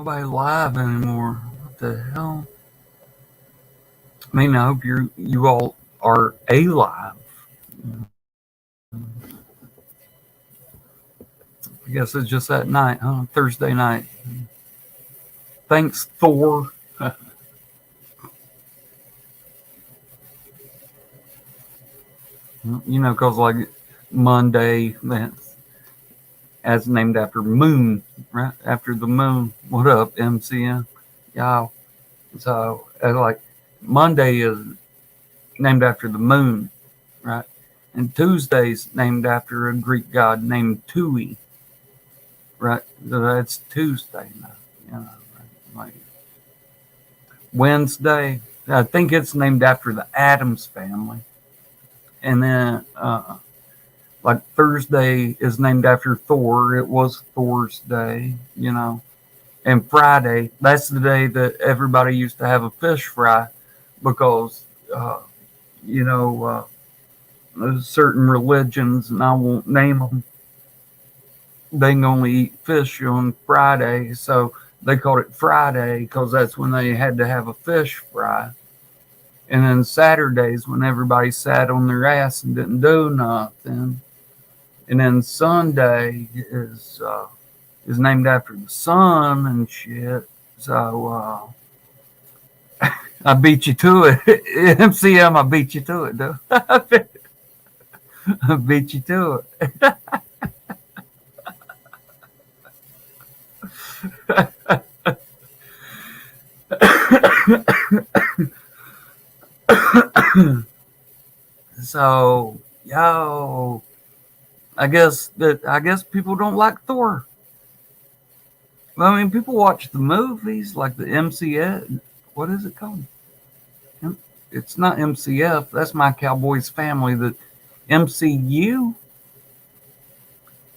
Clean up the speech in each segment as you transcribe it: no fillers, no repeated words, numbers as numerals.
Nobody live anymore. What the hell? I mean, I hope you all are alive. I guess it's just that night, huh? Thursday night. Thanks, Thor. Because like Monday, that's as named after Moon, right? After the moon. What up, MCM? Y'all. So, like, Monday is named after the moon, right? And Tuesday's named after a Greek god named Tui, right? So that's Tuesday now, right? Like Wednesday, I think it's named after the Addams family. And then, like Thursday is named after Thor. It was Thor's day. And Friday, that's the day that everybody used to have a fish fry because, uh, you know, certain religions, and I won't name them, they can only eat fish on Friday. So they called it Friday because that's when they had to have a fish fry. And then Saturdays when everybody sat on their ass and didn't do nothing. And then Sunday is named after the sun and shit. So I beat you to it. MCM, I beat you to it, though. I beat you to it. So, I guess people don't like Thor. Well, I mean, people watch the movies like the MCF. What is it called? It's not MCF. That's my Cowboys family. The MCU,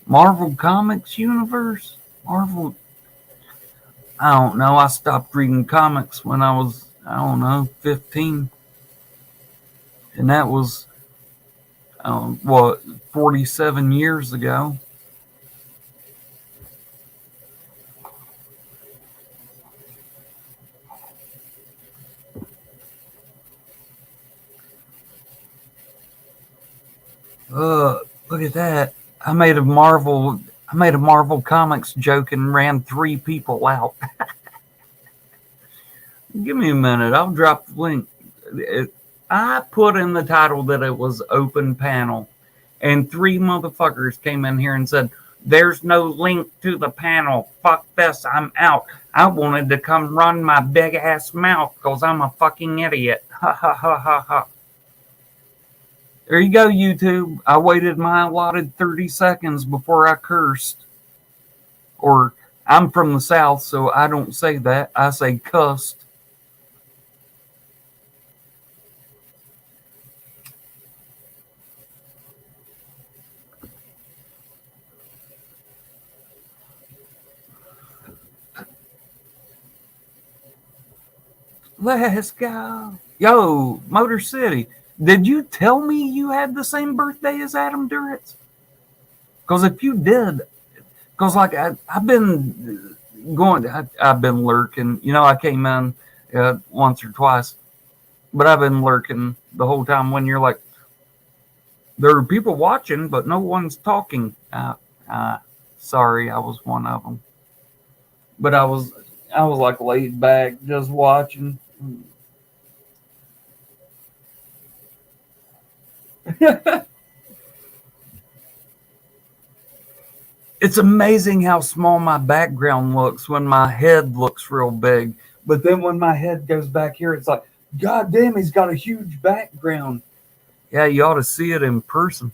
Marvel Comics Universe, Marvel. I don't know. I stopped reading comics when I was, I don't know, 15, and that was what, 47 years ago. Look at that. I made a Marvel Comics joke and ran 3 people out. Give me a minute. I'll drop the link. I put in the title that it was open panel, and 3 motherfuckers came in here and said, "There's no link to the panel. Fuck this. I'm out. I wanted to come run my big ass mouth because I'm a fucking idiot." Ha ha ha ha ha. There you go, YouTube. I waited my allotted 30 seconds before I cursed. Or, I'm from the South, so I don't say that. I say cussed. Let's go. Yo, Motor City, did you tell me you had the same birthday as Adam Duritz? Because if you did, because like I've been I've been lurking. I came in once or twice, but I've been lurking the whole time when you're like, there are people watching, but no one's talking. Sorry, I was one of them. But I was like laid back, just watching. It's amazing how small my background looks when my head looks real big. But then when my head goes back here, it's like, God damn, he's got a huge background. Yeah, you ought to see it in person.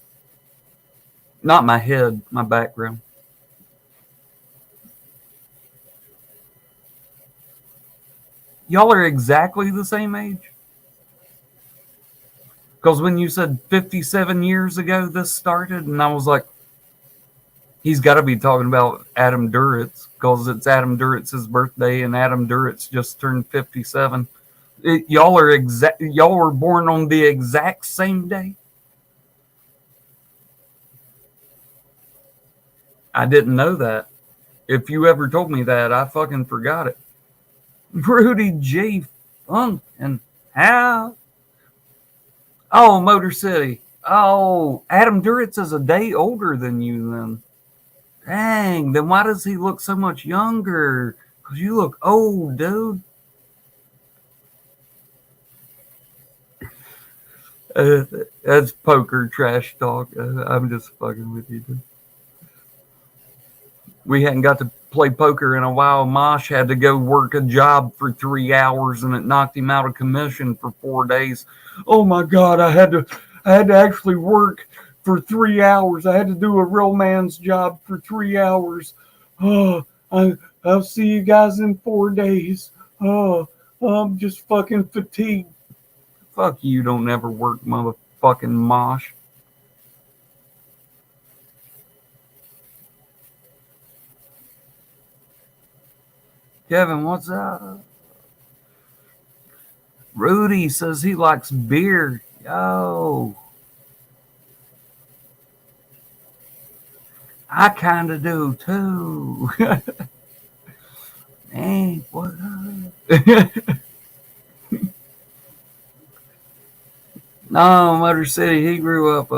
Not my head, my background. Y'all are exactly the same age. Because when you said 57 years ago this started, and I was like, he's got to be talking about Adam Duritz because it's Adam Duritz's birthday, and Adam Duritz just turned 57. Y'all were born on the exact same day. I didn't know that. If you ever told me that, I fucking forgot it. Rudy J. Funk and how? Oh, Motor City. Oh, Adam Duritz is a day older than you then. Dang, then why does he look so much younger? Because you look old, dude. That's poker trash talk. I'm just fucking with you, dude. We hadn't got to play poker in a while. Mosh had to go work a job for 3 hours, and it knocked him out of commission for 4 days. Oh my God! I had to actually work for 3 hours. I had to do a real man's job for 3 hours. Oh, I'll see you guys in 4 days. Oh, I'm just fucking fatigued. Fuck you! Don't ever work, motherfucking Mosh. Kevin, what's up? Rudy says he likes beer. Yo. I kind of do too. Hey, what up? No, Motor City. He grew up.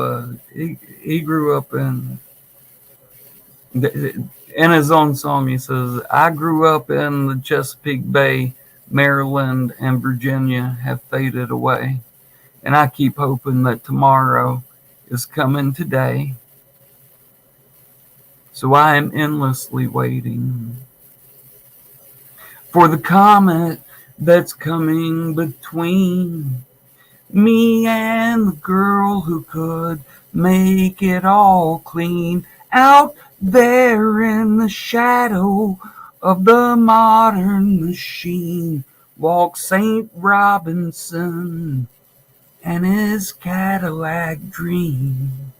He grew up in his own song. He says, "I grew up in the Chesapeake Bay, Maryland, and Virginia have faded away, and I keep hoping that tomorrow is coming today. So I am endlessly waiting for the comet that's coming between me and the girl who could make it all clean. Out there in the shadow of the modern machine walks St. Robinson and his Cadillac dream."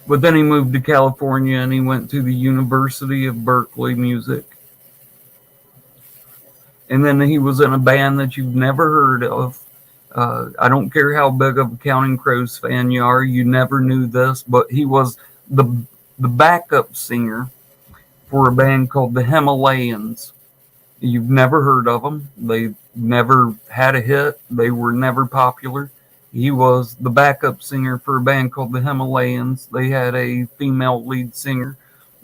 But then he moved to California and he went to the University of Berkeley Music. And then he was in a band that you've never heard of. I don't care how big of a Counting Crows fan you are, you never knew this, but he was the backup singer for a band called the Himalayans. You've never heard of them. They never had a hit. They were never popular. He was the backup singer for a band called the Himalayans. They had a female lead singer.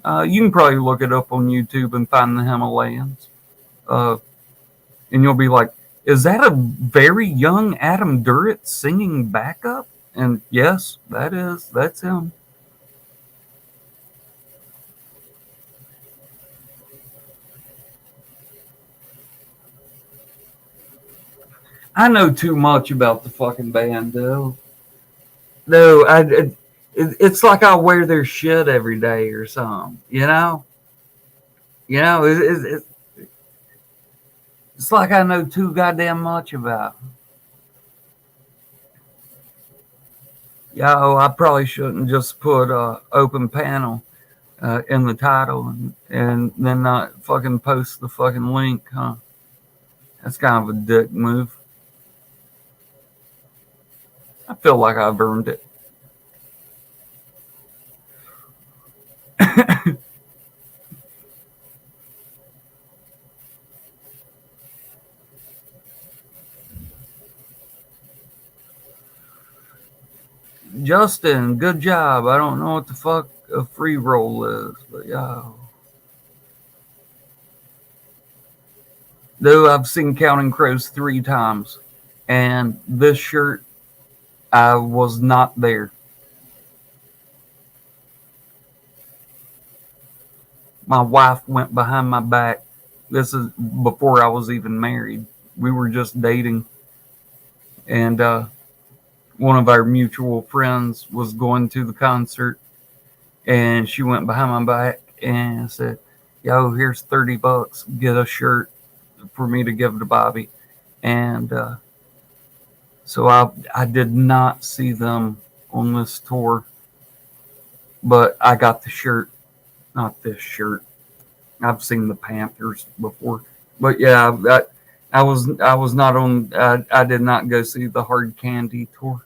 You can probably look it up on YouTube and find the Himalayans. And you'll be like, is that a very young Adam Duritz singing backup? And yes, that's him. I know too much about the fucking band, though. No, it's like I wear their shit every day or something. It's like I know too goddamn much about them. I probably shouldn't just put open panel in the title and then not fucking post the fucking link, huh? That's kind of a dick move. I feel like I've earned it. Justin, good job. I don't know what the fuck a free roll is, but Though I've seen Counting Crows 3 times, and this shirt, I was not there. My wife went behind my back. This is before I was even married. We were just dating. And one of our mutual friends was going to the concert. And she went behind my back and said, "Yo, here's $30. Get a shirt for me to give to Bobby." And so I did not see them on this tour. But I got the shirt. Not this shirt. I've seen the Panthers before. But yeah, I was not on. I did not go see the Hard Candy tour.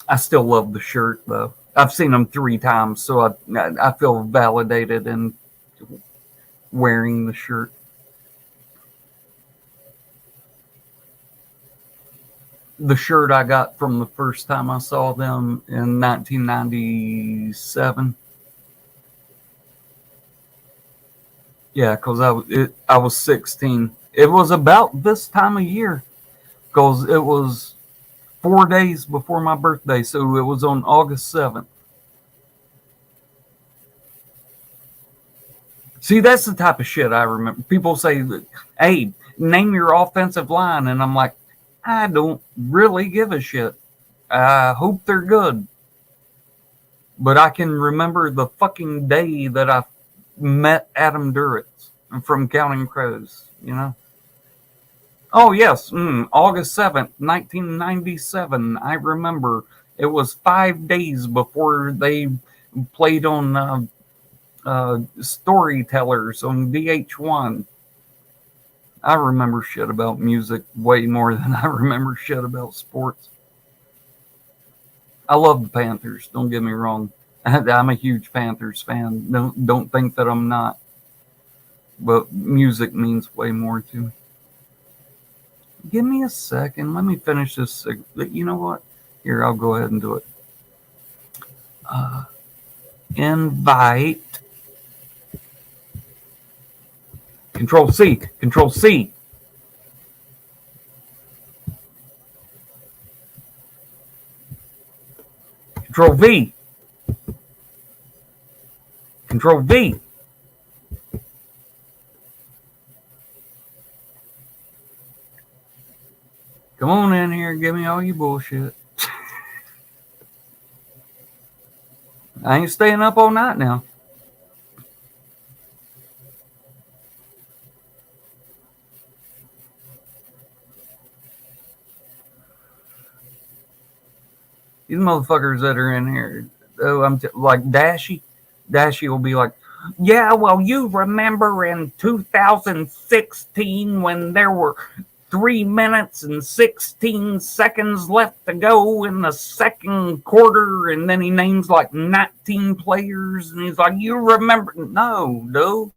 I still love the shirt though. I've seen them 3 times, so I feel validated in wearing the shirt. The shirt I got from the first time I saw them in 1997. Yeah, because I was 16. It was about this time of year because it was 4 days before my birthday, so it was on August 7th. See, that's the type of shit I remember. People say, "Hey, name your offensive line," and I'm like, I don't really give a shit. I hope they're good, but I can remember the fucking day that I met Adam Duritz from Counting Crows. You know. Oh yes, August 7th, 1997. I remember it was 5 days before they played on Storytellers on VH1. I remember shit about music way more than I remember shit about sports. I love the Panthers. Don't get me wrong. I'm a huge Panthers fan. Don't think that I'm not. But music means way more to me. Give me a second. Let me finish this. You know what? Here, I'll go ahead and do it. Uh, invite. Control C. Control C. Control V. Control V. Come on in here and give me all your bullshit. I ain't staying up all night now. These motherfuckers that are in here, oh, like Dashy. Dashy will be like, yeah, well, you remember in 2016 when there were 3 minutes and 16 seconds left to go in the second quarter, and then he names like 19 players, and he's like, you remember? No, dude.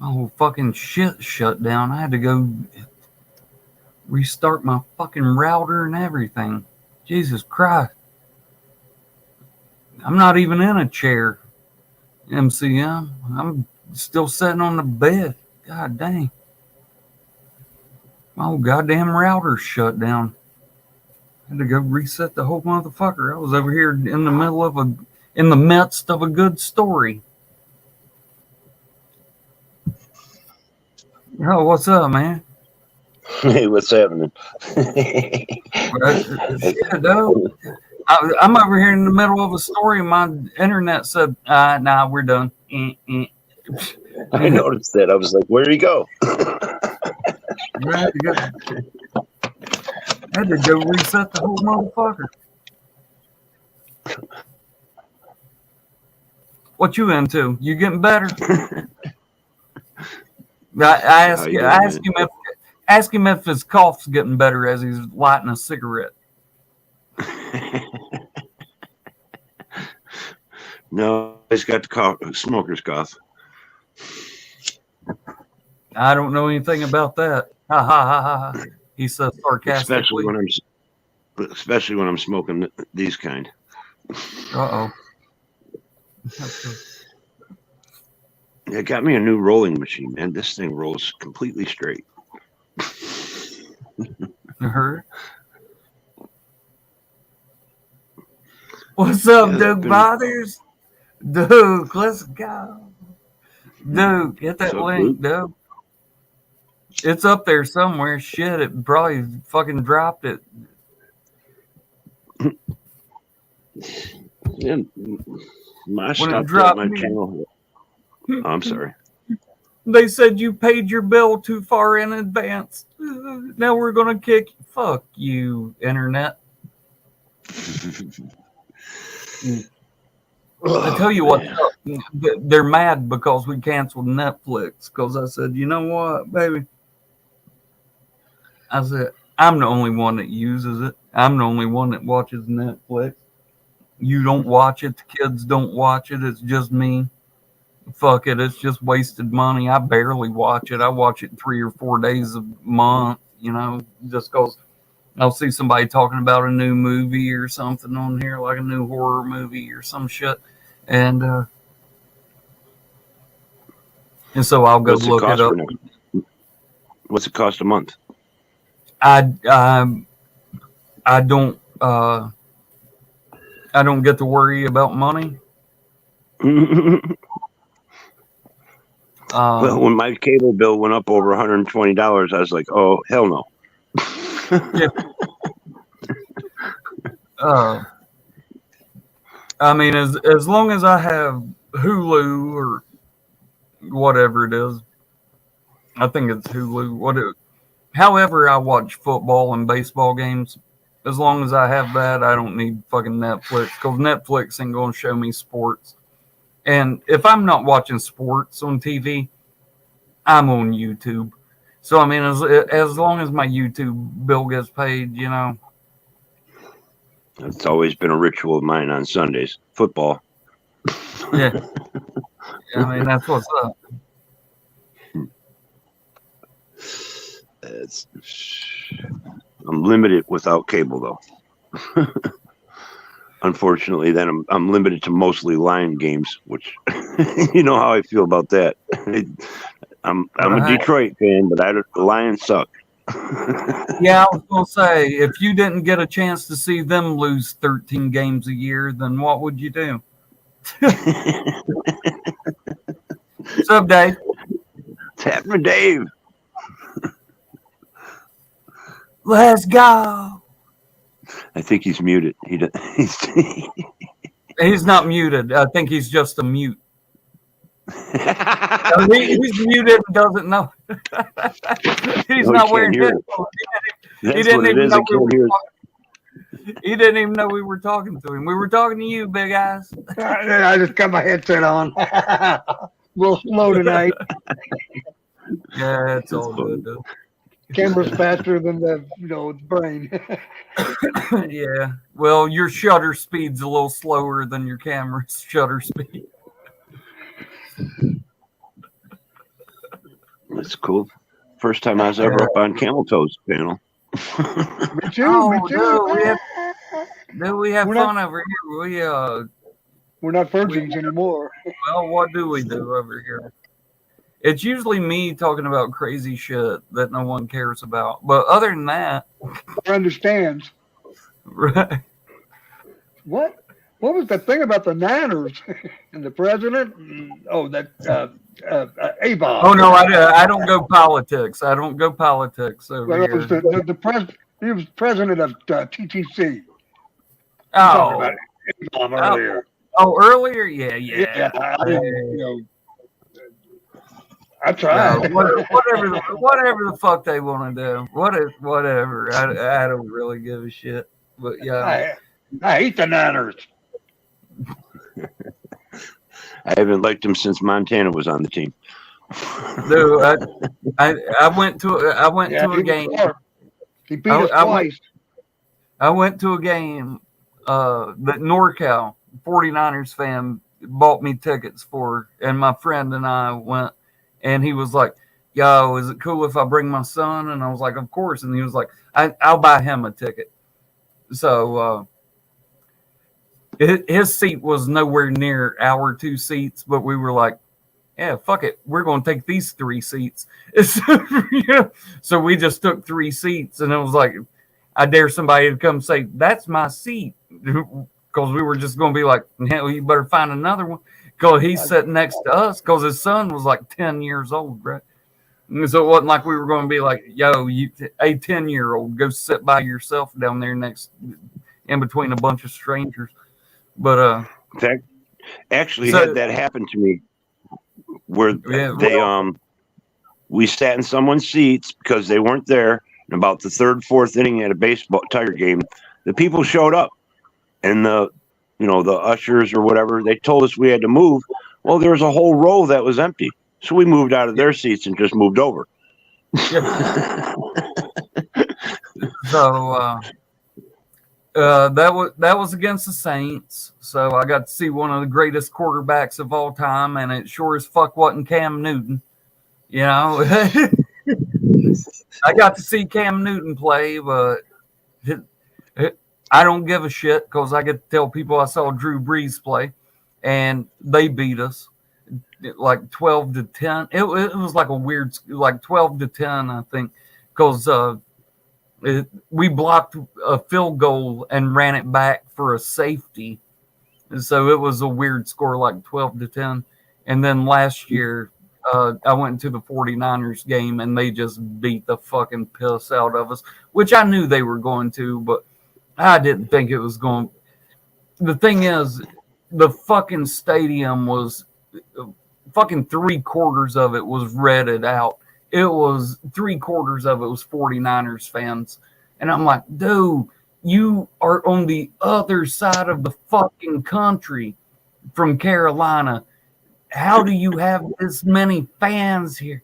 whole fucking shit shut down. I had to go restart my fucking router and everything. Jesus Christ. I'm not even in a chair, MCM. I'm still sitting on the bed. God dang. My whole goddamn router's shut down. I had to go reset the whole motherfucker. I was over here in the midst of a good story. Oh, what's up, man? Hey, what's happening? Shit, though. I'm over here in the middle of a story. My internet said, nah, we're done. I noticed that. I was like, where'd he go? I had to go reset the whole motherfucker. What you into? You getting better? I ask him if his cough's getting better as he's lighting a cigarette. No, he's got the smoker's cough. I don't know anything about that. Ha ha ha ha. He says sarcastically. Especially when I'm smoking these kind. Uh-oh. It got me a new rolling machine, man. This thing rolls completely straight. You heard? What's up, Duke Bothers? Duke, let's go. Duke, hit that link, Duke. It's up there somewhere. Shit, it probably fucking dropped it. Yeah, I stopped at my channel. Oh, I'm sorry. They said you paid your bill too far in advance. Now we're going to kick you. Fuck you, internet. I tell you what, they're mad because we canceled Netflix. Because I said, you know what, baby? I said, I'm the only one that uses it. I'm the only one that watches Netflix. You don't watch it. The kids don't watch it. It's just me. Fuck it. It's just wasted money. I barely watch it. I watch it 3 or 4 days a month, just because I'll see somebody talking about a new movie or something on here, like a new horror movie or some shit. And so I'll go look it up. What's it cost a month? I don't get to worry about money. Well, when my cable bill went up over $120, I was like, "Oh, hell no!" Yeah. I mean, as long as I have Hulu or whatever it is, I think it's Hulu. However, I watch football and baseball games. As long as I have that, I don't need fucking Netflix, because Netflix ain't going to show me sports. And if I'm not watching sports on TV, I'm on YouTube. So, I mean, as long as my YouTube bill gets paid, It's always been a ritual of mine on Sundays. Football. Yeah. I mean, that's what's up. I'm limited without cable, though. Unfortunately, then I'm limited to mostly Lion games, which you know how I feel about that. I'm a Detroit fan, but the Lions suck. Yeah, I was gonna say, if you didn't get a chance to see them lose 13 games a year, then what would you do? What's up, Dave? What's happening, Dave? Let's go. I think he's muted. He's not muted. I think he's just a mute. He's muted and doesn't know. He's not wearing headphones. He didn't even know we were talking to him. We were talking to you, Big Eyes. I just got my headset on. Real slow tonight. Yeah, it's all good, though. Camera's faster than the brain. Yeah. Well, your shutter speed's a little slower than your camera's shutter speed. That's cool. First time I was ever up on Camel Toes panel. Me too. Oh, me too. we have We're fun not- over here. We're not virgins anymore. Well, what do we do over here? It's usually me talking about crazy shit that no one cares about. But other than that, Understands. right? What was the thing about the Niners and the president? Oh, that Avon. Oh no, I don't go politics. I don't go politics over Well, it was here. the president. He was president of TTC. We talked about Avon earlier. Oh, earlier, yeah. Yeah, I didn't, I Yeah, tried. whatever the fuck they want to do. Whatever. I don't really give a shit. But yeah. I hate the Niners. I haven't liked him since Montana was on the team. Dude, I went to a game. He beat us twice. I went to a game that NorCal 49ers fan bought me tickets for, and my friend and I went, and he was like, yo, is it cool if I bring my son? And I was like, of course. And he was like, I'll buy him a ticket. So his seat was nowhere near our 2 seats, but we were like, yeah, fuck it. We're going to take these 3 seats. So we just took 3 seats, and it was like, I dare somebody to come say, that's my seat. Because we were just going to be like, hell, you better find another one. Because he's sitting next to us because his son was like 10 years old, right? And so it wasn't like we were going to be like, yo, you, a 10-year-old, go sit by yourself down there next, in between a bunch of strangers. But, In fact, actually had that happen to me where we sat in someone's seats because they weren't there. And about the 3rd, 4th inning at a baseball Tiger game, the people showed up, and the ushers or whatever, they told us we had to move. Well, there was a whole row that was empty, so we moved out of their seats and just moved over. So that was against the Saints. So I got to see one of the greatest quarterbacks of all time, and it sure as fuck wasn't Cam Newton. You know, I got to see Cam Newton play, but I don't give a shit because I get to tell people I saw Drew Brees play, and they beat us like 12-10. It was like a weird, like 12-10, I think, because we blocked a field goal and ran it back for a safety. And so it was a weird score, like 12-10. And then last year, I went to the 49ers game, and they just beat the fucking piss out of us, which I knew they were going to, but I didn't think it was going. The thing is, the fucking stadium was fucking 3/4 of it was redded out. It was 3/4 of it was 49ers fans. And I'm like, dude, you are on the other side of the fucking country from Carolina. How do you have this many fans here?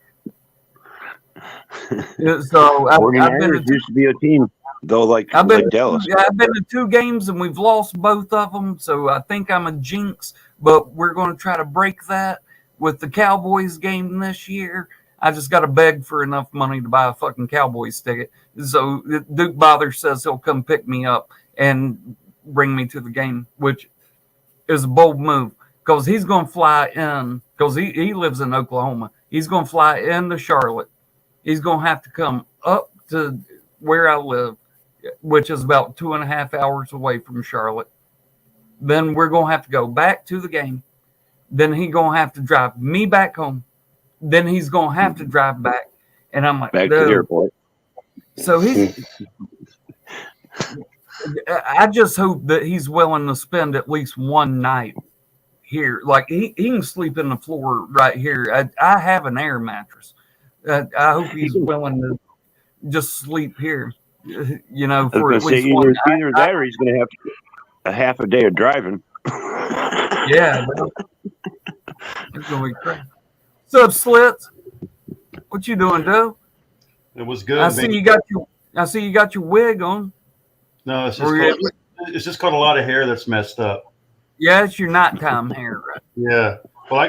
So I've been used to be a team, though, like Dallas. I've been to 2 games and we've lost both of them. So I think I'm a jinx, but we're going to try to break that with the Cowboys game this year. I just got to beg for enough money to buy a fucking Cowboys ticket. So Duke Bother says he'll come pick me up and bring me to the game, which is a bold move because he's going to fly in because he lives in Oklahoma. He's going to fly into Charlotte. He's going to have to come up to where I live, which is about 2.5 hours away from Charlotte. Then we're going to have to go back to the game. Then he's going to have to drive me back home. Then he's going to have to drive back. And I'm like, back to the airport. So I just hope that he's willing to spend at least one night here. Like he can sleep in the floor right here. I have an air mattress. I hope he's willing to just sleep here, you know, for at least one night. Either that or he's going to have a half a day of driving. Yeah. It's going to be crazy. What's up, Slits? What you doing, Joe? It was good. I see you got your wig on. No, it's just got a lot of hair that's messed up. Yeah, it's your nighttime hair, right? Yeah. Well, I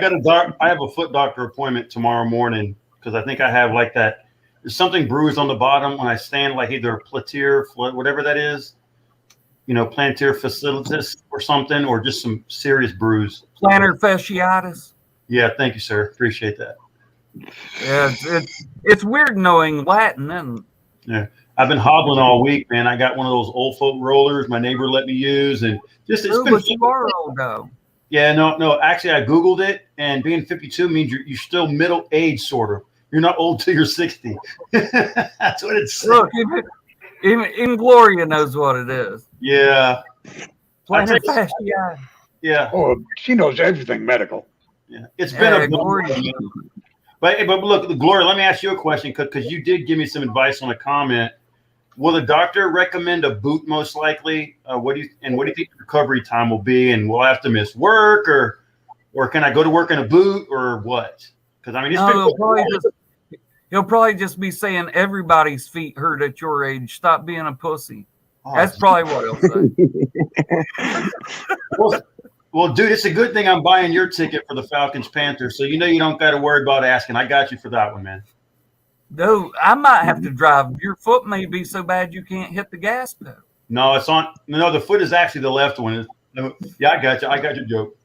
have a foot doctor appointment tomorrow morning, because I think I have like that. There's something bruised on the bottom when I stand, like either plantar, whatever that is, plantar fasciitis or something, or just some serious bruise. Plantar fasciitis. Yeah, thank you, sir. Appreciate that. Yeah, it's weird knowing Latin, isn't it? Yeah, I've been hobbling all week, man. I got one of those old folk rollers my neighbor let me use, and just it's been. But you are old though. Yeah, no. Actually, I googled it, and being 52 means you're still middle age, sort of. You're not old till you're 60. That's what it's. Look, even Gloria knows what it is. Yeah. Plantar fasciitis. Yeah. Oh, she knows everything medical. Yeah. It's been a Gloria. But look, Gloria, let me ask you a question because you did give me some advice on a comment. Will the doctor recommend a boot most likely? What do you think the recovery time will be? And will I have to miss work or can I go to work in a boot or what? Because I mean, he'll probably just be saying everybody's feet hurt at your age. Stop being a pussy. Oh, that's probably what he'll say. Well, dude, it's a good thing I'm buying your ticket for the Falcons Panthers, so you don't got to worry about asking. I got you for that one, man. Dude, I might have to drive. Your foot may be so bad you can't hit the gas pedal. No, it's on. No, the foot is actually the left one. Yeah, I got you. I got your joke.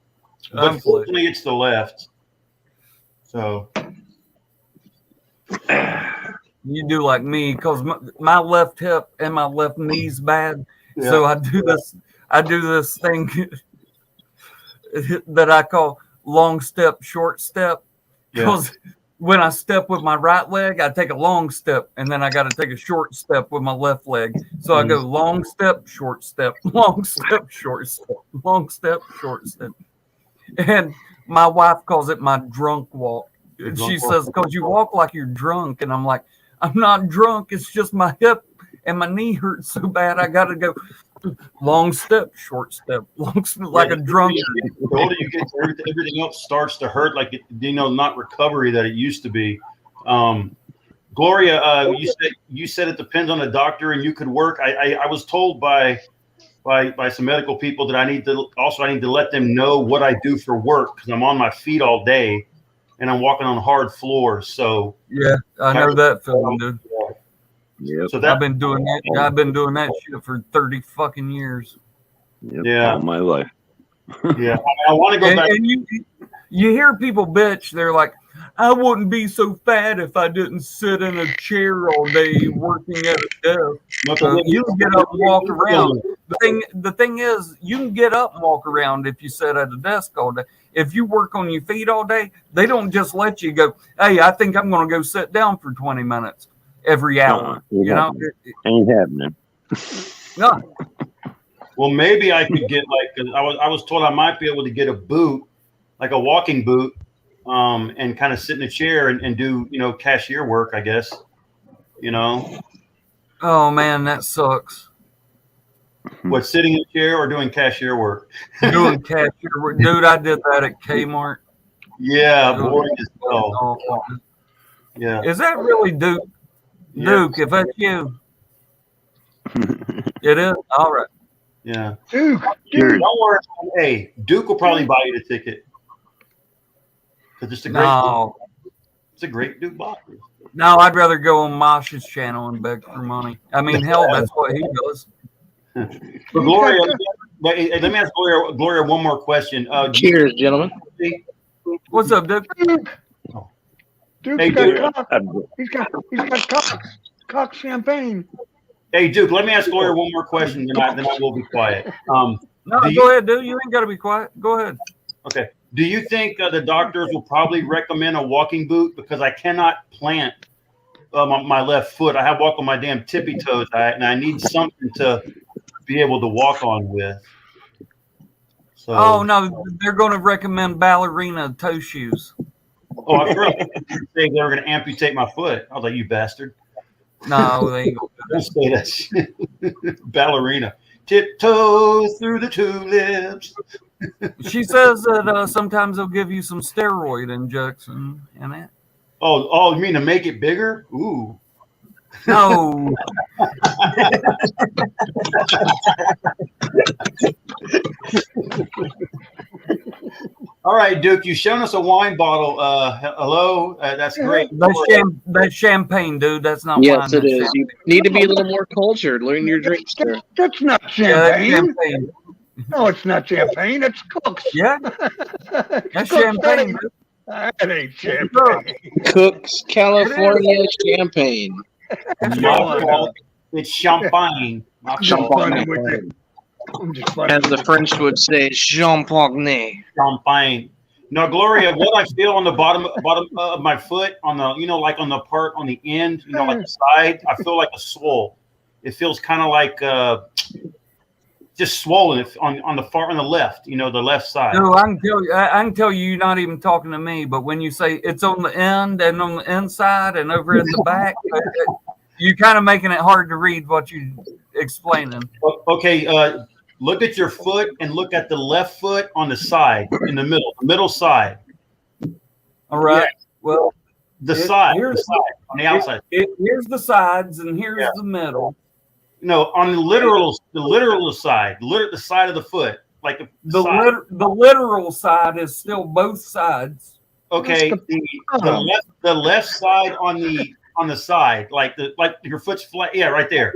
But fortunately, it's the left. So you do like me because my left hip and my left knee's bad. Yeah. So I do this thing that I call long step, short step. Because when I step with my right leg, I take a long step, and then I got to take a short step with my left leg. So I go long step, short step, long step, short step, long step, short step. And my wife calls it my drunk walk. She says, because you walk like you're drunk. And I'm like, I'm not drunk. It's just my hip and my knee hurts so bad. I got to go long step, short step, long step, like a drunk. The older you get, everything else starts to hurt, like not recovery that it used to be. Gloria, you said it depends on the doctor, and you could work. I was told by some medical people that I need to let them know what I do for work because I'm on my feet all day, and I'm walking on hard floors. So yeah, I know that feeling, dude. Yeah, so I've been doing that. I've been doing that shit for 30 fucking years. Yep, yeah, all my life. Yeah, I want to go back. And you hear people bitch. They're like, I wouldn't be so fat if I didn't sit in a chair all day working at a desk. So you can get up and walk around. The thing is, you can get up and walk around if you sit at a desk all day. If you work on your feet all day, they don't just let you go, hey, I think I'm going to go sit down for 20 minutes every hour. Ain't happening. No. Well, maybe I could get I was told I might be able to get a boot, like a walking boot, and kind of sit in a chair and do cashier work, I guess. Oh man, that sucks. What, sitting in a chair or doing cashier work? Doing cashier work, dude. I did that at Kmart. Yeah, boring as well. Yeah. Is that really Duke? Duke, if that's you, it is. All right. Yeah. Duke. Don't worry. Hey, Duke will probably buy you the ticket. Because it's a great Duke box. No, I'd rather go on Mosh's channel and beg for money. I mean, hell, that's what he does. But Gloria, let me ask Gloria one more question. Cheers, gentlemen. What's up, Duke? Duke's Hey, got Duke. He's got cock champagne. Hey, Duke, let me ask Gloria one more question, then I will be quiet. No, go ahead, dude. You ain't got to be quiet. Go ahead. Okay. Do you think the doctors will probably recommend a walking boot? Because I cannot plant my left foot. I have walk on my damn tippy toes, and I need something to be able to walk on with. So, oh, no, they're going to recommend ballerina toe shoes. Oh, I forgot to say they were going to amputate my foot. I was like, you bastard. No, they ain't. Don't say that shit. Ballerina. Tiptoes through the tulips. She says that sometimes they'll give you some steroid injection in it. Oh, you mean to make it bigger? Ooh. No. All right, Duke, you've shown us a wine bottle. Hello. That's great. That's champagne, dude. That's not Yes, wine. it That's is. You need to be a little more cultured. Learn your drinks, sir. That's not Yeah, that's champagne. champagne. No, it's not champagne. It's Cook's. Yeah, It's that's Cook's. champagne. Dude. That ain't champagne. Cook's California champagne. It's champagne. I'm just funning with you. I'm just funning. As the French would say, champagne. Champagne. No, Gloria, what I feel on the bottom of my foot, on the, like on the part on the end, like the side, I feel like a swole. It feels kind of like just swollen on the left, the left side. No, I can tell you, you're not even talking to me. But when you say it's on the end and on the inside and over in the back, you're kind of making it hard to read what you're explaining. Okay, look at your foot and look at the left foot on the side, in the middle side. All right. Yeah. Well, the side on the outside. Here's the sides and here's the middle. No, on the literal side, the side of the foot, like the literal side is still both sides. Okay, the left side on the side, like your foot's flat. Yeah, right there,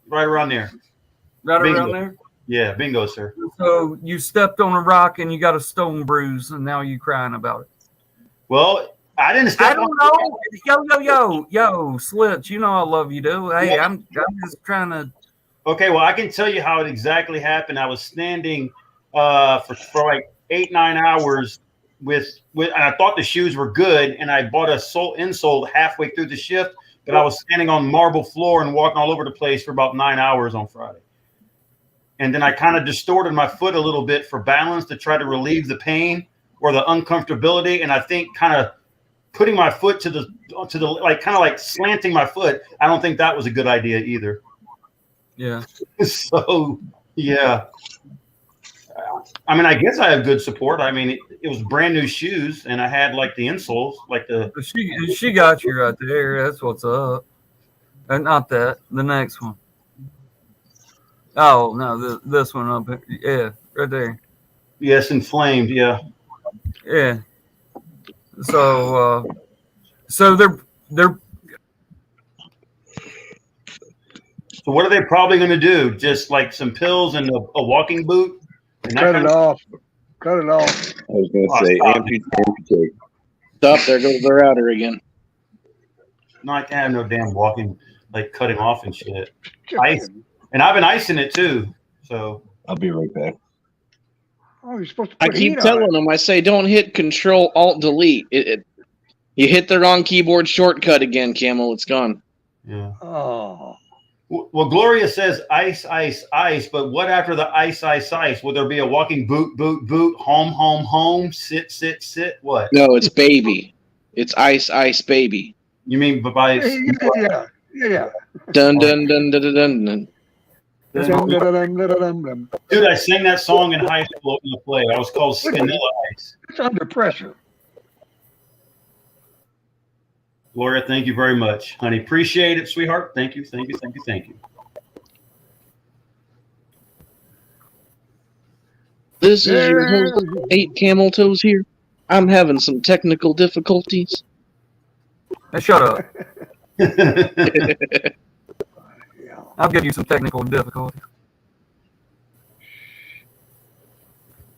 right around there. Right Bingo. around there. Yeah, bingo, sir. So you stepped on a rock and you got a stone bruise, and now you're crying about it. Well, I didn't. I don't know. Yo, Slits. You know I love you, dude. Hey, yeah. I'm just trying to. Okay, well, I can tell you how it exactly happened. I was standing for like 8-9 hours with, and I thought the shoes were good, and I bought a insole halfway through the shift, but I was standing on marble floor and walking all over the place for about 9 hours on Friday. And then I kind of distorted my foot a little bit for balance to try to relieve the pain or the uncomfortability. And I think kind of putting my foot to the like kind of like slanting my foot, I don't think that was a good idea either. Yeah. So yeah. I mean, I guess I have good support. I mean, it was brand new shoes, and I had like the insoles, like the. She got you right there. That's what's up. And not that. The next one. Oh no, this one up here. Yeah, right there. Yes, inflamed. Yeah. Yeah. So they're. So what are they probably going to do? Just like some pills and a walking boot? And Cut it off. Cut it off. I was going to say amputate. Stop. There goes the router again. No, I can't have no damn walking, like cutting off and shit. Ice. And I've been icing it too. So I'll be right back. Oh, you're supposed to I put keep heat on telling it. them, I say, don't hit Control Alt Delete. You hit the wrong keyboard shortcut again, Camel. It's gone. yeah. Oh. Well, Gloria says ice, ice, ice. But what after the ice, ice, ice? Will there be a walking boot, boot, boot, home, home, home, sit, sit, sit? What? No, it's baby. It's ice, ice, baby. You mean by? Yeah. Dun dun dun dun dun dun. dun. Dum-dum-dum-dum-dum-dum. Dude, I sang that song in high school in the play. I was called Scanilla Ice. It's under pressure. Gloria, thank you very much, honey. Appreciate it, sweetheart. Thank you, thank you, thank you, thank you. This is your host, 8 Camel Toes here. I'm having some technical difficulties. Hey, shut up. Yeah. I'll give you some technical difficulties.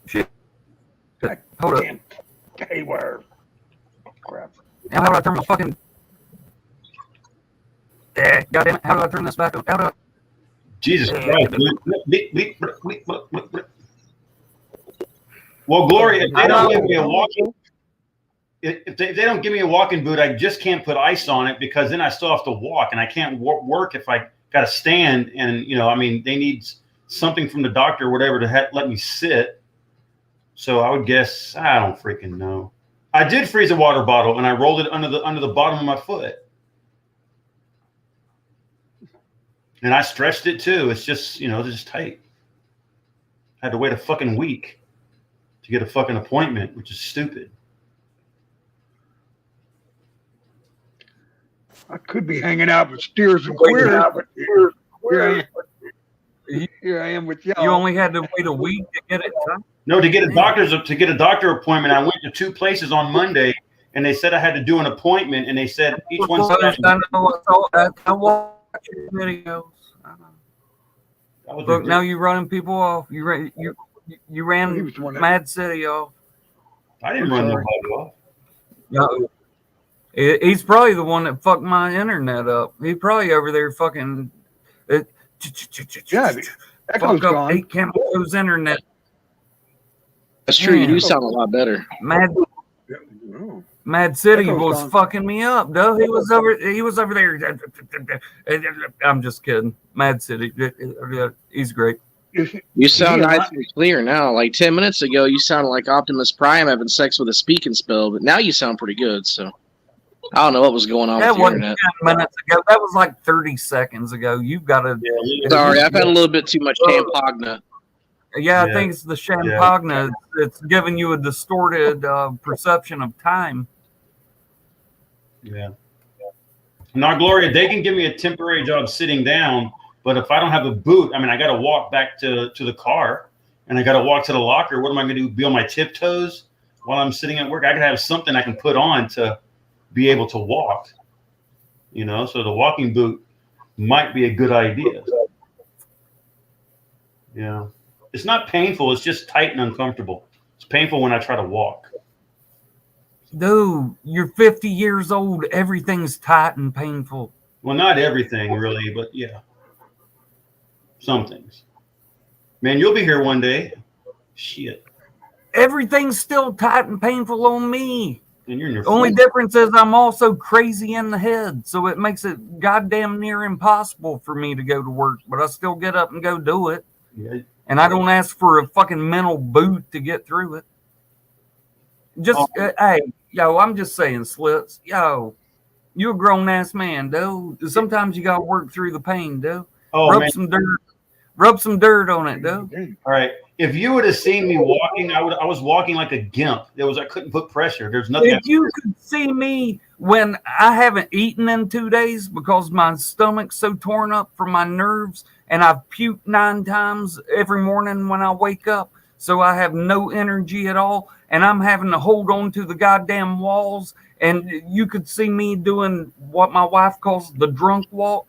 Shit. Hold up. Hey, where? Crap. Now, how do I turn my fucking... Goddamn it. How do I turn this back up? How do I... Jesus Christ. Well, Gloria, if they don't give me a walking, if they don't give me a walking boot, I just can't put ice on it because then I still have to walk, and I can't work if I got to stand. And I mean, they need something from the doctor or whatever to let me sit. So I would guess I don't freaking know. I did freeze a water bottle and I rolled it under the bottom of my foot, and I stretched it too. It's just just tight. I had to wait a fucking week to get a fucking appointment, which is stupid. I could be hanging out with steers and queers, but here I am with y'all. You only had to wait a week to get it done? No, to get a doctor appointment, I went to 2 places on Monday, and they said I had to do an appointment, and they said each one said I watch your videos. I know. that was Look, now ridiculous. you're running people off. You He ran was the one that- Mad City off. I didn't I'm run sorry. nobody off. No, he's probably the one that fucked my internet up. He's probably over there fucking. Yeah, the Echo's fuck up gone. 8 Camelo's internet. That's true. You do Man. sound a lot better. Oh. Mad City Echo's was gone. fucking me up, though. He was over there. I'm just kidding. Mad City, he's great. You sound Yeah, nice and clear now. Like 10 minutes ago, you sounded like Optimus Prime having sex with a speaking spell, but now you sound pretty good. So I don't know what was going on That with the wasn't internet. 10 minutes ago. That was like 30 seconds ago. You've got to. Sorry, I've had a little bit too much Champagne. Yeah, I Yeah. think it's the champagne. It's giving you a distorted perception of time. Yeah. Now, Gloria, they can give me a temporary job sitting down, but if I don't have a boot, I mean, I got to walk back to the car, and I got to walk to the locker. What am I going to do? Be on my tiptoes while I'm sitting at work? I got to have something I can put on to be able to walk. You know, so the walking boot might be a good idea. Yeah. It's not painful. It's just tight and uncomfortable. It's painful when I try to walk. Dude, you're 50 years old. Everything's tight and painful. Well, not everything really, but yeah. Some things. Man, you'll be here one day. Shit. Everything's still tight and painful on me. And you're in your Only 40s. difference is I'm also crazy in the head, so it makes it goddamn near impossible for me to go to work. But I still get up and go do it, Yeah. and I don't ask for a fucking mental boot to get through it. Just hey, yo, I'm just saying, Slits. Yo, you a grown ass man, dude. Sometimes you gotta work through the pain, dude. Oh, Rub man. some dirt on it, dude. All right. If you would have seen me walking, I was walking like a gimp. I couldn't put pressure. There's nothing. If you could see me when I haven't eaten in 2 days because my stomach's so torn up from my nerves, and I've puked 9 times every morning when I wake up, so I have no energy at all, and I'm having to hold on to the goddamn walls, and you could see me doing what my wife calls the drunk walk,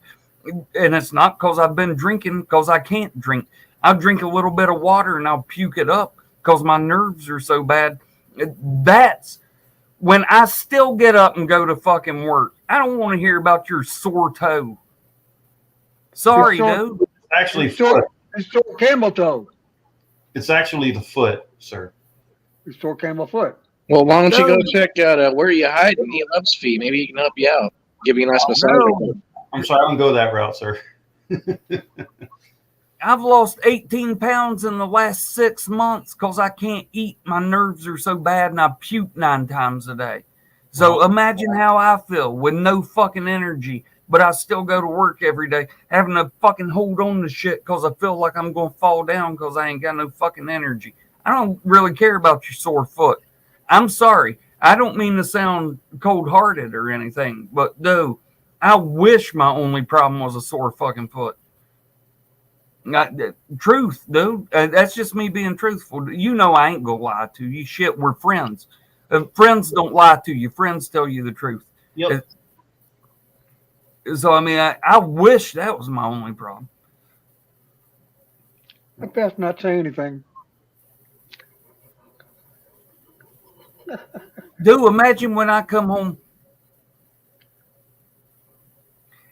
and it's not because I've been drinking, because I can't drink. I'll drink a little bit of water and I'll puke it up because my nerves are so bad. That's when I still get up and go to fucking work. I don't want to hear about your sore toe. Sorry, dude. It's actually It's sore, foot. it's sore camel toe. It's actually the foot, sir. It's sore camel foot. Well, why don't you go No. check out Where Are You Hiding? He loves feet. Maybe he can help you out. Give you a nice massage. No. I'm sorry, I don't go that route, sir. I've lost 18 pounds in the last 6 months because I can't eat. My nerves are so bad and I puke 9 times a day. So imagine how I feel with no fucking energy, but I still go to work every day having to fucking hold on to shit because I feel like I'm going to fall down because I ain't got no fucking energy. I don't really care about your sore foot. I'm sorry. I don't mean to sound cold-hearted or anything, but no, I wish my only problem was a sore fucking foot. Truth, dude. That's just me being truthful. You know I ain't gonna lie to you. Shit, we're friends. Friends don't lie to you. Friends tell you the truth. Yep. So I mean, I wish that was my only problem. I best not say anything. Dude, imagine when I come home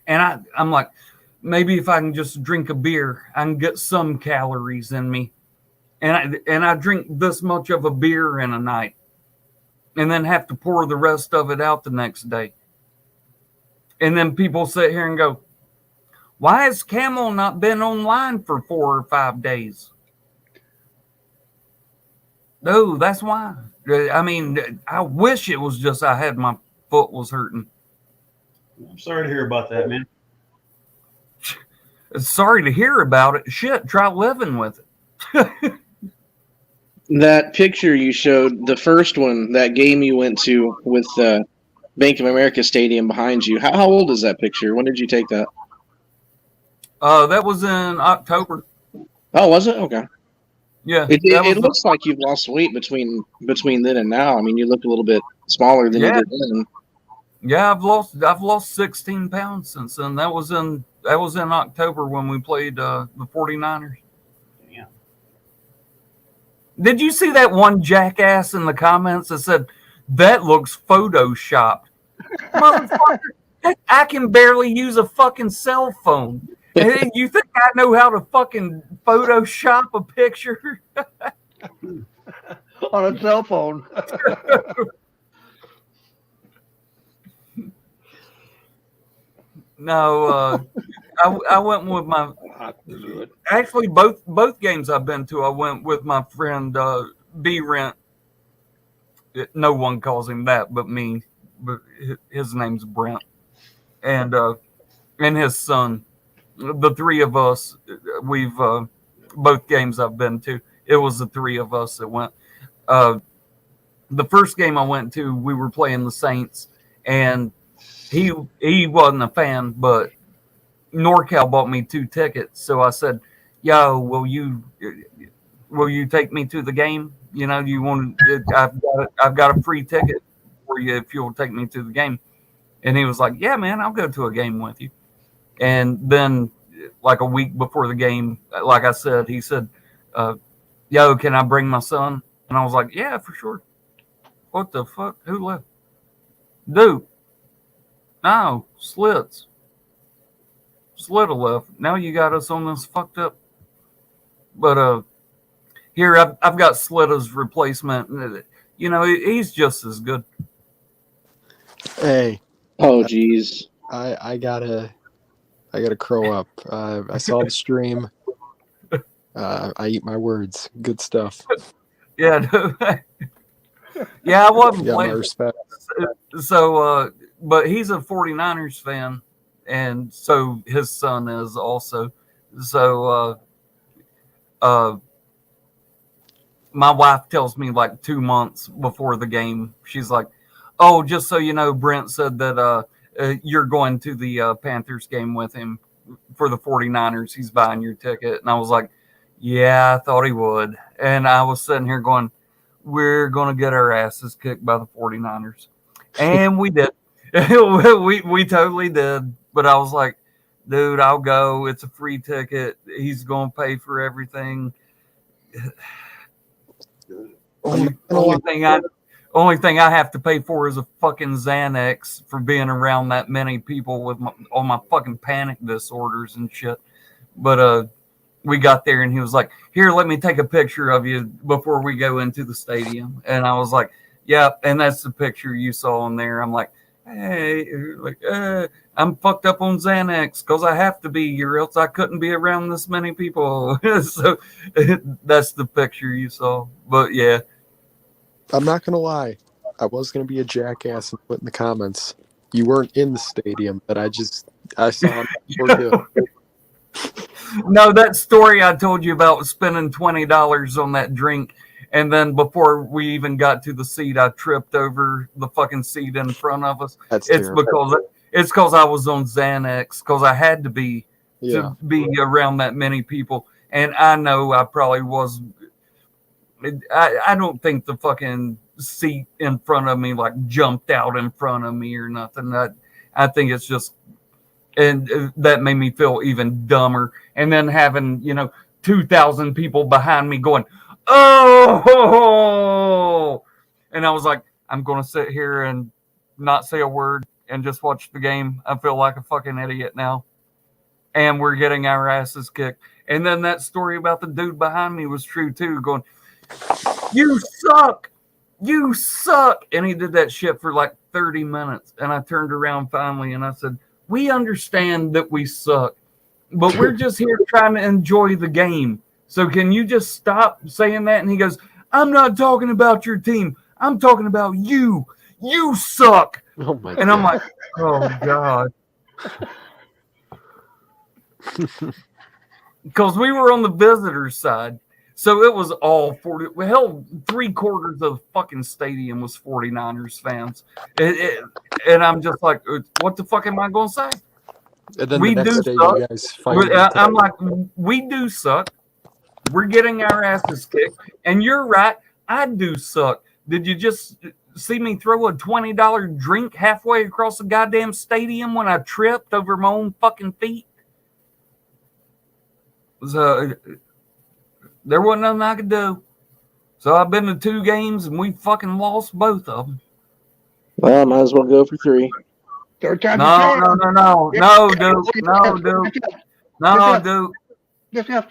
and I'm like, maybe if I can just drink a beer, I can get some calories in me. And I drink this much of a beer in a night and then have to pour the rest of it out the next day. And then people sit here and go, why has Camel not been online for 4 or 5 days? No, that's why. I mean, I wish it was just I had my foot was hurting. I'm sorry to hear about that, man. Sorry to hear about it. Shit, try living with it. That picture you showed, the first one, that game you went to with Bank of America Stadium behind you. How old is that picture? When did you take that? That was in October. Oh, was it? Okay. Yeah, It looks like you've lost weight between then and now. I mean, you look a little bit smaller than you did then. yeah. I've lost 16 pounds since then. That was in October when we played the 49ers. Yeah. Did you see that one jackass in the comments that said that looks photoshopped? Motherfucker, I can barely use a fucking cell phone. And you think I know how to fucking Photoshop a picture? On a cell phone. No, I went with my. Actually, both games I've been to, I went with my friend B Rent. No one calls him that, but me. But his name's Brent, and his son. The three of us, we've both games I've been to. It was the three of us that went. The first game I went to, we were playing the Saints, and he wasn't a fan, but NorCal bought me 2 tickets. So I said, "Yo, will you take me to the game? You know, you want? I've got a free ticket for you if you'll take me to the game." And he was like, "Yeah, man, I'll go to a game with you." And then, like a week before the game, like I said, he said, "Yo, can I bring my son?" And I was like, "Yeah, for sure." What the fuck? Who left? Dude. No, Slits. Slitta left. Now you got us on this fucked up. But here I've got Slitta's replacement. You know, he's just as good. Hey. Oh, geez. I gotta crow up. I saw the stream. I eat my words. Good stuff. Yeah. Yeah, I wasn't Got my playing. respect. So, but he's a 49ers fan, and so his son is also. So, my wife tells me like 2 months before the game, she's like, "Oh, just so you know, Brent said that you're going to the Panthers game with him for the 49ers. He's buying your ticket." And I was like, "Yeah, I thought he would." And I was sitting here going, "We're going to get our asses kicked by the 49ers." And we did. we totally did. But I was like, "Dude, I'll go. It's a free ticket. He's going to pay for everything." Only thing I have to pay for is a fucking Xanax for being around that many people with all my fucking panic disorders and shit. But we got there and he was like, "Here, let me take a picture of you before we go into the stadium." And I was like, "Yeah," and that's the picture you saw on there. I'm like, "Hey, like, I'm fucked up on Xanax because I have to be, or else I couldn't be around this many people." So that's the picture you saw. But yeah. I'm not gonna lie. I was gonna be a jackass and put in the comments. You weren't in the stadium, but I saw him. No, that story I told you about spending $20 on that drink, and then before we even got to the seat, I tripped over the fucking seat in front of us. That's It's terrible. because I was on Xanax, because I had to be Yeah. to be around that many people, and I know I probably was. I don't think the fucking seat in front of me like jumped out in front of me or nothing. I think it's just, and that made me feel even dumber. And then having 2,000 people behind me going, "Oh!" And I was like, I'm gonna sit here and not say a word and just watch the game. I feel like a fucking idiot now. And we're getting our asses kicked. And then that story about the dude behind me was true too, going, "You suck! You suck!" And he did that shit for like 30 minutes. And I turned around finally and I said, "We understand that we suck, but we're just here trying to enjoy the game. So can you just stop saying that?" And he goes, "I'm not talking about your team. I'm talking about you. You suck." Oh my And I'm like, "Oh God." Because we were on the visitors' side. So it was all 40. Hell, 3/4 of the fucking stadium was 49ers fans. And I'm just like, what the fuck am I going to say? And then We the next do day, suck. you guys finally. I'm like, we do suck. We're getting our asses kicked. And you're right. I do suck. Did you just see me throw a $20 drink halfway across the goddamn stadium when I tripped over my own fucking feet? So there wasn't nothing I could do. So I've been to 2 games and we fucking lost both of them. Well, might as well go for 3. Third time No, you no, no, no, no, dude. No, dude. No, dude. Yes, yes.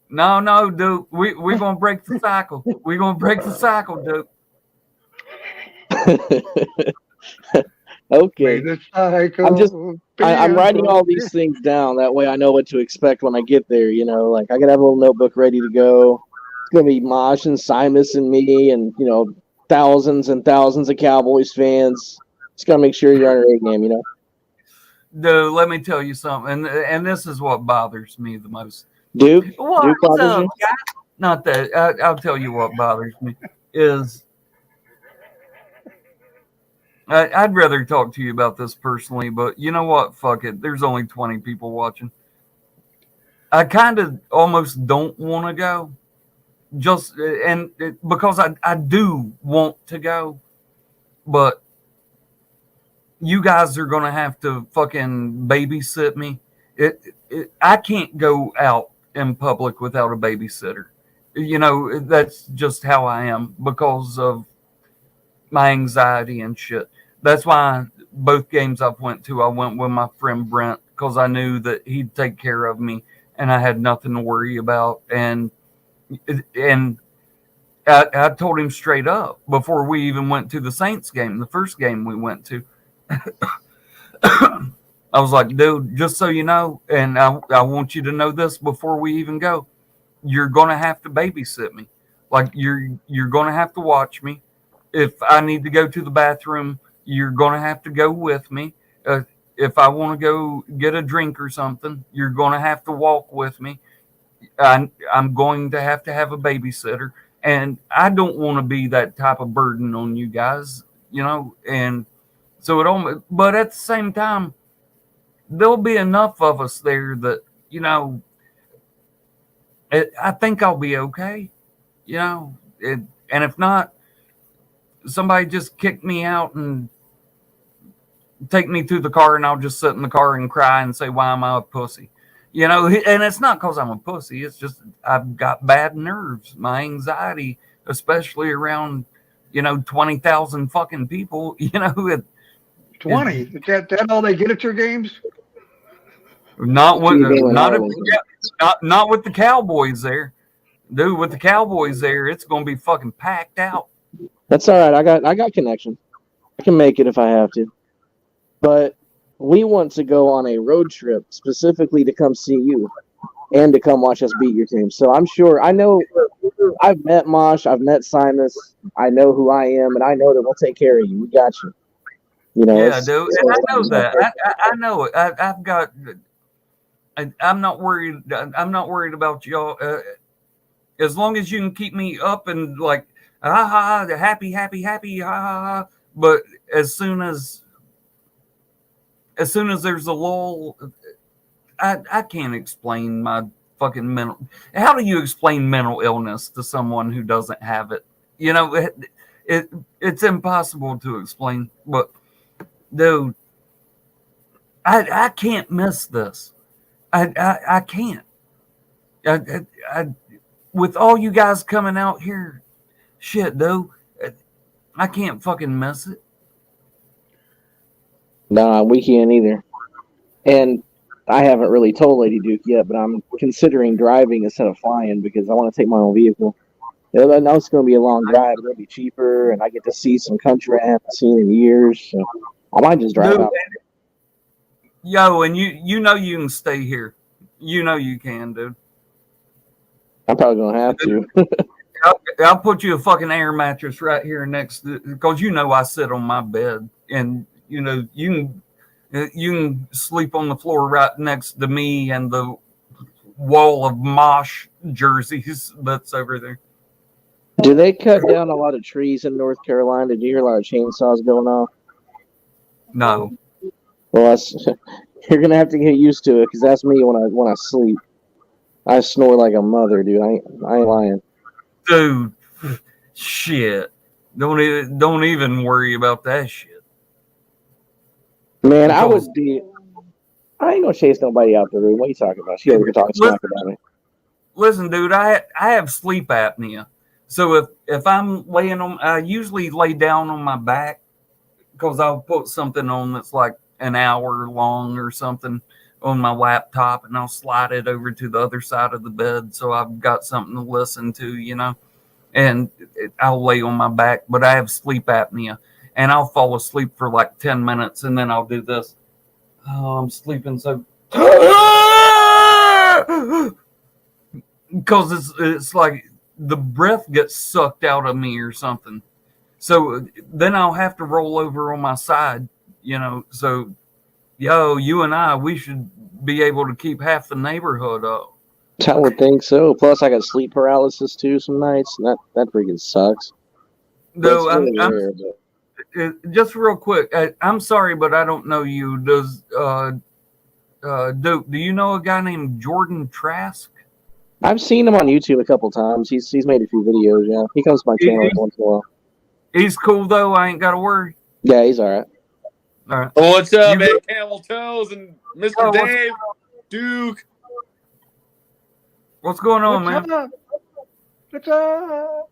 No, dude. We're gonna break the cycle. We're gonna break the cycle, dude. Okay. The cycle I'm just- I'm writing all begins. these things down. That way I know what to expect when I get there. You know, like I gotta have a little notebook ready to go. It's gonna be Mosh and Simus and me and, you know, thousands and thousands of Cowboys fans. Just gotta make sure you're on your A game, you know. Dude, let me tell you something, and this is what bothers me the most. Duke What's bothers up, you? guys? Not that. I'll tell you what bothers me is I'd rather talk to you about this personally, but you know what? Fuck it. There's only 20 people watching. I kind of almost don't want to go, just because I do want to go, but you guys are gonna have to fucking babysit me. I can't go out in public without a babysitter. You know, that's just how I am because of my anxiety and shit. That's why both games I went with my friend Brent because I knew that he'd take care of me and I had nothing to worry about. And I told him straight up before we even went to the Saints game, the first game we went to. I was like, dude, just so you know, and I want you to know this before we even go, you're gonna have to babysit me. Like you're gonna have to watch me. If I need to go to the bathroom, you're gonna have to go with me. If I want to go get a drink or something, you're gonna have to walk with me. I'm going to have a babysitter, and I don't want to be that type of burden on you guys, you know. And so it almost, but at the same time, there'll be enough of us there that, you know, I think I'll be okay, you know. And if not, somebody just kick me out and take me to the car, and I'll just sit in the car and cry and say, why am I a pussy? You know, and it's not because I'm a pussy. It's just I've got bad nerves. My anxiety, especially around, you know, 20,000 fucking people, you know. 20. Is that all they get at your games? Not with not with the Cowboys there. Dude, with the Cowboys there, it's going to be fucking packed out. That's all right. I got connection. I can make it if I have to. But we want to go on a road trip specifically to come see you and to come watch us beat your team. So I'm sure I know I've met Mosh, I've met Simus, I know who I am, and I know that we'll take care of you. We got you. You know, Yeah, dude, and I know that. I know it. I've got. I'm not worried. I'm not worried about y'all. As long as you can keep me up and like, happy, ha. But as soon as there's a lull, I can't explain my fucking mental. How do you explain mental illness to someone who doesn't have it? You know, it's impossible to explain. But dude, I can't miss this. I can't. With all you guys coming out here, shit, dude, I can't fucking miss it. Nah, we can't either. And I haven't really told Lady Duke yet, but I'm considering driving instead of flying because I want to take my own vehicle. I know it's going to be a long drive, but it'll be cheaper, and I get to see some country I haven't seen in years. So I might just drive out. Yo, and you know you can stay here. You know you can, dude. I'm probably going to have to. I'll put you a fucking air mattress right here next to, because you know I sit on my bed, and you know you can sleep on the floor right next to me and the wall of Mosh jerseys that's over there. Do they cut down a lot of trees in North Carolina? Did you hear a lot of chainsaws going off? No. Well, you're gonna have to get used to it because that's me when I sleep. I snore like a mother, dude. I ain't lying. Dude, shit. Don't even worry about that shit. Man, I Because- would be. I ain't gonna chase nobody out the room. What are you talking about? She over here talking smack about me. Listen, dude, I have sleep apnea. So if I'm laying on, I usually lay down on my back because I'll put something on that's like an hour long or something on my laptop, and I'll slide it over to the other side of the bed so I've got something to listen to, you know. And I'll lay on my back, but I have sleep apnea, and I'll fall asleep for like 10 minutes, and then I'll do this. Oh, I'm sleeping so. Because it's like the breath gets sucked out of me or something. So then I'll have to roll over on my side, you know. So, you and I, we should be able to keep half the neighborhood up. I would think so. Plus, I got sleep paralysis too some nights. And that freaking sucks. Though It's really rare, but just real quick, I'm sorry, but I don't know you. Does do you know a guy named Jordan Trask? I've seen him on YouTube a couple times. He's made a few videos. Yeah, he comes to my channel every once in a while. He's cool though. I ain't got to worry. Yeah, he's all right. All right. What's up, You- man? Camel Toes and Mr. Oh, what's- Dave, Duke. What's going on, man? What's up?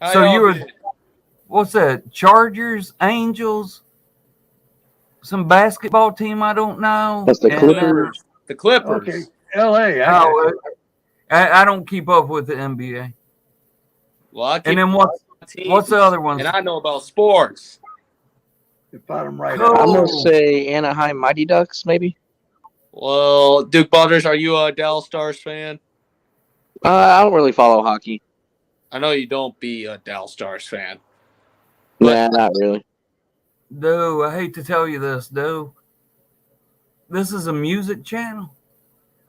How So y'all you were- been? What's that? Chargers, Angels, some basketball team I don't know. That's the And, Clippers. The Clippers. Okay, L.A. I got you. I don't keep up with the NBA. Well, I keep And then teams, what's the other one? and I know about sports. You found him right. Oh. I'm out. gonna say Anaheim Mighty Ducks, maybe. Well, Duke Butters, are you a Dallas Stars fan? I don't really follow hockey. I know you don't be a Dallas Stars fan. Nah, not really. Dude, I hate to tell you this, dude. This is a music channel.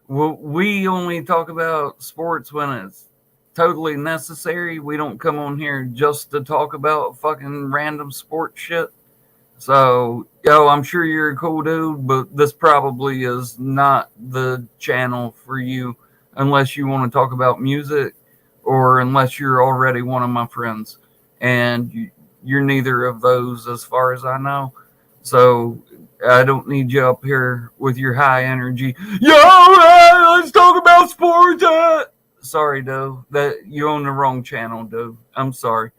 We only talk about sports when it's totally necessary. We don't come on here just to talk about fucking random sports shit. So, I'm sure you're a cool dude, but this probably is not the channel for you unless you want to talk about music or unless you're already one of my friends. And you're neither of those as far as I know. So I don't need you up here with your high energy. Let's talk about sports. Sorry, Doe, that you're on the wrong channel, Doe. I'm sorry.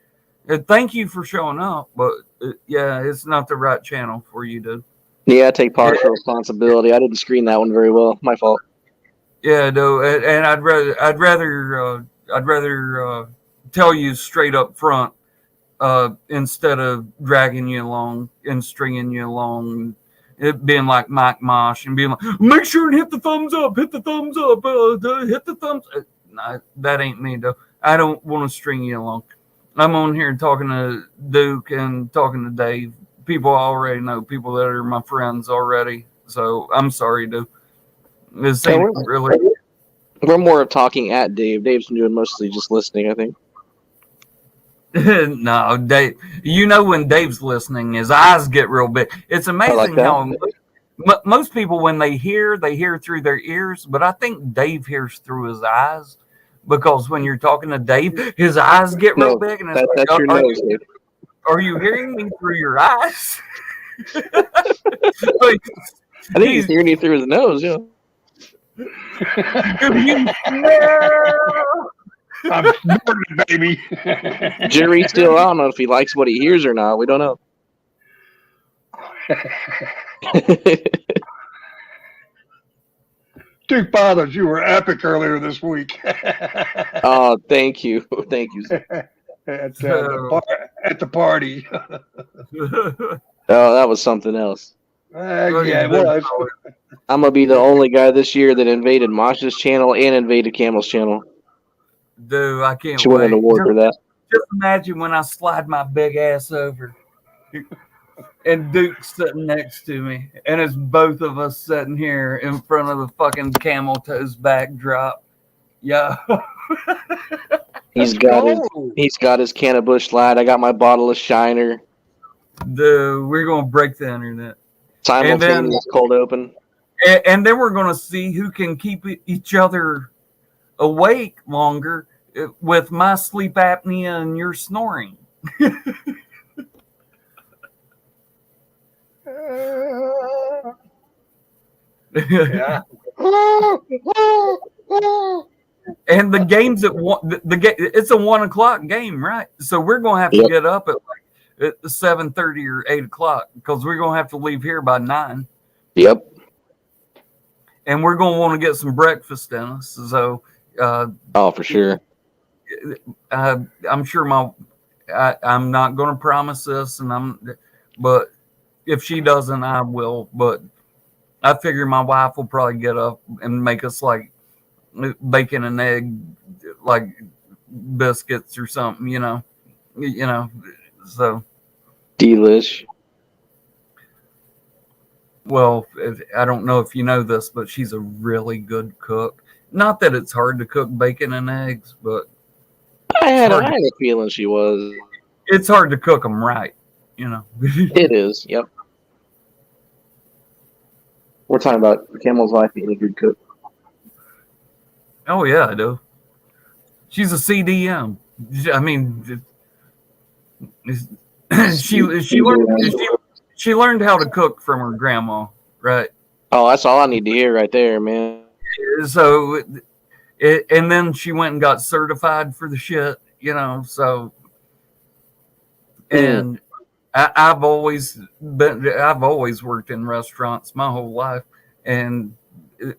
Thank you for showing up, but it's not the right channel for you, Doe. Yeah, I take partial responsibility. I didn't screen that one very well. My fault. Yeah, Doe, and I'd rather tell you straight up front instead of dragging you along and stringing you along. It being like Mike Mosh and being like, make sure and hit the thumbs up, hit the thumbs up, hit the thumbs. Nah, that ain't me, though. I don't want to string you along. I'm on here talking to Duke and talking to Dave. People I already know, people that are my friends already. So I'm sorry, Duke. This ain't really. We're more of talking at Dave. Dave's been doing mostly just listening, I think. No, Dave. You know when Dave's listening, his eyes get real big. It's amazing that. how most people, when they hear through their ears, but I think Dave hears through his eyes because when you're talking to Dave, his eyes get real No, big, and it's That's like, your nose, Dave. are you hearing me through your eyes? Like, I think he's hearing you through his nose, yeah. I'm snorting, baby. Jury still, I don't know if he likes what he hears or not. We don't know. Duke Fathers, you were epic earlier this week. Oh, thank you. Thank you. at the party. Oh, that was something else. Yeah, it was. I'm going to be the only guy this year that invaded Mosh's channel and invaded Camel's channel. Dude, I can't She won an wait. award for that. Just imagine when I slide my big ass over and Duke's sitting next to me, and it's both of us sitting here in front of the fucking Camel Toes backdrop. Yeah. He's got his can of Busch Light. I got my bottle of Shiner. Dude, we're going to break the internet. Simultaneous cold open. And then we're going to see who can keep each other awake longer with my sleep apnea and your snoring. Yeah. And the game's at it's a 1 o'clock game, right? So we're gonna have to Yep. get up at 7:30 or 8 o'clock because we're gonna have to leave here by 9, Yep. and we're gonna want to get some breakfast in us. So Oh, for sure. I'm sure I'm not gonna promise this, but if she doesn't, I will. But I figure my wife will probably get up and make us like bacon and egg, like biscuits or something, you know. So, Delish. well, I don't know if you know this, but she's a really good cook. Not that it's hard to cook bacon and eggs, but I had a feeling she was. it's hard to cook them right, you know. It is. Yep. We're talking about Camel's wife being a good cook. Oh yeah, I do. She's a CDM. I mean, she learned how to cook from her grandma, right? Oh, that's all I need to hear right there, man. So, and then she went and got certified for the shit, you know. So, and I've always worked in restaurants my whole life, and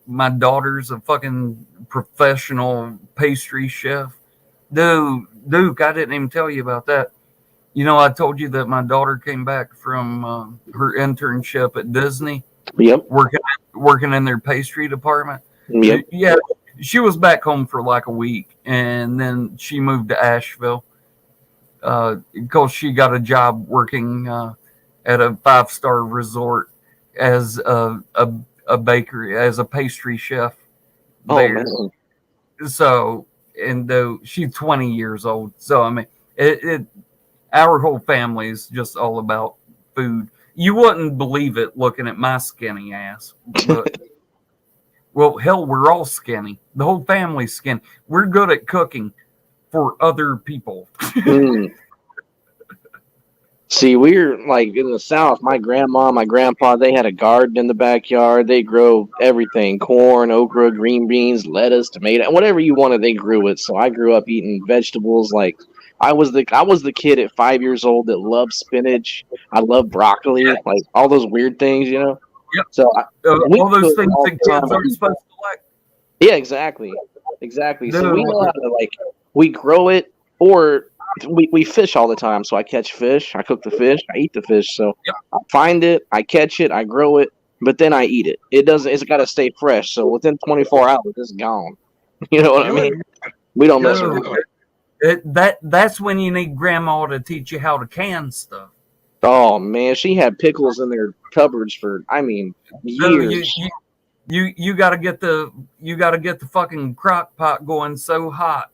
my daughter's a fucking professional pastry chef. Duke, I didn't even tell you about that. You know, I told you that my daughter came back from her internship at Disney. Yep. Working in their pastry department. Yep. Yeah, she was back home for like a week, and then she moved to Asheville because she got a job working at a 5-star resort as a bakery, as a pastry chef there. Oh, man. So, and though she's 20 years old, so I mean, our whole family is just all about food. You wouldn't believe it looking at my skinny ass, but well, hell, we're all skinny. The whole family's skinny. We're good at cooking for other people. See, we're like in the South. My grandma, my grandpa, they had a garden in the backyard. They grow everything: corn, okra, green beans, lettuce, tomato, whatever you wanted. They grew it. So I grew up eating vegetables. Like I was the kid at 5 years old that loved spinach. I love broccoli, like all those weird things, you know. Yep. So all those things that kids aren't supposed to like. Yeah, exactly. So No. we know how to we grow it, or we fish all the time. So I catch fish, I cook the fish, I eat the fish. So Yep. I find it, I catch it, I grow it, but then I eat it. It's got to stay fresh. So within 24 hours, it's gone. You know what I mean? We don't mess around. That's when you need grandma to teach you how to can stuff. Oh man, she had pickles in their cupboards for years. You got to get the fucking crock pot going so hot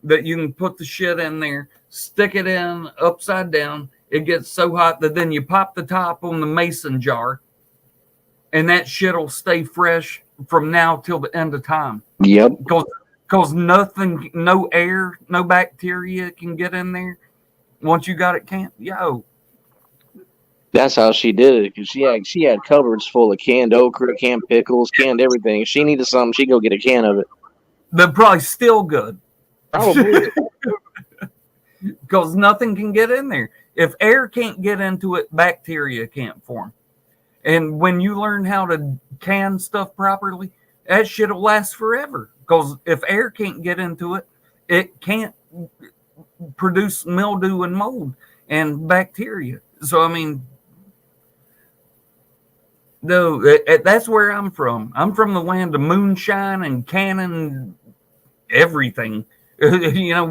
that you can put the shit in there, stick it in upside down. It gets so hot that then you pop the top on the mason jar, and that shit will stay fresh from now till the end of time. Yep. Because nothing, no air, no bacteria can get in there. Once you got it canned, That's how she did it, because she had cupboards full of canned okra, canned pickles, canned everything. If she needed something, she'd go get a can of it. they're probably still good. Probably. Because nothing can get in there. If air can't get into it, bacteria can't form. And when you learn how to can stuff properly, that shit will last forever. Because if air can't get into it, it can't produce mildew and mold and bacteria. So, I mean, no, that's where I'm from. I'm from the land of moonshine and canning everything. You know,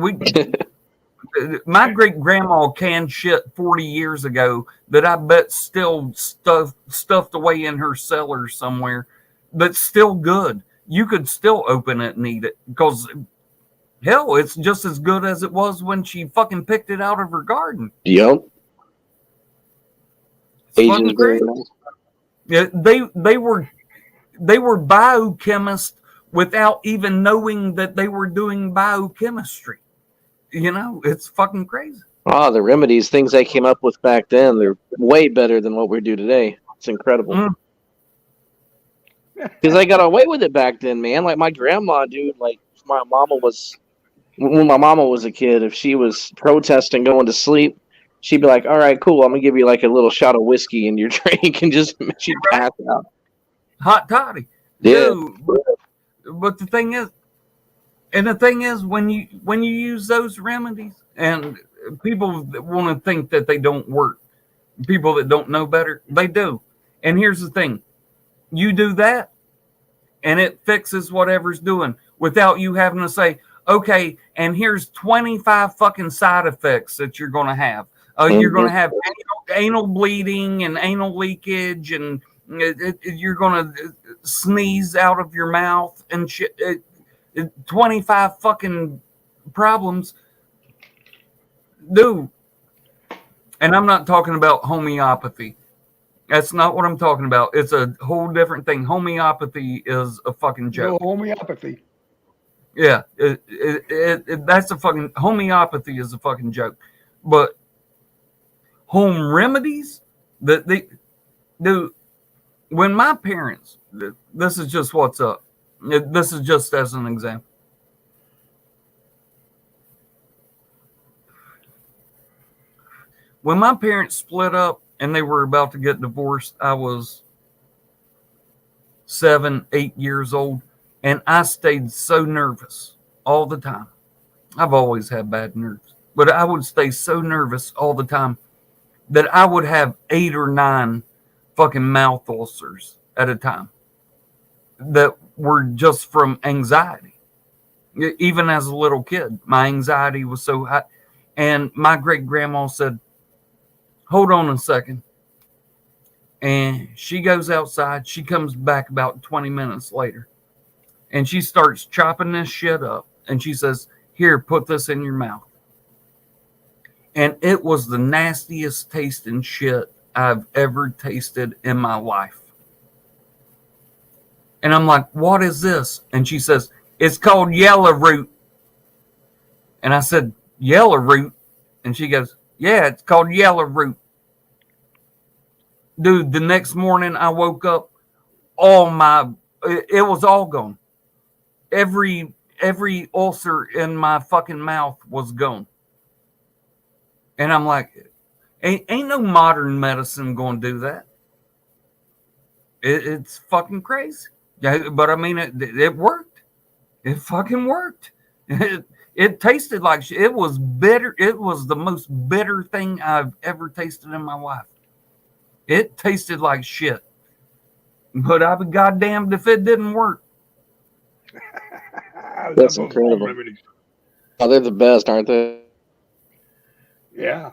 my great grandma canned shit 40 years ago that I bet still stuffed away in her cellar somewhere, but still good. You could still open it and eat it because hell, it's just as good as it was when she fucking picked it out of her garden. Yep. It's fucking crazy. Yeah, they were biochemists without even knowing that they were doing biochemistry. It's fucking crazy. Oh, the remedies, things they came up with back then, they're way better than what we do today. It's incredible. Because they got away with it back then, man. Like my grandma, dude, like when my mama was a kid, if she was protesting going to sleep, she'd be like, all right, cool, I'm going to give you like a little shot of whiskey in your drink and just she'd pass out. Hot toddy. Yeah. Dude, but the thing is, when you use those remedies, and people want to think that they don't work, people that don't know better, they do. And here's the thing. You do that, and it fixes whatever's doing without you having to say, okay, and here's 25 fucking side effects that you're going to have. You're going to have anal bleeding and anal leakage, and you're going to sneeze out of your mouth and shit. 25 fucking problems. Dude. And I'm not talking about homeopathy. That's not what I'm talking about. It's a whole different thing. Homeopathy is a fucking joke. No homeopathy. Yeah, that's a fucking homeopathy is a fucking joke. But home remedies, dude, when my parents, this is just what's up. This is just as an example. When my parents split up and they were about to get divorced, I was 7, 8 years old, and I stayed so nervous all the time. I've always had bad nerves, but I would stay so nervous all the time that I would have 8 or 9 fucking mouth ulcers at a time that were just from anxiety. Even as a little kid, my anxiety was so high. And my great grandma said, hold on a second. And she goes outside. She comes back about 20 minutes later. And she starts chopping this shit up. And she says, here, put this in your mouth. And it was the nastiest tasting shit I've ever tasted in my life. And I'm like, what is this? And she says, it's called yellow root. And I said, yellow root? And she goes, yeah, it's called yellow root. Dude, the next morning I woke up, it was all gone. Every ulcer in my fucking mouth was gone. And I'm like, ain't no modern medicine going to do that. It's fucking crazy. Yeah, but I mean, it worked. It fucking worked. It tasted like shit. It was bitter. It was the most bitter thing I've ever tasted in my life. It tasted like shit. But I'd be goddamned if it didn't work. That's incredible. Oh, they're the best, aren't they? Yeah.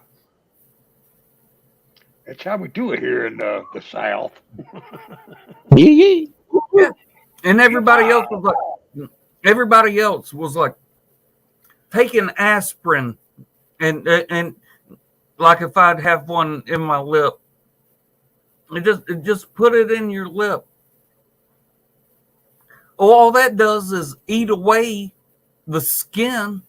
That's how we do it here in the South. Yeah. And everybody else was like taking aspirin and like if I'd have one in my lip, it just put it in your lip. All that does is eat away the skin.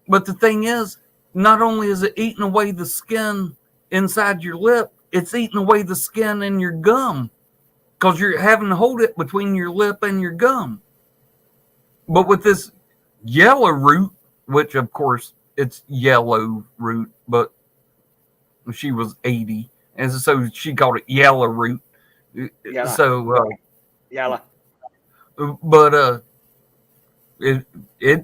But the thing is, not only is it eating away the skin inside your lip, it's eating away the skin in your gum because you're having to hold it between your lip and your gum. But with this yellow root, which of course it's yellow root, but she was 80, and so she called it yellow root. Yeah. So, Yeah. but it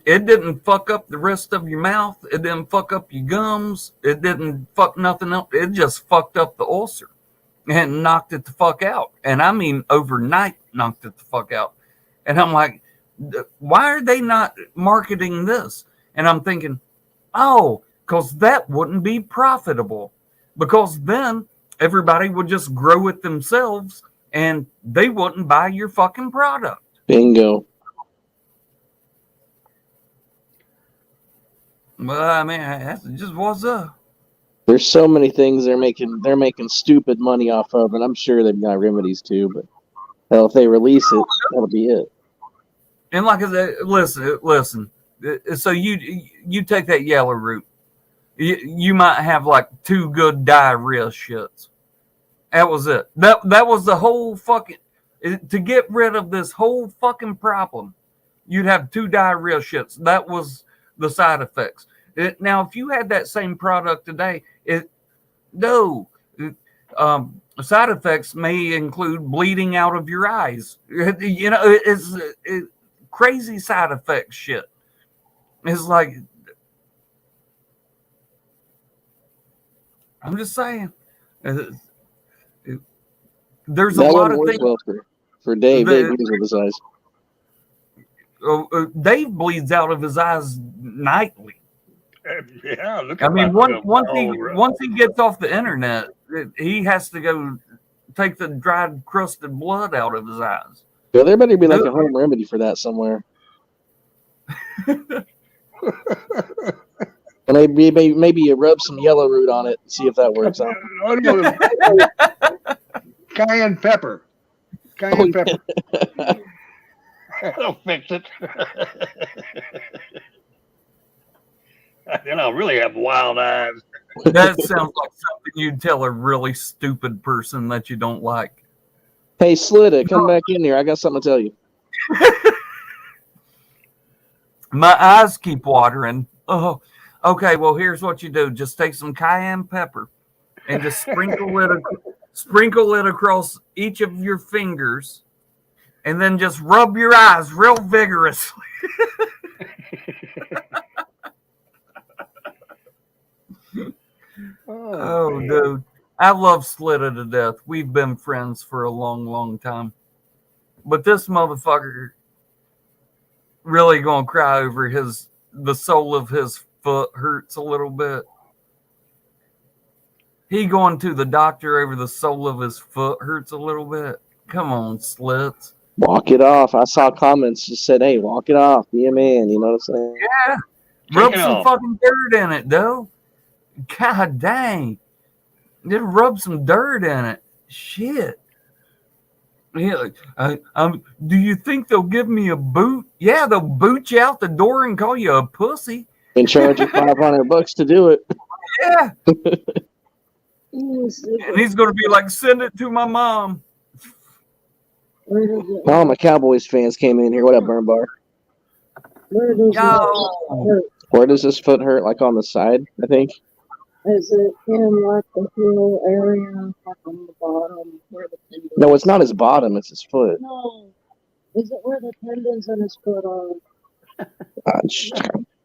didn't fuck up the rest of your mouth. It didn't fuck up your gums. It didn't fuck nothing up. It just fucked up the ulcer and knocked it the fuck out. And I mean, overnight knocked it the fuck out. And I'm like, why are they not marketing this? And I'm thinking, oh, because that wouldn't be profitable. Because then everybody would just grow it themselves and they wouldn't buy your fucking product. Bingo. Well, I mean, that's just what's up. There's so many things they're making stupid money off of, and I'm sure they've got remedies too. But hell, if they release it, that'll be it. And like I said, listen. So you take that yellow root. You might have like 2 good diarrhea shits. That was it. That was the whole fucking. To get rid of this whole fucking problem, you'd have 2 diarrhea shits. That was the side effects. Now, if you had that same product today, side effects may include bleeding out of your eyes. You know, it's crazy side effect shit. It's like, I'm just saying, there's a That lot one of works things. well for Dave. Dave agrees with his eyes. Dave bleeds out of his eyes nightly. Yeah, look I at mean, my once he gets off the internet, he has to go take the dried, crusted blood out of his eyes. Well, there better be like a home remedy for that somewhere. And maybe you rub some yellow root on it and see if that works out. Cayenne pepper. Cayenne pepper. That'll fix it. Then I'll really have wild eyes. That sounds like something you'd tell a really stupid person that you don't like. Hey, Slitta, come back in here. I got something to tell you. My eyes keep watering. Oh, okay. Well, here's what you do: just take some cayenne pepper and just sprinkle it across each of your fingers, and then just rub your eyes real vigorously. Oh, dude. I love Slitta to death. We've been friends for a long, long time. But this motherfucker really gonna cry over the sole of his foot hurts a little bit. He going to the doctor over the sole of his foot hurts a little bit. Come on, Slits. Walk it off. I saw comments that said, hey, walk it off. Be a man. You know what I'm saying? Yeah. Rub some fucking dirt in it, though. God dang. Just rub some dirt in it. Shit. Yeah, do you think they'll give me a boot? Yeah, they'll boot you out the door and call you a pussy. And charge you $500 to do it. Yeah. And he's going to be like, send it to my mom. All my Cowboys fans came in here. What up, Burn Bar? Yo. Where does this foot hurt? Like on the side, I think. Is it in like the heel area, like on the bottom where the tendons? No, it's not his bottom. It's his foot. No. Is it where the tendons in his foot are?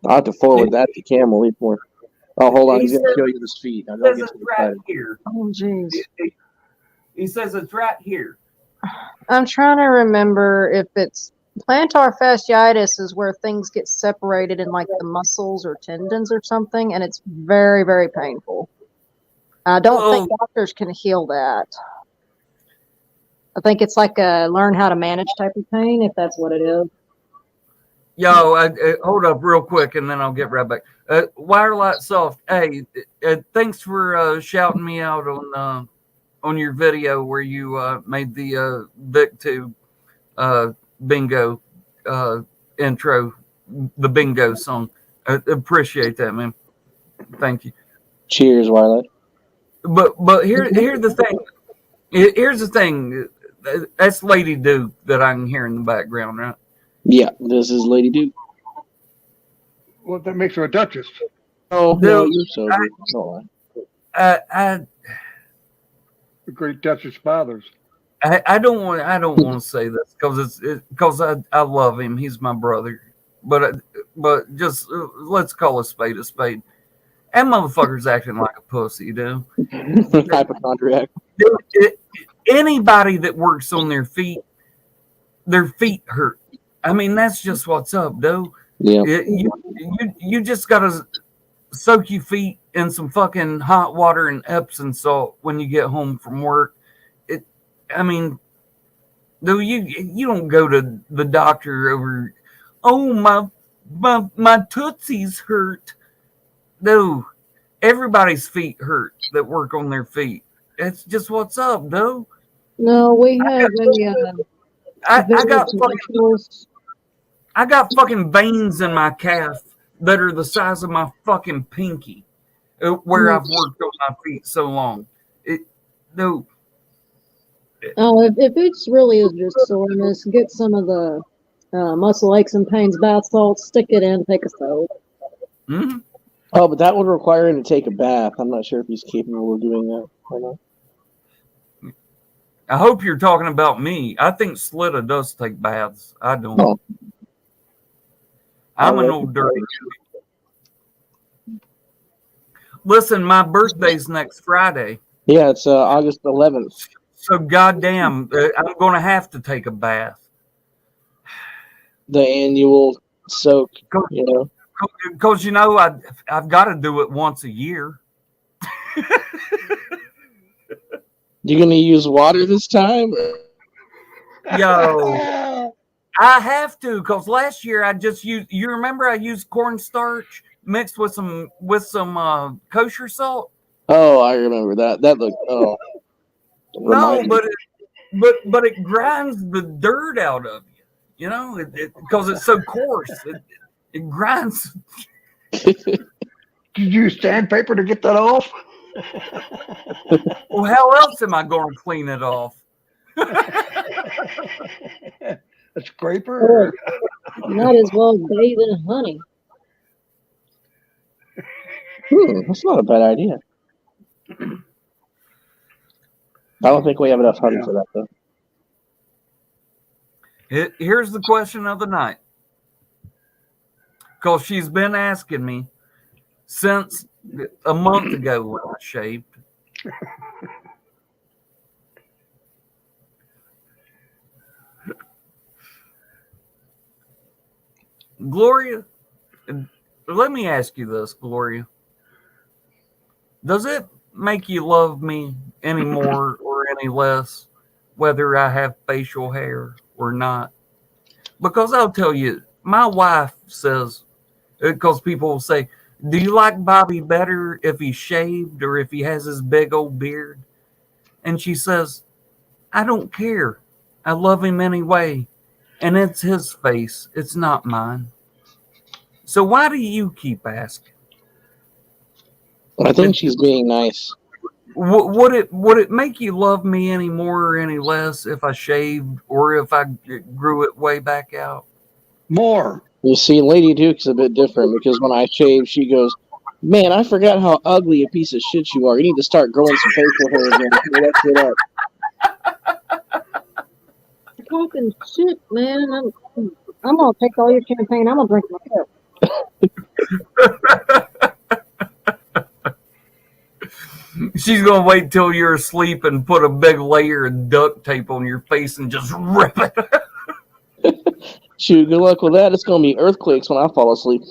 I'll have to forward that to Camel. Oh, hold on. He's going to show you his feet. He says it's right here. Oh, jeez. He says it's right here. I'm trying to remember if it's plantar fasciitis is where things get separated in like the muscles or tendons or something, and it's very, very painful. I don't think doctors can heal that. I think it's like a learn how to manage type of pain, if that's what it is. Yo, hold up real quick, and then I'll get right back. Wirelight Soft, hey, thanks for shouting me out on your video where you made the VicTube bingo intro, the bingo song. I appreciate that, man. Thank you. Cheers, Wirelight. But here's the thing. Here's the thing. That's Lady Duke that I can hear in the background, right? Yeah, this is Lady Duke. Well, that makes her a duchess. Oh, no, you're so good. The great Duchess Fathers. I don't want to say this because I love him. He's my brother. But just let's call a spade a spade. That motherfucker's acting like a pussy, dude. Hypochondriac. Anybody that works on their feet hurt. I mean, that's just what's up, dude. Yeah. You just gotta soak your feet in some fucking hot water and Epsom salt when you get home from work. I mean, dude, you don't go to the doctor over. Oh, my tootsies hurt. No, everybody's feet hurt that work on their feet. It's just what's up, dude. No, we have I got fucking. I got fucking veins in my calf that are the size of my fucking pinky, where I've worked on my feet so long. No. Oh, if it's really is just soreness, get some of the muscle aches and pains bath salt, stick it in, take a soak. Mm-hmm. Oh, but that would require him to take a bath. I'm not sure if he's capable of doing that or not. I hope you're talking about me. I think Slitta does take baths. I don't. Oh. I'm an old dirty. Listen, my birthday's next Friday. Yeah, it's August 11th. So goddamn, I'm going to have to take a bath. The annual soak, you know. Because, you know, I've got to do it once a year. You gonna use water this time? Yo, I have to, because last year I just used, you remember I used cornstarch mixed with some kosher salt? Oh, I remember that. That looked No, but it grinds the dirt out of you. You know, because it's so coarse. It grinds. Did you use sandpaper to get that off? Well, how else am I going to clean it off? A scraper? Might as well bathe in honey. That's not a bad idea. I don't think we have enough honey for that, though. Here's the question of the night. Because she's been asking me since a month ago when I shaved. Gloria, let me ask you this, Gloria. Does it make you love me any more or any less, whether I have facial hair or not? Because I'll tell you, my wife says, because people will say, do you like Bobby better if he's shaved or if he has his big old beard? And she says, I don't care. I love him anyway. And it's his face. It's not mine. So why do you keep asking? I think she's being nice. Would it make you love me any more or any less if I shaved or if I grew it way back out? More. You see, Lady Duke's a bit different because when I shave, she goes, man, I forgot how ugly a piece of shit you are. You need to start growing some facial hair again. Clear that shit up. You're talking shit, man. I'm gonna take all your champagne. I'm gonna drink my cup. She's gonna wait till you're asleep and put a big layer of duct tape on your face and just rip it. Shoot, good luck with that. It's gonna be earthquakes when I fall asleep.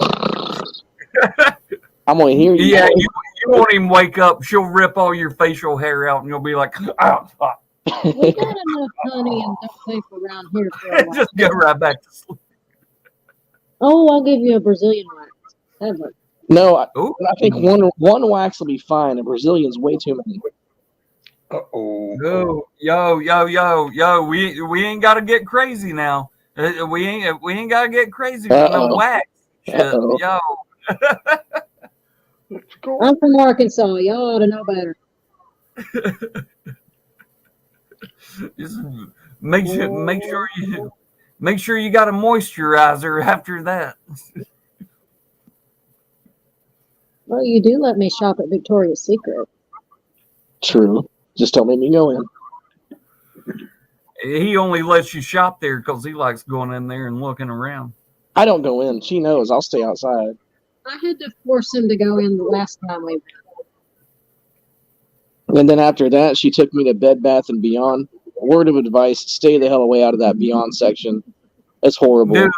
I'm gonna hear you. Yeah, you won't even wake up. She'll rip all your facial hair out, and you'll be like, "Oh, fuck." We got enough honey and duct tape around here for a while. Just go right back to sleep. Oh, I'll give you a Brazilian wax. Ever. No, I Ooh. think one wax will be fine. A Brazilian's way too many. Uh-oh. Yo. We ain't got to get crazy now. We ain't got to get crazy with no wax. Shit. Uh-oh. Yo. Let's go. I'm from Arkansas. Y'all ought to know better. Just make sure you got a moisturizer after that. Well, you do let me shop at Victoria's Secret. True. Just don't make me go in. He only lets you shop there because he likes going in there and looking around. I don't go in. She knows. I'll stay outside. I had to force him to go in the last time we went. And then after that, she took me to Bed Bath & Beyond. Word of advice, stay the hell away out of that Beyond section. It's horrible. Dude,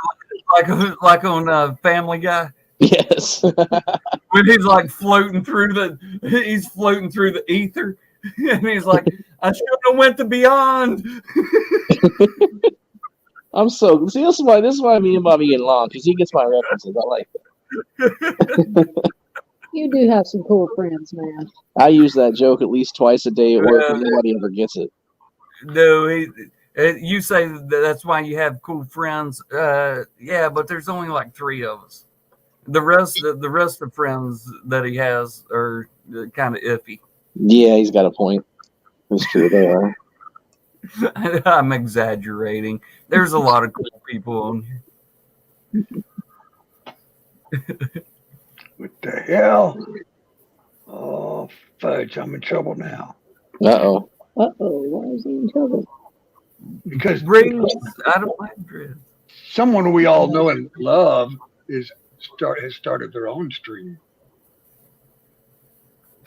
like on Family Guy. Yes. When he's like floating through the ether. And he's like, I should have went to Beyond. I'm so see. This is why me and Bobby get along because he gets my references. I like it. You do have some cool friends, man. I use that joke at least twice a day at work, and nobody ever gets it. No, You say that's why you have cool friends. Yeah, but there's only like 3 of us. The rest of friends that he has are kind of iffy. Yeah, he's got a point. That's true. They are. I'm exaggerating. There's a lot of cool people on here. What the hell? Oh, fudge. I'm in trouble now. Uh-oh. Why is he in trouble? Because Brings out of Madrid. someone we all know and love has started their own stream.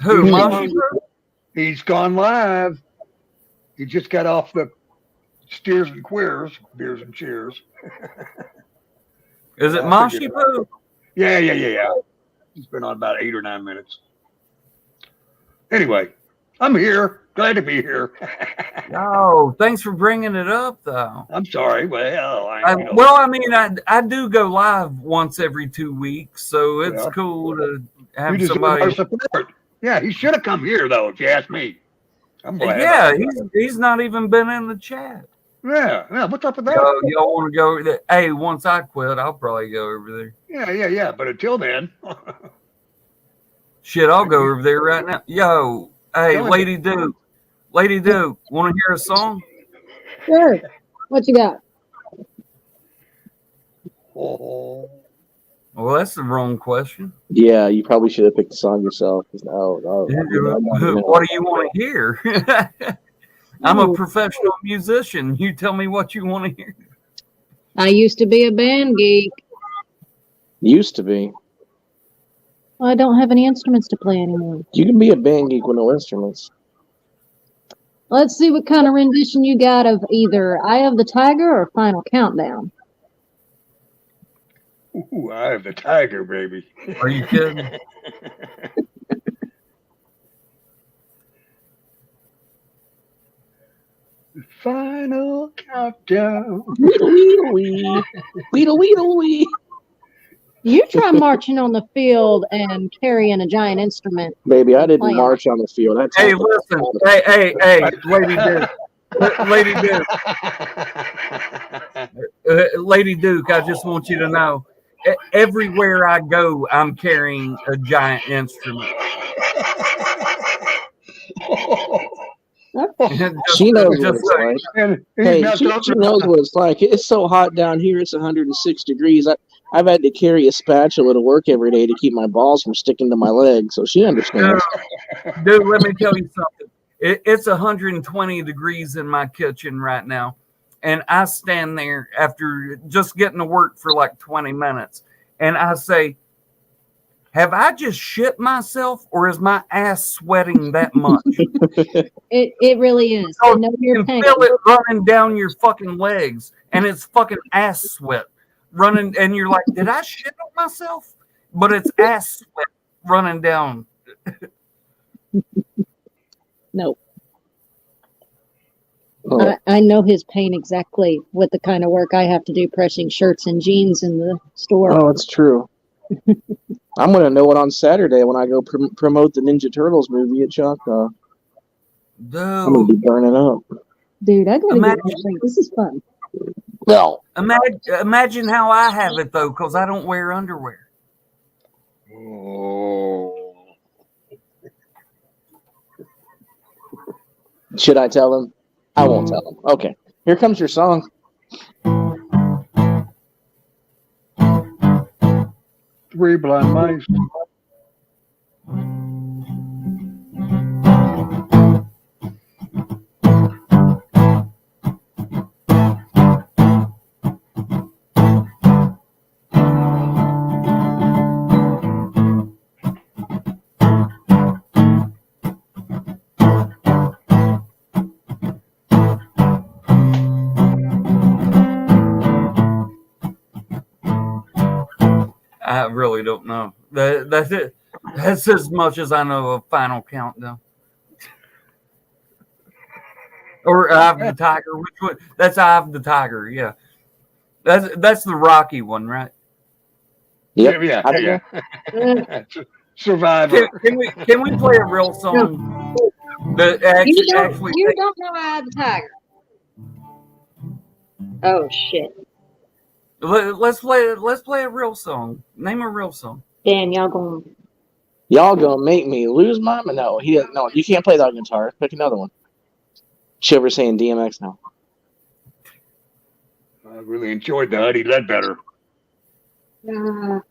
Who? He's Moshi gone- Bro? He's gone live. He just got off the Steers and Queers, Beers and Cheers. Is it I Moshi figured- Bro? Yeah. He's been on about 8 or 9 minutes. Anyway, I'm here. Glad to be here. Oh, thanks for bringing it up, though. I'm sorry. Well, Well, I mean, I do go live once every 2 weeks, so it's Yeah. cool to you have deserve somebody. our support. Yeah, he should have come here, though, if you ask me. I'm glad. Yeah, he's not even been in the chat. Yeah. What's up with that? Y'all want to go over there? Hey, once I quit, I'll probably go over there. Yeah. But until then, Shit, I'll go over there right now. Yo, hey, Go ahead. Lady Duke, want to hear a song? Sure. What you got? oh, Well, that's the wrong question. Yeah, you probably should have picked the song yourself. No. What do you want to hear? I'm a professional musician. You tell me what you want to hear. I used to be a band geek. Used to be. I don't have any instruments to play anymore. You can be a band geek with no instruments. Let's see what kind of rendition you got of either Eye of the Tiger or Final Countdown. ooh, I have the tiger, baby. Are you kidding? Final countdown. Weedle. You try marching on the field and carrying a giant instrument. Baby, I didn't Playing. march on the field. I Hey, talked- listen. Hey, Lady Duke, I just want you to know, everywhere I go, I'm carrying a giant instrument. She knows what just it's like- like. And he's Hey, not she talking knows about- what it's like. It's so hot down here. It's 106 degrees. I've had to carry a spatula to work every day to keep my balls from sticking to my legs. So she understands. Dude, let me tell you something. It's 120 degrees in my kitchen right now. And I stand there after just getting to work for like 20 minutes. And I say, have I just shit myself or is my ass sweating that much? It really is. Oh, I know You your can pain. feel it running down your fucking legs. And it's fucking ass sweat running. And you're like, did I shit on myself? But it's ass sweat running down. No, Oh, I know his pain exactly with the kind of work I have to do pressing shirts and jeans in the store. oh, it's true. I'm going to know it on Saturday when I go promote the Ninja Turtles movie at Choctaw. I'm going to Dude, be burning up. Dude, I gotta Imagine- get this. This is fun. Well, imagine how I have it though, because I don't wear underwear. Oh. should I tell him? I won't tell him. Okay. Here comes your song. Three blind mice. I really don't know. That's it. That's as much as I know of Final Countdown. Or Eye of the Tiger. Which one? That's Eye of the Tiger. Yeah, that's the Rocky one, right? Yep. Yeah. Survivor. Can we play a real song? That actually You don't know Eye of the Tiger. Oh shit. Let's play a real song. Name a real song. Damn, y'all going. Y'all gonna make me lose my mind. No, you can't play that guitar. Pick another one. Shiver saying DMX now. I really enjoyed the Eddie Ledbetter. Man,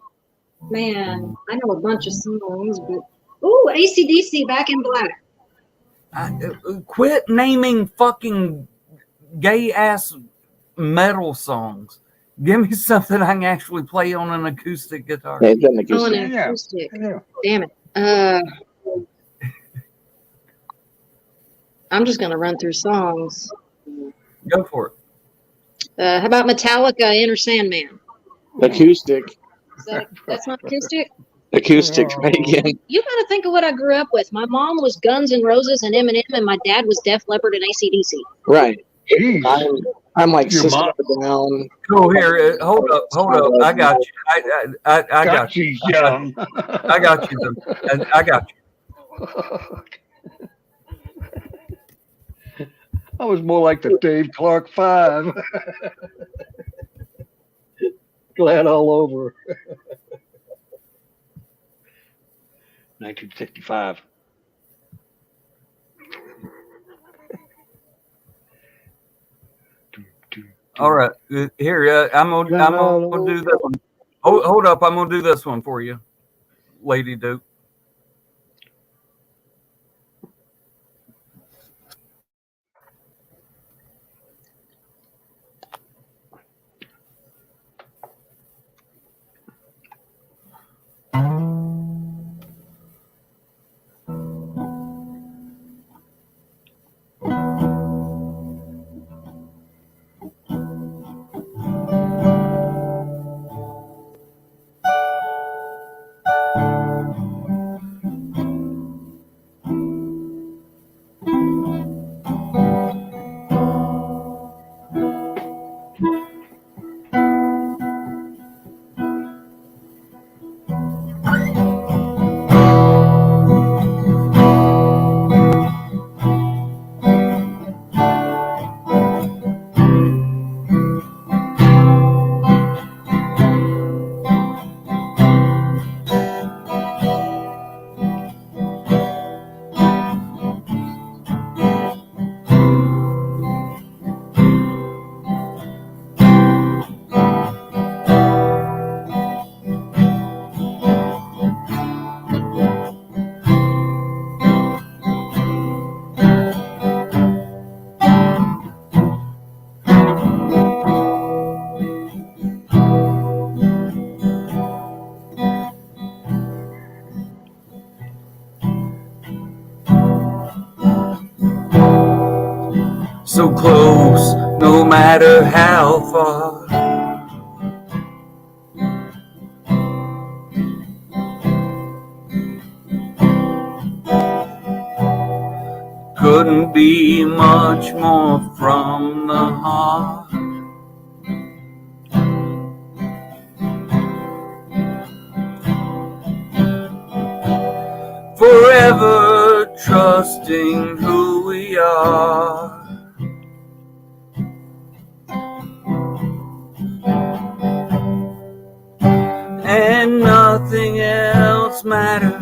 I know a bunch of songs, but ooh, AC/DC, Back in Black. Quit naming fucking gay ass metal songs. Give me something I can actually play on an acoustic guitar. Yeah, it's an Oh, acoustic. an Yeah. acoustic. Yeah. Damn it. I'm just gonna run through songs. Go for it. How about Metallica, Enter Sandman? Acoustic. That's not acoustic? Acoustic, right again. You gotta think of what I grew up with. My mom was Guns N' Roses and Eminem, and my dad was Def Leppard and AC/DC. Right. Jeez. I'm like Your System mom- of a Down. Go here. Hold up. I got you. I got you. She's young. I got you. I got you. I was more like the Dave Clark Five. Glad all over. 1965. All right. Here, I'm gonna do this one. Hold up. I'm gonna do this one for you, Lady Duke. So close, no matter how far. Couldn't be much more from the heart. Forever trusting who we are. And nothing else matters.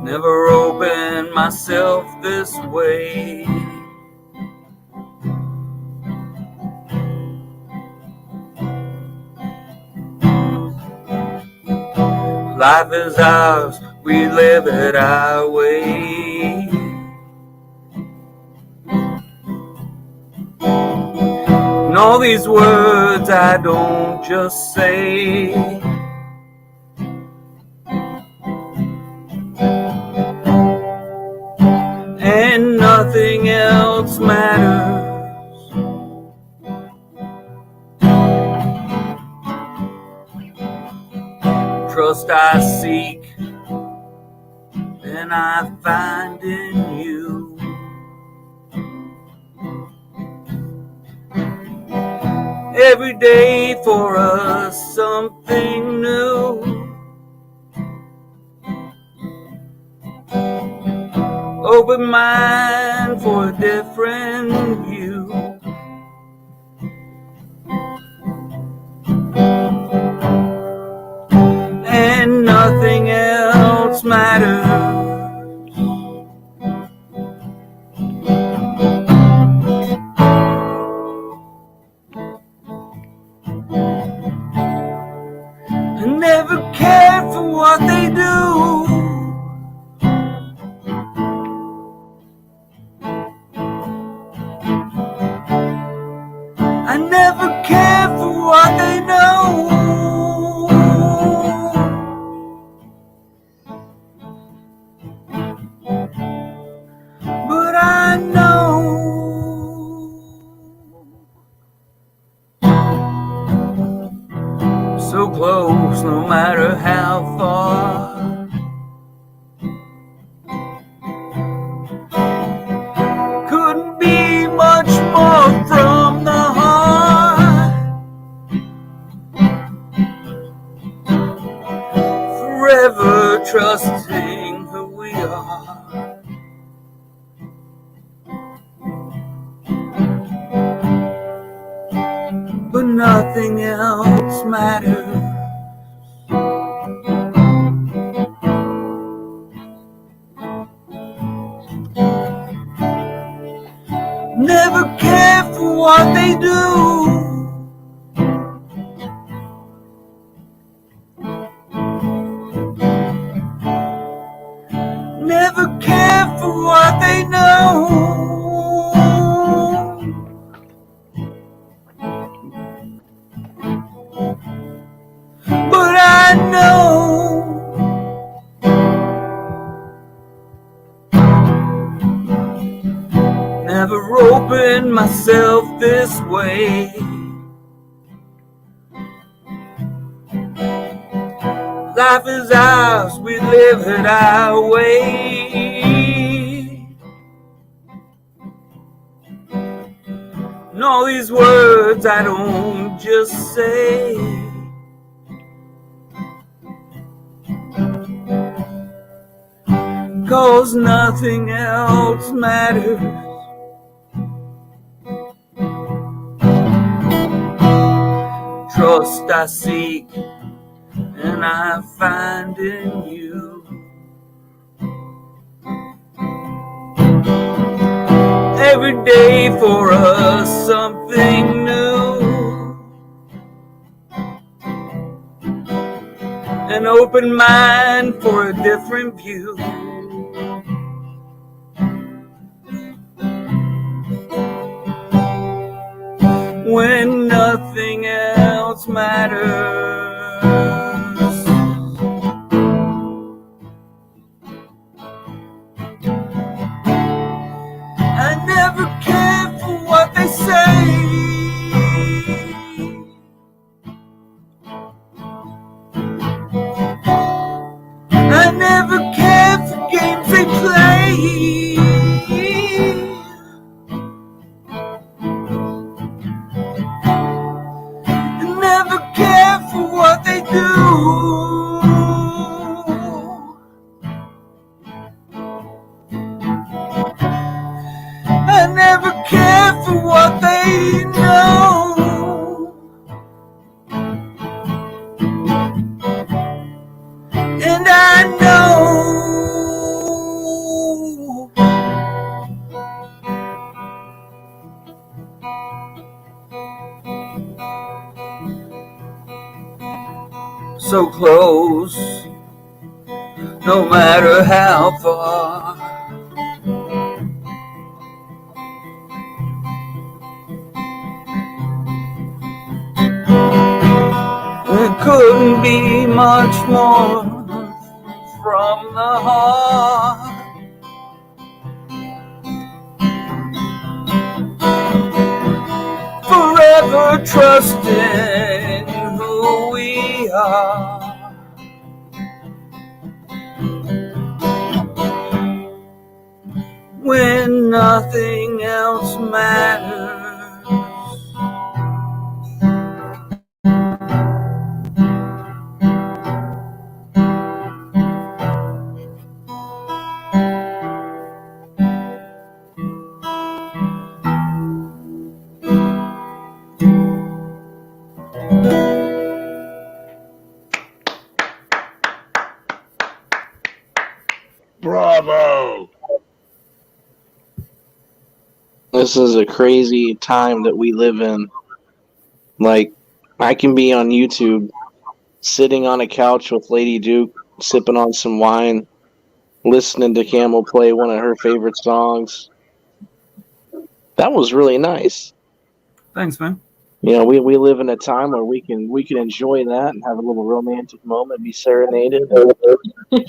Never opened myself this way. Life is ours, we live it our way. And all these words I don't just say. And nothing else matters. Trust I seek, and I find in you. Every day for us something new. open mind for a different view. And nothing else matters. I never cared for what they do. I never cared for what they know. But I know so close, no matter how far. Couldn't be much more from the heart. Forever trusting who we are. But nothing else matters. Never care for what they do. Never care for what they know. But I know never opened myself this way. Life is ours, we live it our way. And all these words I don't just say. Cause nothing else matters. Trust I seek and I find in you. Every day for us something new. An open mind for a different view. When nothing else matters. I never cared for what they say. I never cared for games they play. I never cared for what they do. I never cared for what they know. And I know so close, no matter how far. It couldn't be much more from the heart. Forever trusting who we are. When nothing else matters. This is a crazy time that we live in. Like, I can be on YouTube sitting on a couch with Lady Duke, sipping on some wine, listening to Camel play one of her favorite songs. That was really nice. Thanks, man. You know, we live in a time where we can enjoy that and have a little romantic moment, be serenaded.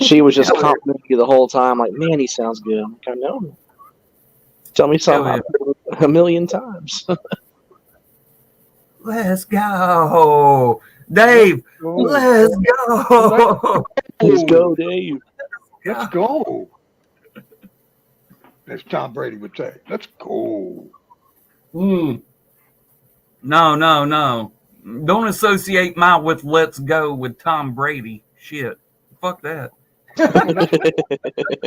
She was just complimenting you the whole time, like, man, he sounds good. I'm like, I know. Tell me something a million times. Let's go, Dave. Let's go. Let's go, Dave. Let's go. As Tom Brady would say, let's go. No. Don't associate my with "Let's Go" with Tom Brady. Shit. Fuck that.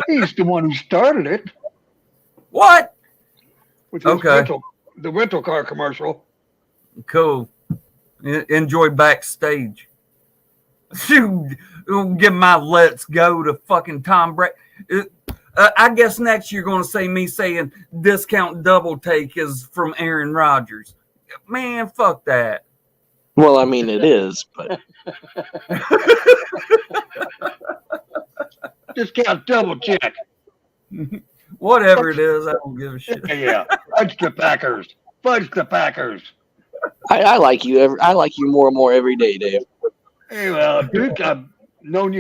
He's the one who started it. What? Which was Okay. the rental car commercial. Cool. Enjoy backstage. Shoot, give my "Let's Go" to fucking Tom Brady. I guess next you're going to say me saying "Discount Double Take" is from Aaron Rodgers. Man, fuck that. Well, I mean, it is, but Discount double check. Whatever it is, I don't give a shit. Yeah. Fudge the Packers. Fudge the Packers. I like you. I like you more and more every day, Dave. Hey, well, Duke, I've known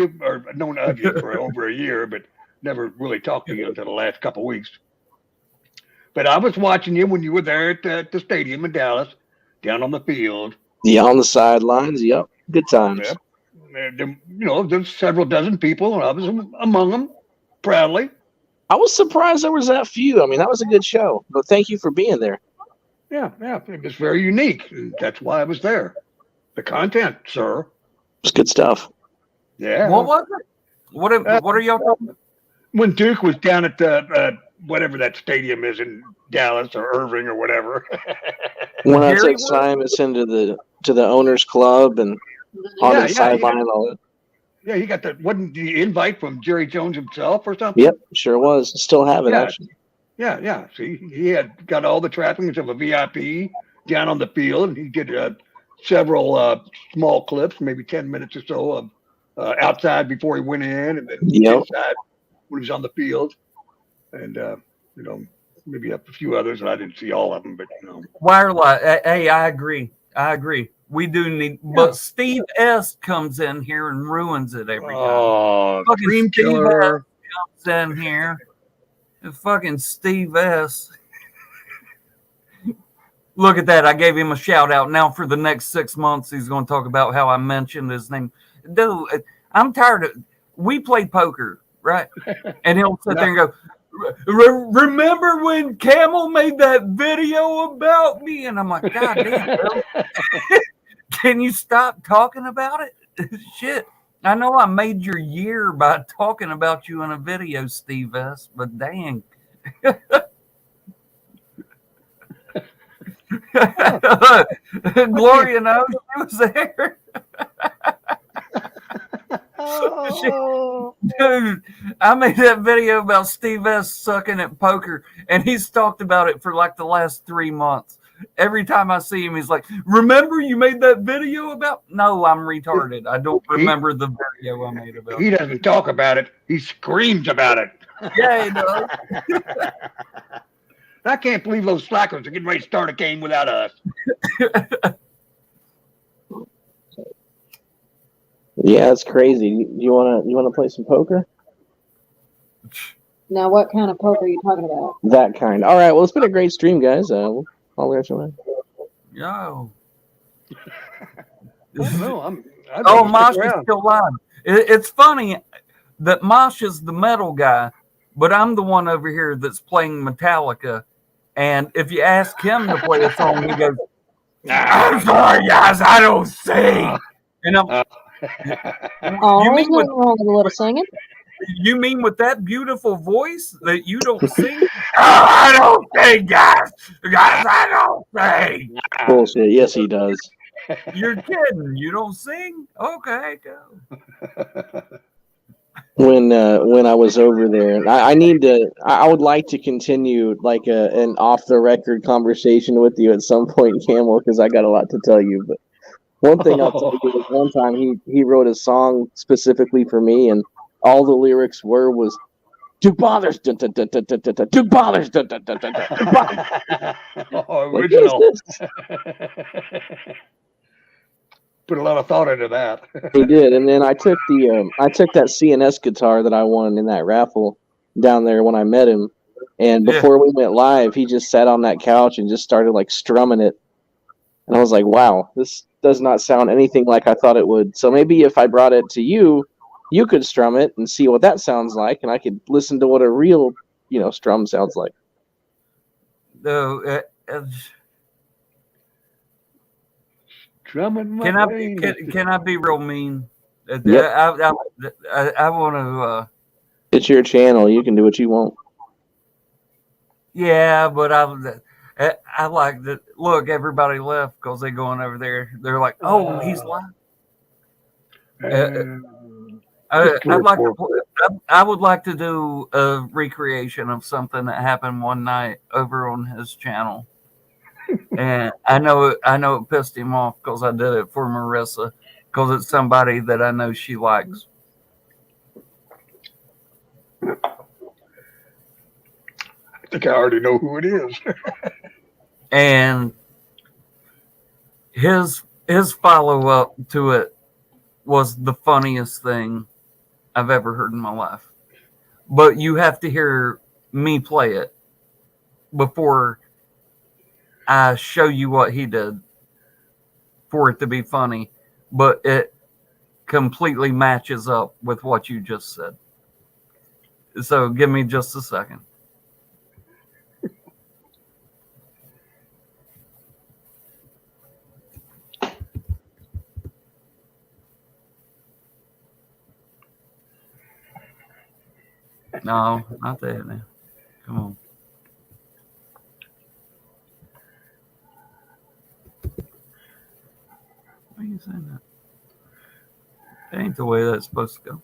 of you for over a year, but never really talked to you until the last couple of weeks. But I was watching you when you were there at the stadium in Dallas, down on the field. Yeah, on the sidelines. Yep, good times. Yep. And, there's several dozen people, and I was among them, proudly. I was surprised there was that few. I mean, that was a good show. But thank you for being there. Yeah, it was very unique. And that's why I was there. The content, sir. It's good stuff. Yeah. What was it? What are y'all talking about? When Duke was down at the whatever that stadium is in Dallas or Irving or whatever. When I Gary took Simonson to the owners club and on the sideline and all that. Yeah, he got wasn't the invite from Jerry Jones himself or something? Yep, sure was. Still have it, actually. Yeah. See, he had got all the trappings of a VIP down on the field, and he did several small clips, maybe 10 minutes or so of outside before he went in, and then inside when he was on the field, and maybe a few others, and I didn't see all of them, but Wireless. Hey, I agree. We do need, but Steve S comes in here and ruins it every time. Oh, Fucking Dream Steve Killer. S comes in here. And fucking Steve S. Look at that. I gave him a shout out. Now for the next 6 months, he's going to talk about how I mentioned his name. Dude, I'm tired of, we play poker, right? And he'll sit there and go, remember when Camel made that video about me? And I'm like, God damn, can you stop talking about it? Shit. I know I made your year by talking about you in a video, Steve S., but dang. Gloria knows she was there. Dude, I made that video about Steve S. sucking at poker, and he's talked about it for like the last 3 months. Every time I see him, he's like, remember you made that video about? No, I'm retarded. I don't remember the video I made about He doesn't talk about it. He screams about it. Yeah, he does. I can't believe those slackers are getting ready to start a game without us. Yeah, it's crazy. You wanna play some poker? Now, what kind of poker are you talking about? That kind. All right. Well, it's been a great stream, guys. I'll let you know. Yo. No, Oh, Mosh is still live. It's funny that Mosh is the metal guy, but I'm the one over here that's playing Metallica. And if you ask him to play a song, he goes, I'm sorry, guys, I don't sing. And Oh, there's nothing wrong with a little singing. you mean with that beautiful voice that you don't sing? Oh, I don't sing, guys. Guys, I don't sing. Bullshit. Yes, he does. You're kidding. You don't sing? Okay, go. when I was over there. I need to. I would like to continue like an off the record conversation with you at some point, Camel, because I got a lot to tell you. But one thing I'll tell you is one time he wrote a song specifically for me, and all the lyrics was Duke Bothers, dun, dun, dun, dun, dun, dun, dun, Duke Bothers, dun, dun, dun, dun, dun, Duke Bothers. Oh, Like, original. what is this? Put a lot of thought into that. He did, and then I took that CNS guitar that I won in that raffle down there when I met him, and Yeah. before we went live, he just sat on that couch and just started like strumming it, and I was like, wow, this does not sound anything like I thought it would. So maybe if I brought it to you, you could strum it and see what that sounds like, and I could listen to what a real, strum sounds like. No, Drumming my can I brain. can I be real mean? Yep. I want to. It's your channel. You can do what you want. Yeah, but I like that. Look, everybody left because they going over there. They're like, oh, he's live. I would like to do a recreation of something that happened one night over on his channel, and I know it pissed him off because I did it for Marissa because it's somebody that I know she likes. I think I already know who it is. And his follow up to it was the funniest thing I've ever heard in my life. But you have to hear me play it before I show you what he did for it to be funny. But it completely matches up with what you just said. So give me just a second. No, not that now. Come on. Why are you saying that? That ain't the way that's supposed to go.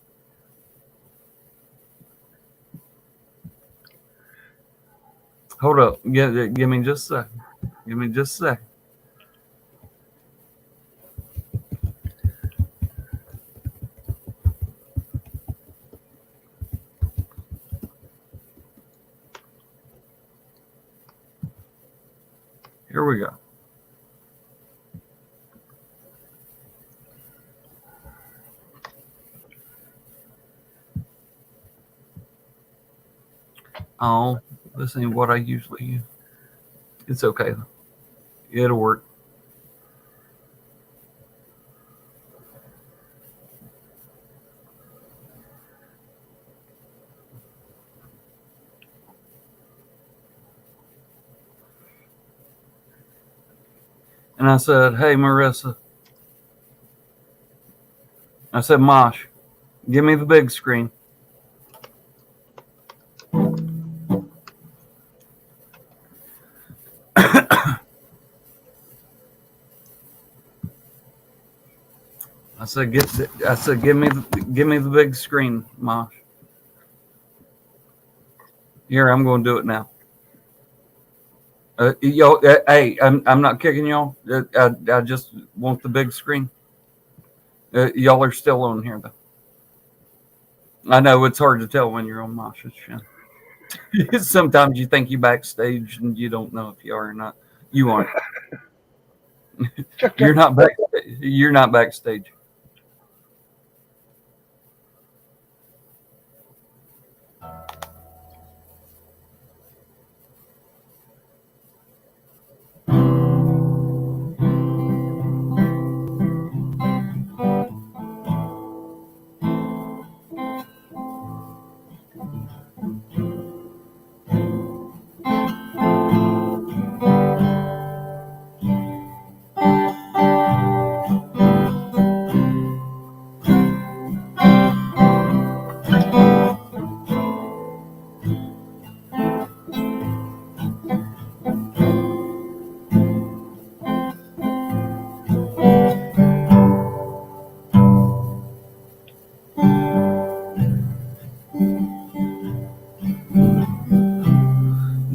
Hold up. Give me just a second. Give me just a second. Here we go. Oh, this ain't what I usually use. It's okay though. It'll work. And I said, hey, Marissa. I said, Mosh, give me the big screen. I said, give me the big screen, Mosh. Here, I'm going to do it now. Hey, I'm not kicking y'all. I just want the big screen. Y'all are still on here though. I know it's hard to tell when you're on Mosh's channel. Sometimes you think you backstage and you don't know if you are or not. You aren't. You're not back. You're not backstage.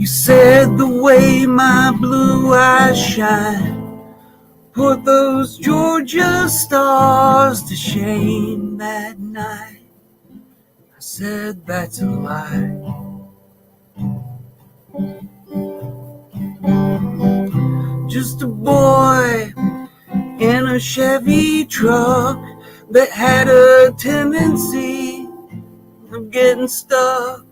You said the way my blue eyes shine put those Georgia stars to shame that night. I said that's a lie. Just a boy in a Chevy truck that had a tendency of getting stuck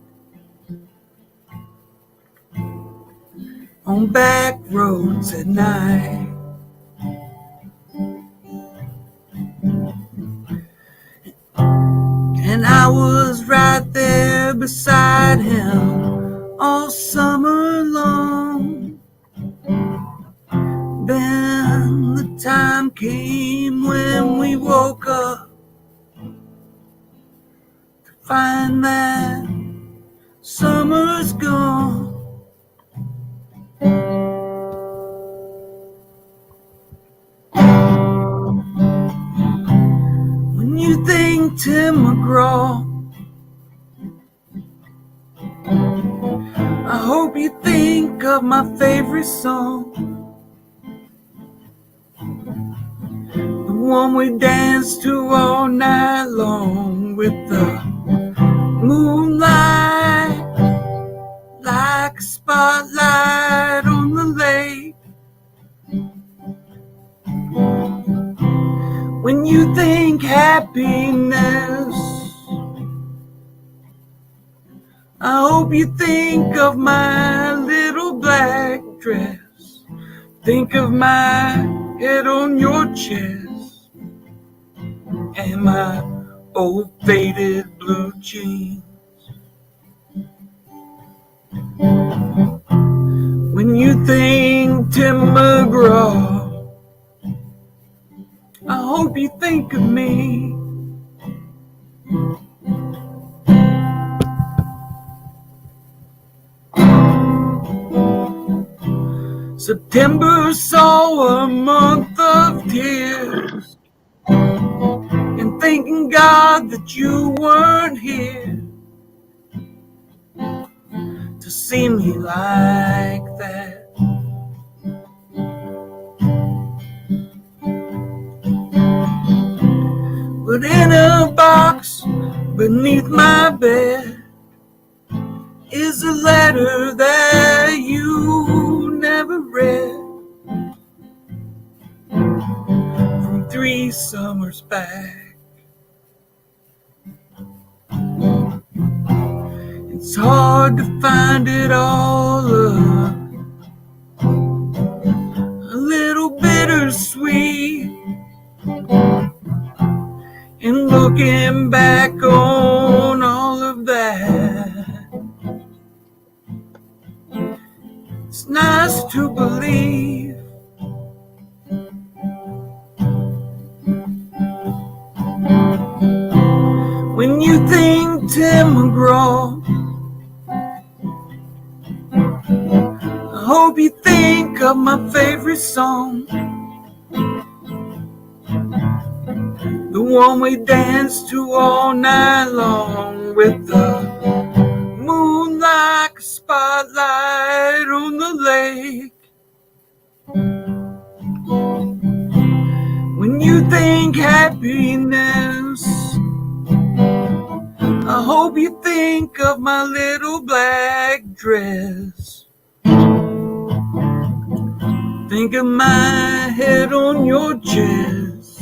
on back roads at night. And I was right there beside him all summer long. Then the time came when we woke up to find that summer's gone. When you think Tim McGraw, I hope you think of my favorite song, the one we danced to all night long, with the moonlight like a spotlight on the lake. When you think happiness, I hope you think of my little black dress. Think of my head on your chest and my old faded blue jeans. When you think Tim McGraw, I hope you think of me. September saw a month of tears, and thanking God that you weren't here to see me like that. But in a box beneath my bed is a letter that you never read, from 3 summers back. It's hard to find it all a little bittersweet. And looking back on all of that, it's nice to believe when you think Tim McGraw, I hope you think of my favorite song, the one we danced to all night long, with the moon like a spotlight on the lake. When you think happiness, I hope you think of my little black dress. Think of my head on your chest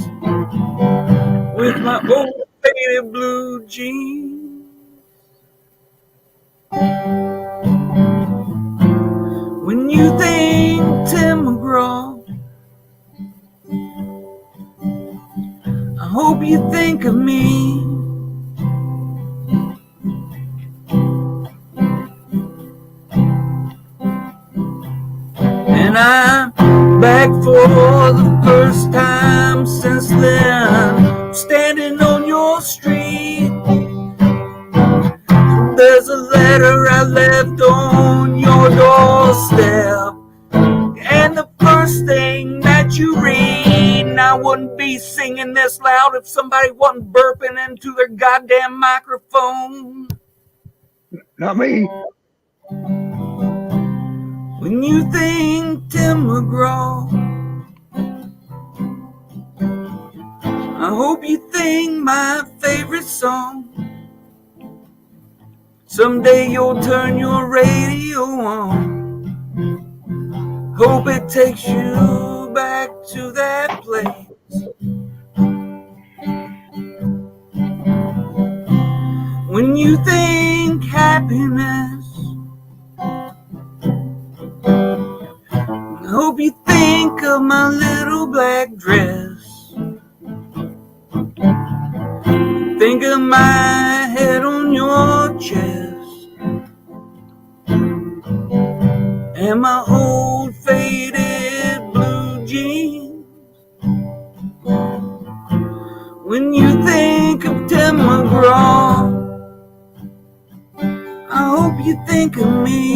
with my old faded blue jeans. When you think Tim McGraw, I hope you think of me. And I'm back for the first time since then, standing on your street. There's a letter I left on your doorstep, and the first thing that you read, and I wouldn't be singing this loud if somebody wasn't burping into their goddamn microphone. Not me. When you think Tim McGraw, I hope you think my favorite song. Someday you'll turn your radio on. Hope it takes you back to that place. When you think happiness, I hope you think of my little black dress. Think of my head on your chest, and my old faded blue jeans. When you think of Tim McGraw, I hope you think of me.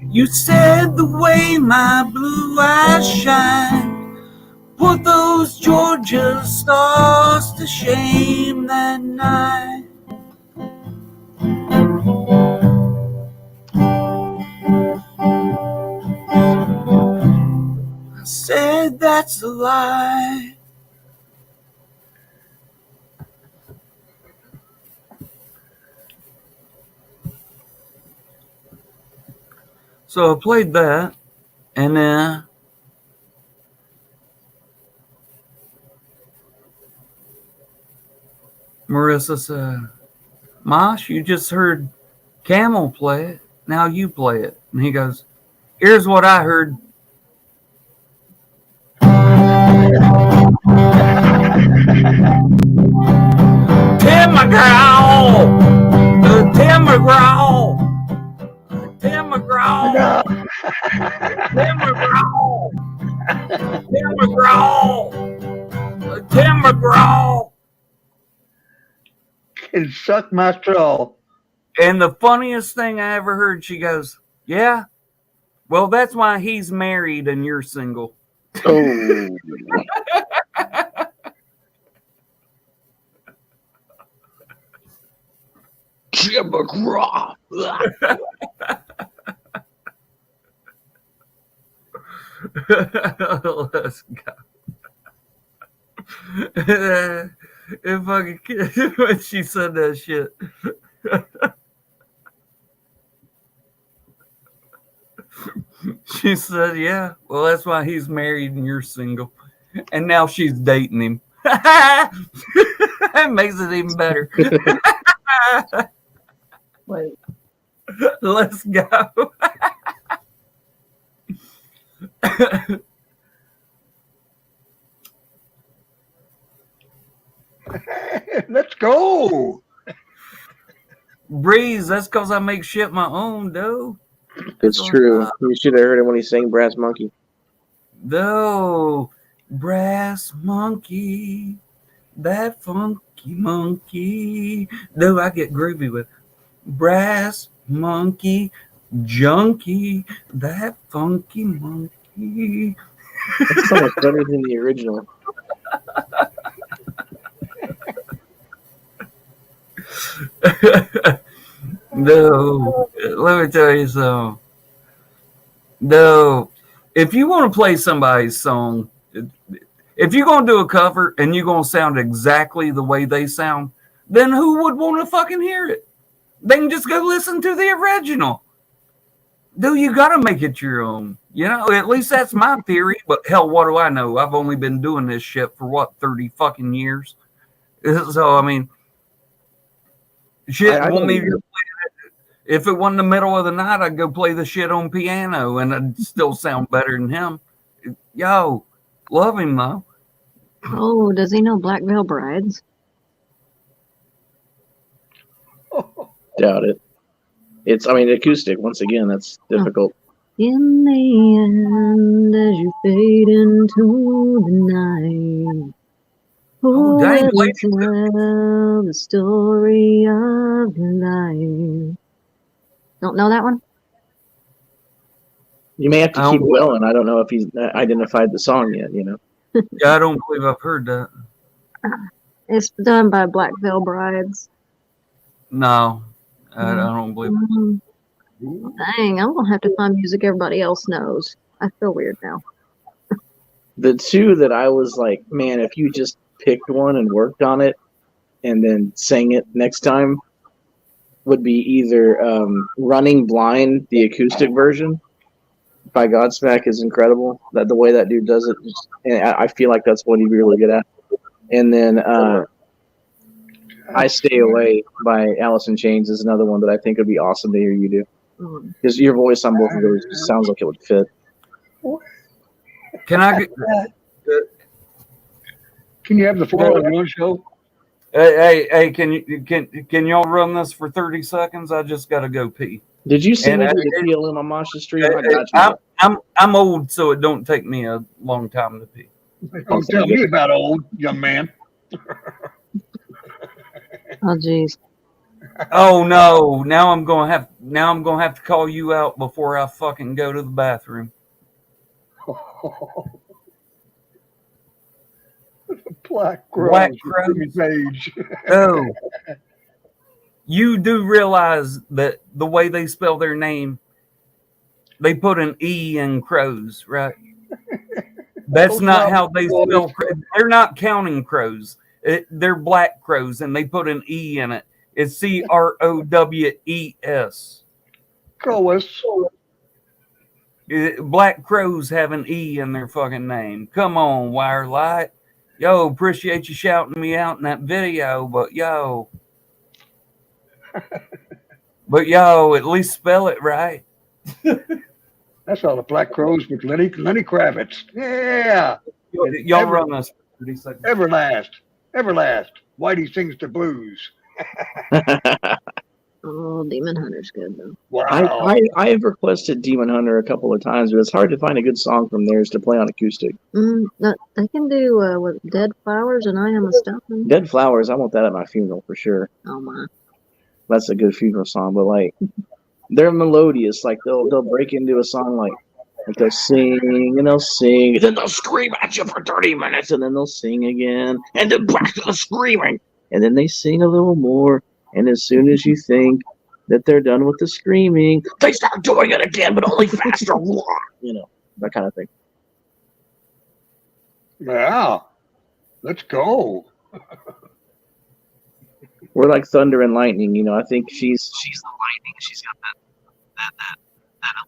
You said the way my blue eyes shine put those Georgia stars to shame that night. I said that's a lie. So I played that, and then Marissa said, Mosh, you just heard Camel play it. Now you play it. And he goes, here's what I heard. Tim McGraw! Tim McGraw! Tim McGraw! Tim McGraw! Tim McGraw! Tim McGraw! Can suck my straw. And the funniest thing I ever heard, she goes, yeah, well, that's why he's married and you're single. Oh. Tim McGraw. Let's go. If I could, when she said that shit. She said, yeah, well, that's why he's married and you're single. And now she's dating him. That makes it even better. Wait. Let's go. Let's go. Breeze, that's because I make shit my own, though. It's true. You should have heard him when he sang Brass Monkey. Though, Brass Monkey, that funky monkey. Though I get groovy with Brass Monkey, junkie, that funky monkey. That's so much better than the original. No, let me tell you something. No, if you want to play somebody's song, if you're going to do a cover and you're going to sound exactly the way they sound, then who would want to fucking hear it? They can just go listen to the original. Dude, you got to make it your own. You know, at least that's my theory. But hell, what do I know? I've only been doing this shit for what, 30 fucking years? So, I mean, shit, want me to play it. If it wasn't the middle of the night, I'd go play the shit on piano and I'd still sound better than him. Yo, love him though. Oh, does he know Black Veil Brides? Doubt it. It's, I mean, acoustic. Once again, that's difficult. In the end, as you fade into the night, Oh, dang, will lady. tell the story of your life. Don't know that one? You may have to I keep don't- going. I don't know if he's identified the song yet. You know. Yeah, I don't believe I've heard that. It's done by Black Veil Brides. No, I don't believe. Mm, dang, I'm gonna have to find music everybody else knows. I feel weird now. The two that I was like, man, if you just picked one and worked on it, and then sang it next time, would be either "Running Blind," the acoustic version by Godsmack is incredible. That the way that dude does it, and I feel like that's what he'd be really good at. And then "I Stay Away" by Alice in Chains is another one that I think would be awesome to hear you do, Mm. because your voice on both of those just sounds like it would fit. Can I get? Can you have the floor on your show? Hey! Can y'all run this for 30 seconds? I just gotta go pee. Did you sing And it to the PLM on Masha stream? I got you. I'm old, so it don't take me a long time to pee. Don't tell me about old young man. Oh, jeez. Oh no! Now I'm gonna have to call you out before I fucking go to the bathroom. Black Black Crows. Jimmy Page. Oh, you do realize that the way they spell their name, they put an E in crows, right? That's not how they spell. They're not counting crows. They're black crows, and they put an E in it. It's CROWES. Crows. Black crows have an E in their fucking name. Come on, Wirelight. Yo, appreciate you shouting me out in that video, but yo, at least spell it right. That's all the Black Crows with Lenny Kravitz. Yeah. Y'all run us for 30 seconds. Everlast. Whitey sings the blues. Oh, Demon Hunter's good though. Wow. I have requested Demon Hunter a couple of times, but it's hard to find a good song from theirs to play on acoustic. No, they can do what, Dead Flowers and I Am a Stuffin'. Dead Flowers, I want that at my funeral for sure. Oh my. That's a good funeral song, but like they're melodious. Like they'll break into a song like they'll sing and they'll sing, and then they'll scream at you for 30 minutes, and then they'll sing again, and then back to the screaming, and then they sing a little more, and as soon as you think that they're done with the screaming, they start doing it again, but only faster. You know, that kind of thing. Yeah. Let's go. We're like thunder and lightning, you know. I think she's the lightning. She's got that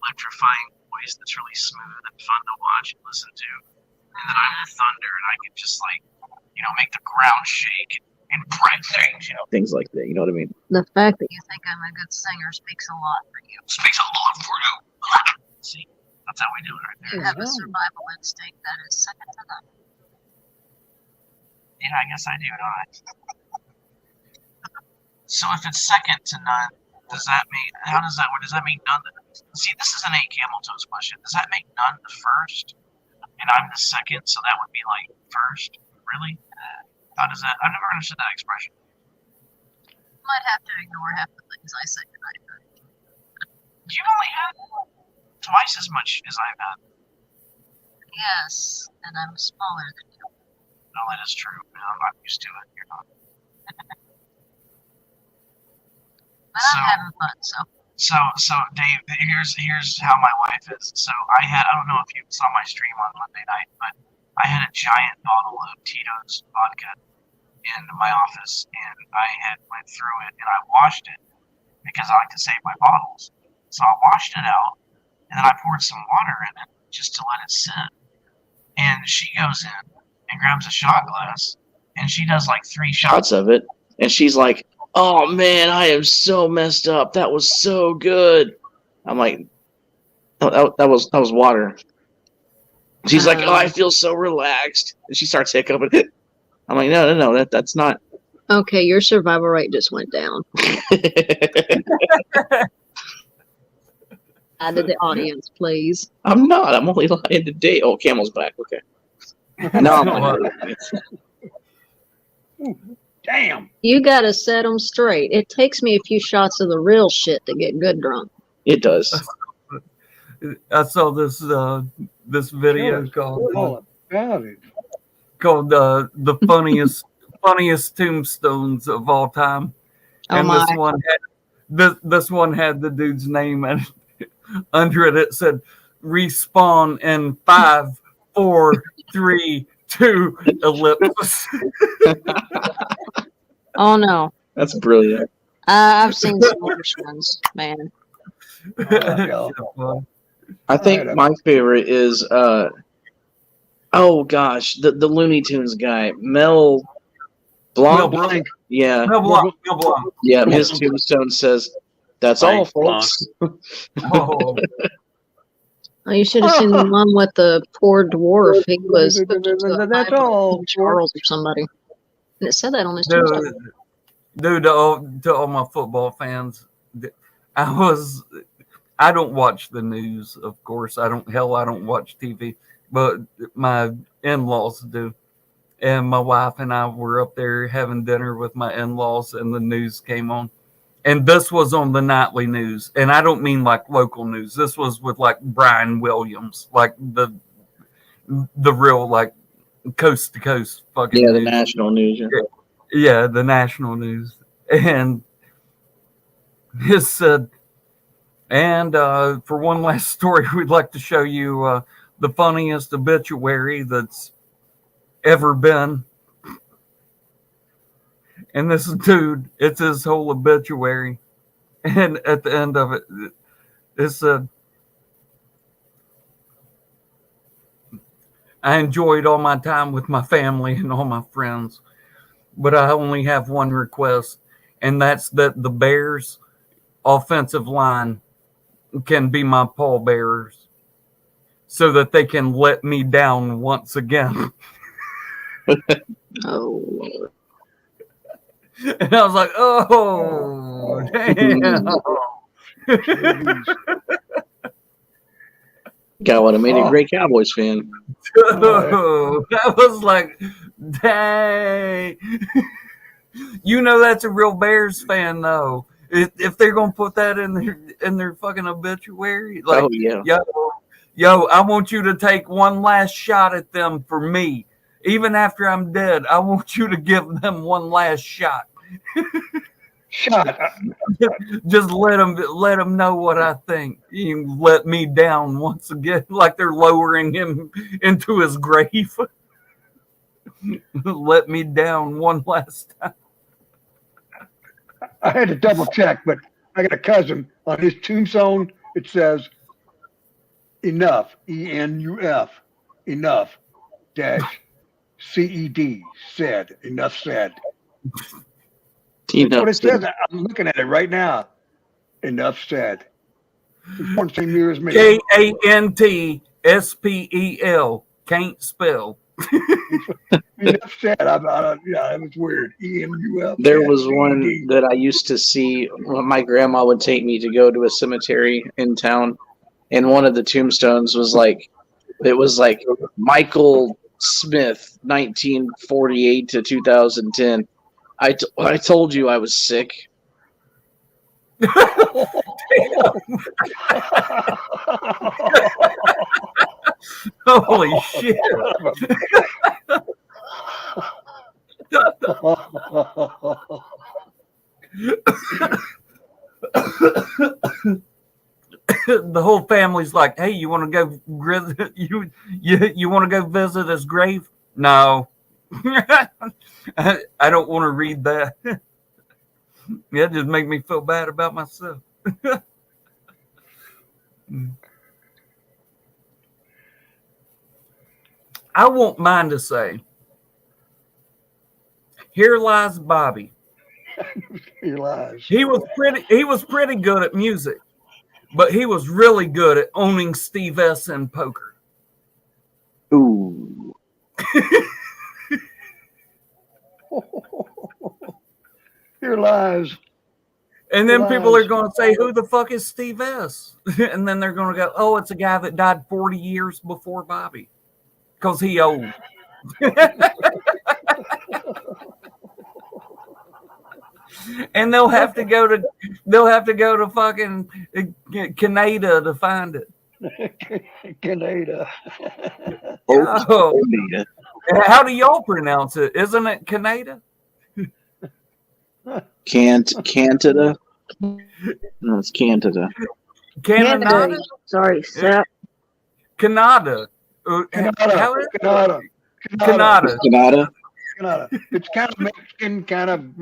electrifying voice that's really smooth and fun to watch and listen to. And then I'm the thunder, and I can just like, you know, make the ground shake and break things, you know, things like that. You know what I mean? The fact that you think I'm a good singer speaks a lot for you. Speaks a lot for you. See, that's how we do it right there. You have a survival instinct that is second to none. Yeah, I guess I do, don't I? So if it's second to none, does that mean, how does that work? Does that mean none? See, this is an 8 camel toes question. Does that make none the first? And I'm the second, so that would be like first? Really? How does that, I've never understood that expression. You might have to ignore half the things I say tonight. You've only had twice as much as I've had. Yes, and I'm smaller than you. No, that is true. I'm not used to it. You're not. But So- I'm having fun, so. So Dave, here's how my wife is. So I don't know if you saw my stream on Monday night, but I had a giant bottle of Tito's vodka in my office, and I had went through it and I washed it because I like to save my bottles. So I washed it out, and then I poured some water in it just to let it sit. And she goes in and grabs a shot glass, and she does like 3 shots of it, and she's like, "Oh man, I am so messed up. That was so good." I'm like, "Oh, that was water." She's like, "Oh, I feel so relaxed," and she starts hiccuping. I'm like, "No, that's not." Okay, your survival rate just went down. Add to the audience, please. I'm not. I'm only lying today. Oh, Camel's back. Okay. No, I'm lying. Damn. You gotta set them straight. It takes me a few shots of the real shit to get good drunk. It does. I saw this video All about it. called the funniest tombstones of all time, Oh and my. this one had the dude's name, and under it it said respawn in 5, 4, 3, 2 ellipsis. Oh no. That's brilliant. I've seen some worse ones, man. I think my favorite is oh gosh, the Looney Tunes guy, Mel Blanc. Mel Blanc. Yeah. Mel Blanc. Mel Blanc. Yeah, his tombstone says, "That's all, folks." Oh, Oh, you should have seen the one with the poor dwarf. He was hooked into a That's Bible all, from Charles or somebody. And it said that on his tombstone. dude, to all my football fans, I don't watch the news, of course. I don't watch TV, but my in-laws do. And my wife and I were up there having dinner with my in-laws, and the news came on. And this was on the nightly news. And I don't mean like local news. This was with like Brian Williams, like the real like coast to coast fucking Yeah, the news. national news. Yeah. Yeah, the national news. And it said, and for one last story, we'd like to show you the funniest obituary that's ever been. And this dude, it's his whole obituary. And at the end of it, it said, I enjoyed all my time with my family and all my friends, but I only have one request, and that's that the Bears offensive line can be my pallbearers so that they can let me down once again. Oh. And I was like, oh, damn. God would have made a great Cowboys fan. Oh, that was like, dang. You know that's a real Bears fan, though. If they're gonna put that in their fucking obituary, like, Oh yeah. yo, I want you to take one last shot at them for me. Even after I'm dead, I want you to give them one last shot. Shot. Just let them know what I think. You let me down once again, like they're lowering him into his grave. Let me down one last time. I had to double check, but I got a cousin on his tombstone. It says enough, ENUF, enough, dash, CED, said, enough said. That's what it says. I'm looking at it right now. Enough said. He's born the same year as me. KANTSPEL. Can't spell. Enough said. Yeah, it was weird. ENUF. There was one that I used to see. My grandma would take me to go to a cemetery in town, and one of the tombstones was like, it was like Michael Smith, 1948 to 2010. I told you I was sick. Holy shit. The whole family's like, hey, you want to go you want to go visit his grave? No. I don't want to read that. It just make me feel bad about myself. I won't mind to say, here lies Bobby. Here lies. He was pretty good at music, but he was really good at owning Steve S in poker. Ooh. Here lies. And then Lies. people are going to say, who the fuck is Steve S? And then they're going to go, oh, it's a guy that died 40 years before Bobby. Because he old. And they'll have to go to fucking Canada to find it. Canada. Oh, Canada. how do y'all pronounce it? Isn't it Canada? Canada? No, it's Canada. Canada? Sorry, Sap. Canada. Canada. How is Canada. Canada? Canada? Canada. It's kind of Mexican, kind of,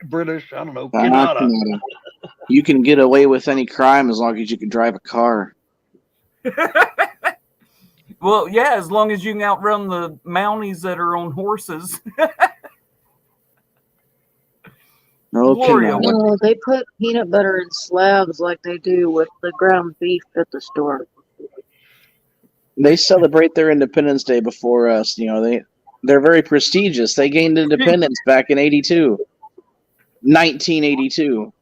British. I don't know. Ah, Canada. Canada. You can get away with any crime as long as you can drive a car. Well, yeah, as long as you can outrun the Mounties that are on horses. No, Gloria, Canada. No, they put peanut butter in slabs like they do with the ground beef at the store. They celebrate their Independence Day before us. They're very prestigious. They gained independence back in 1982.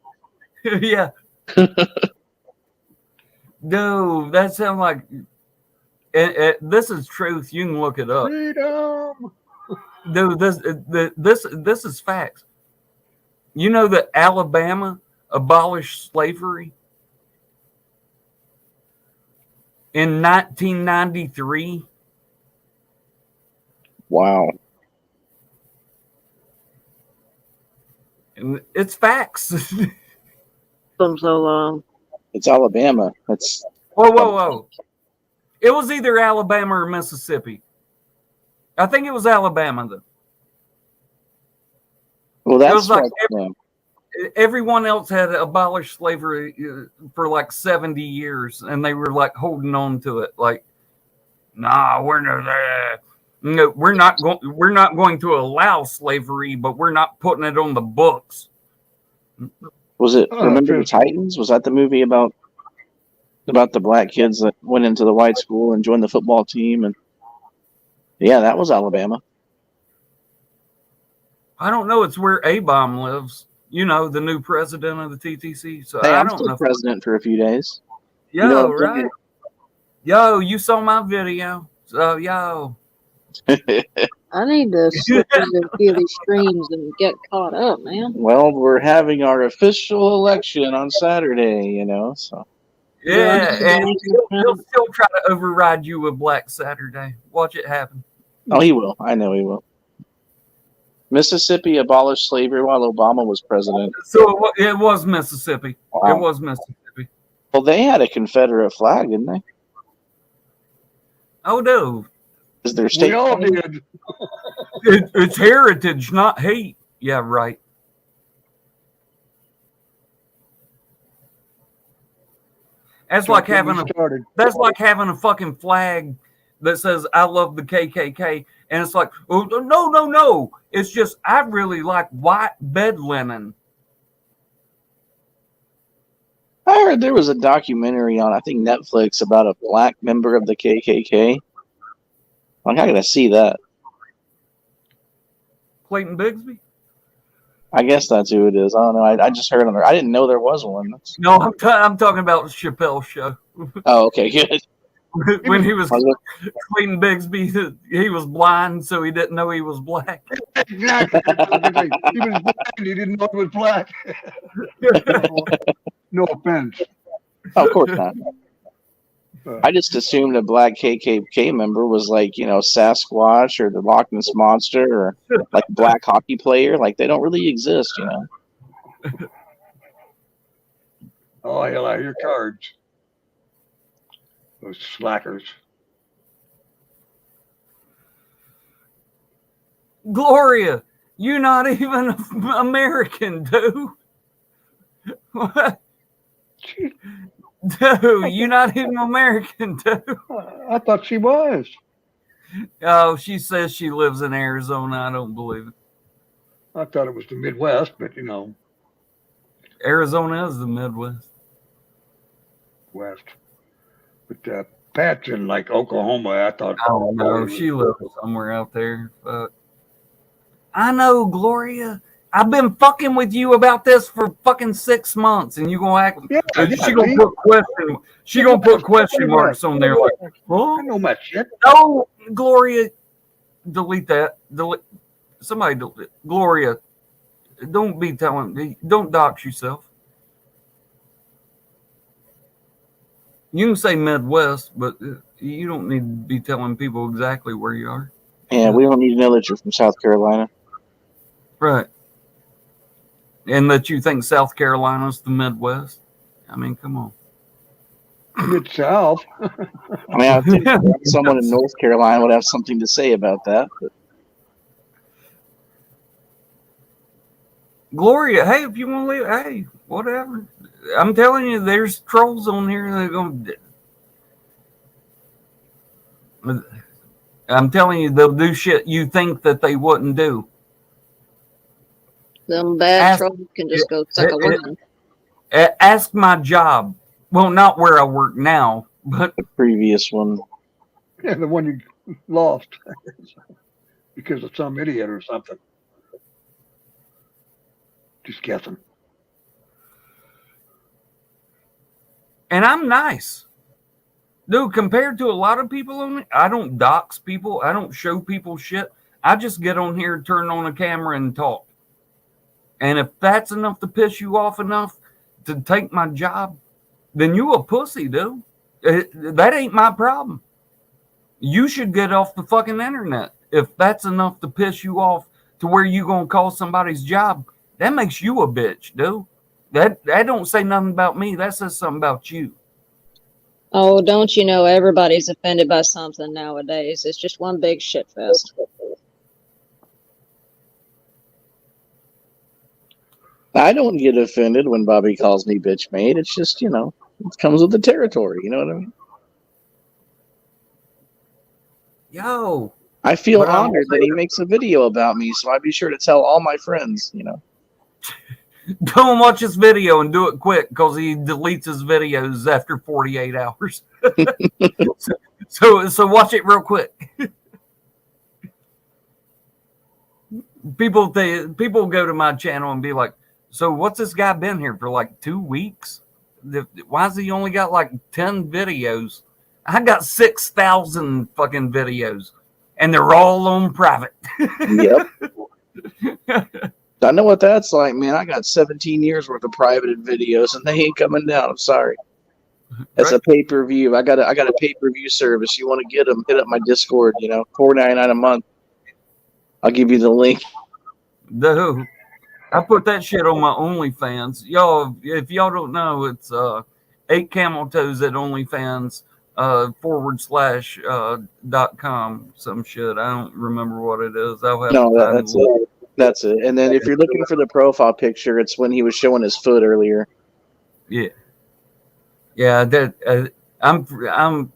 Yeah. No, that sounds like. This is truth. You can look it up. Freedom. No, this is facts. You know that Alabama abolished slavery in 1993. Wow. And it's facts. Been so long. It's Alabama. That's Whoa. It was either Alabama or Mississippi. I think it was Alabama, though. well. It That's was like what, everyone else had abolished slavery for like 70 years, and they were like holding on to it. Like, nah, we're not going to allow slavery, but we're not putting it on the books. was it. Oh, Remember true. the Titans? Was that the movie about the black kids that went into the white school and joined the football team? And yeah, that was Alabama. I don't know. It's where A-Bomb lives. The new president of the TTC. So Hey, I I'm don't still know. president for a few days. Yo, know what I'm right? saying? Yo, you saw my video. So, yo. I need to slip into a few of these streams and get caught up, man. Well, we're having our official election on Saturday. So Yeah, Yeah. and he'll still try to override you with Black Saturday. Watch it happen. oh, he will. I know he will. Mississippi abolished slavery while Obama was president. So it was Mississippi. Wow. It was Mississippi. Well, they had a Confederate flag, didn't they? Oh, no. Is their We state all flag? did. It's heritage, not hate. Yeah, right. That's like Don't get me having started. that's like having a fucking flag that says "I love the KKK," and it's like, oh, no. It's just I really like white bed linen. I heard there was a documentary on, I think, Netflix about a black member of the KKK. Like, I gotta see that. Clayton Bigsby? I guess that's who it is. I don't know. I just heard on there. I didn't know there was one. No, I'm talking about Chappelle's show. Oh, okay, good. When he was I was Clayton Bigsby, he was blind, so he didn't know he was black. Exactly. He was blind. He didn't know he was black. No offense. Oh, of course not. I just assumed a black KKK member was like, Sasquatch or the Loch Ness Monster or like a black hockey player. Like, they don't really exist, Oh, hell, I hear cards. Those slackers. Gloria, you're not even American, dude. What? Dude, you're not even American, dude. I thought she was. Oh, she says she lives in Arizona. I don't believe it. I thought it was the Midwest, but Arizona is the Midwest. West. But Pat's in like Oklahoma. I thought. I don't know. She lives somewhere out there. But I know, Gloria. I've been fucking with you about this for fucking 6 months, and you gonna act. Yeah, She gonna put question. She gonna put question marks on there, like, I huh? know my shit. No, Gloria, delete that. Somebody delete. Gloria, don't be telling me. Don't dox yourself. You can say Midwest, but you don't need to be telling people exactly where you are. Yeah, we don't need to know that you're from South Carolina. Right. And that you think South Carolina's the Midwest. I mean, come on. Mid South. I mean, I think someone in North Carolina would have something to say about that. But Gloria, hey, if you want to leave, hey, whatever. I'm telling you, there's trolls on here that are going to. I'm telling you, they'll do shit you think that they wouldn't do. Them bad Ask- trolls can just go suck a woman. Ask my job. Well, not where I work now, but the previous one, Yeah, the one you lost because of some idiot or something. Just guessing. and I'm nice. Dude, compared to a lot of people on it, I don't dox people. I don't show people shit. I just get on here, turn on a camera, and talk. And if that's enough to piss you off enough to take my job, then you a pussy, dude. That ain't my problem. You should get off the fucking internet. If that's enough to piss you off to where you gonna call somebody's job, that makes you a bitch, dude. That don't say nothing about me. That says something about you. Oh, don't you know everybody's offended by something nowadays? It's just one big shit fest. I don't get offended when Bobby calls me bitch made. It's just, it comes with the territory. You know what I mean? Yo, I feel But I'm- honored that he makes a video about me, so I'd be sure to tell all my friends, go and watch this video and do it quick because he deletes his videos after 48 hours. so watch it real quick. People go to my channel and be like, so what's this guy been here for like 2 weeks? Why has he only got like 10 videos? I got 6,000 fucking videos and they're all on private. Yep. I know what that's like, man. I got 17 years worth of privated videos and they ain't coming down. I'm sorry. That's Right. a pay-per-view. I got a pay-per-view service. You want to get them, hit up my Discord, $4.99 a month. I'll give you the link. Dude, I put that shit on my OnlyFans. Y'all, if y'all don't know, it's 8 camel toes at OnlyFans /.com some shit. I don't remember what it is. I'll have No, to find that's it. it. That's it. And then if you're looking for the profile picture, it's when he was showing his foot earlier. Yeah. That I'm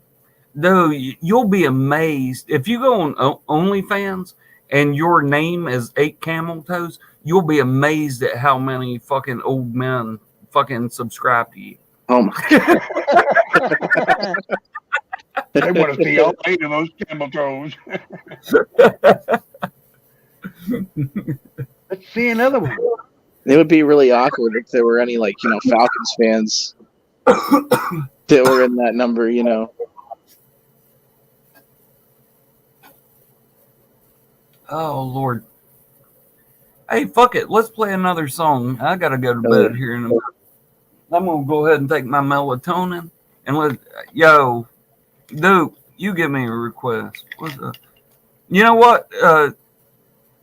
dude, you'll be amazed if you go on OnlyFans and your name is 8 camel toes. You'll be amazed at how many fucking old men fucking subscribe to you. Oh my They want to see all 8 of those camel toes. Let's see another one. It would be really awkward if there were any Falcons fans that were in that number, Oh Lord. Hey, fuck it. Let's play another song. I gotta go to bed here in a minute. I'm gonna go ahead and take my melatonin and Duke, you give me a request. What's up? You know what?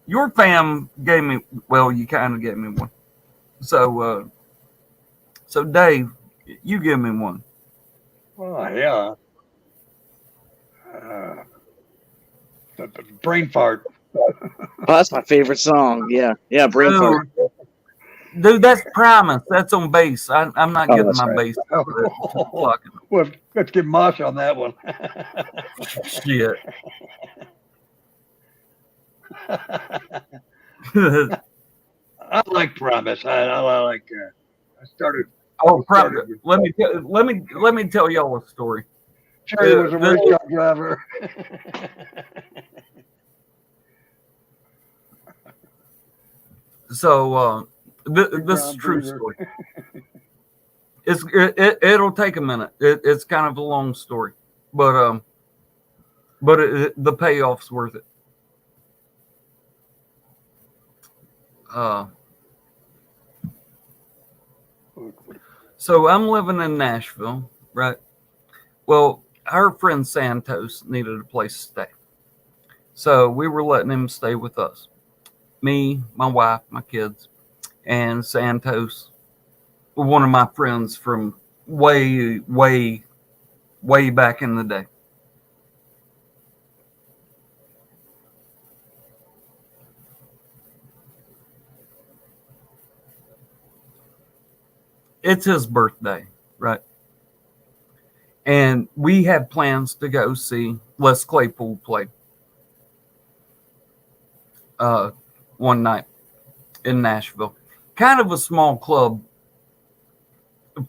Your fam gave me. Well, you kind of gave me one. So Dave, you give me one. Oh, yeah. The brain fart. Oh, that's my favorite song. Yeah, Brain Fart. Dude, that's Primus. That's on bass. I'm not getting that's my right. bass. Well, let's get Mosh on that one. Shit. I like Promise. I like. I started. Oh, Primus. Let me tell y'all a story. Cherry was a race car driver. So this is a true story. It'll take a minute. It's kind of a long story, but the payoff's worth it. So I'm living in Nashville, right? Well, our friend Santos needed a place to stay. So we were letting him stay with us. Me, my wife, my kids, and Santos, one of my friends from way, way, way back in the day. It's his birthday, right? And we had plans to go see Les Claypool play one night in Nashville. Kind of a small club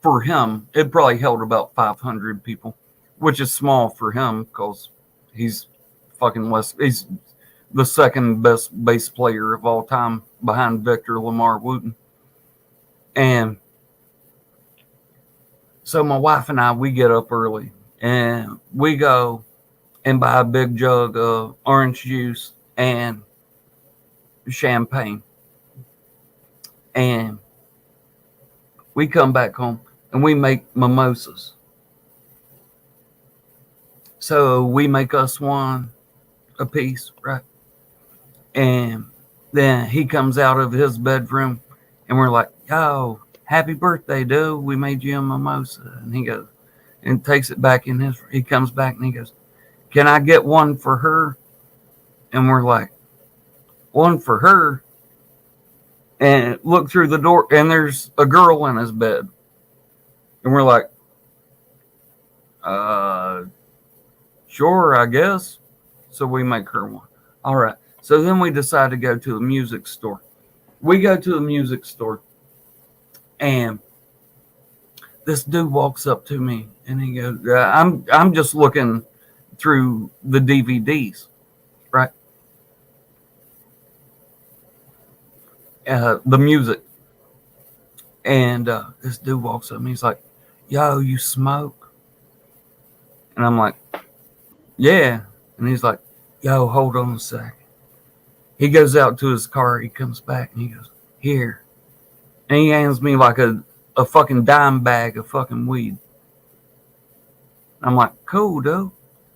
for him. It probably held about 500 people, which is small for him because he's he's the second best bass player of all time behind Victor Lamar Wooten. And so my wife and I, we get up early and we go and buy a big jug of orange juice and champagne. And we come back home and we make mimosas. So we make us one a piece, right? And then he comes out of his bedroom and we're like, yo, happy birthday, dude. We made you a mimosa. And he goes, and takes it back in his, he comes back and he goes, can I get one for her? And we're like, one for her? And look through the door and there's a girl in his bed. And we're like, sure, I guess. So we make her one. All right. So then we decide to go to a music store. We go to a music store and this dude walks up to me and he goes, I'm just looking through the DVDs, right? The music. And this dude walks up and he's like, yo, you smoke? And I'm like, yeah. And he's like, yo, hold on a sec. He goes out to his car. He comes back and he goes, here. And he hands me like a fucking dime bag of fucking weed. I'm like, cool, dude.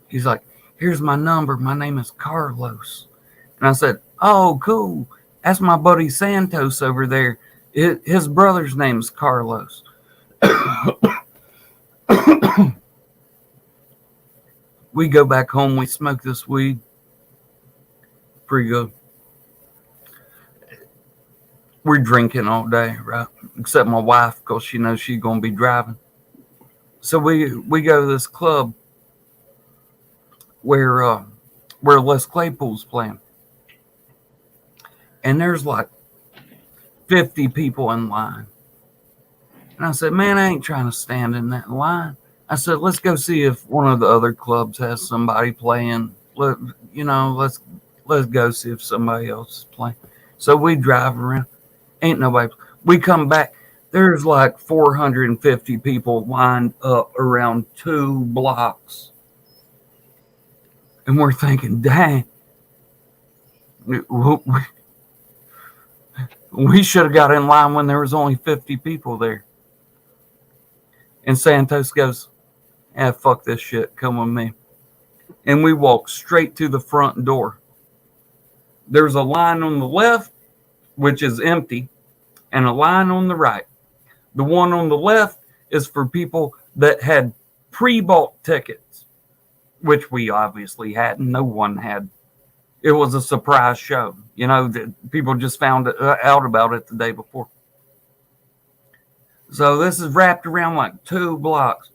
He's like, here's my number. My name is Carlos. And I said, oh, cool. That's my buddy Santos over there. His brother's name is Carlos. We go back home. We smoke this weed. Pretty good. We're drinking all day, right? Except my wife, because she knows she's going to be driving. So we go to this club where Les Claypool's playing. And there's like 50 people in line. And I said, man, I ain't trying to stand in that line. I said, let's go see if one of the other clubs has somebody playing. Let's go see if somebody else is playing. So we drive around. Ain't nobody. We come back. There's like 450 people lined up around 2 blocks. And we're thinking, dang. We should have got in line when there was only 50 people there. And Santos goes, fuck this shit. Come with me. And we walk straight to the front door. There's a line on the left, which is empty, and a line on the right. The one on the left is for people that had pre-bought tickets, which we obviously hadn't. No one had. It was a surprise show. People just found out about it the day before. So this is wrapped around like 2 blocks.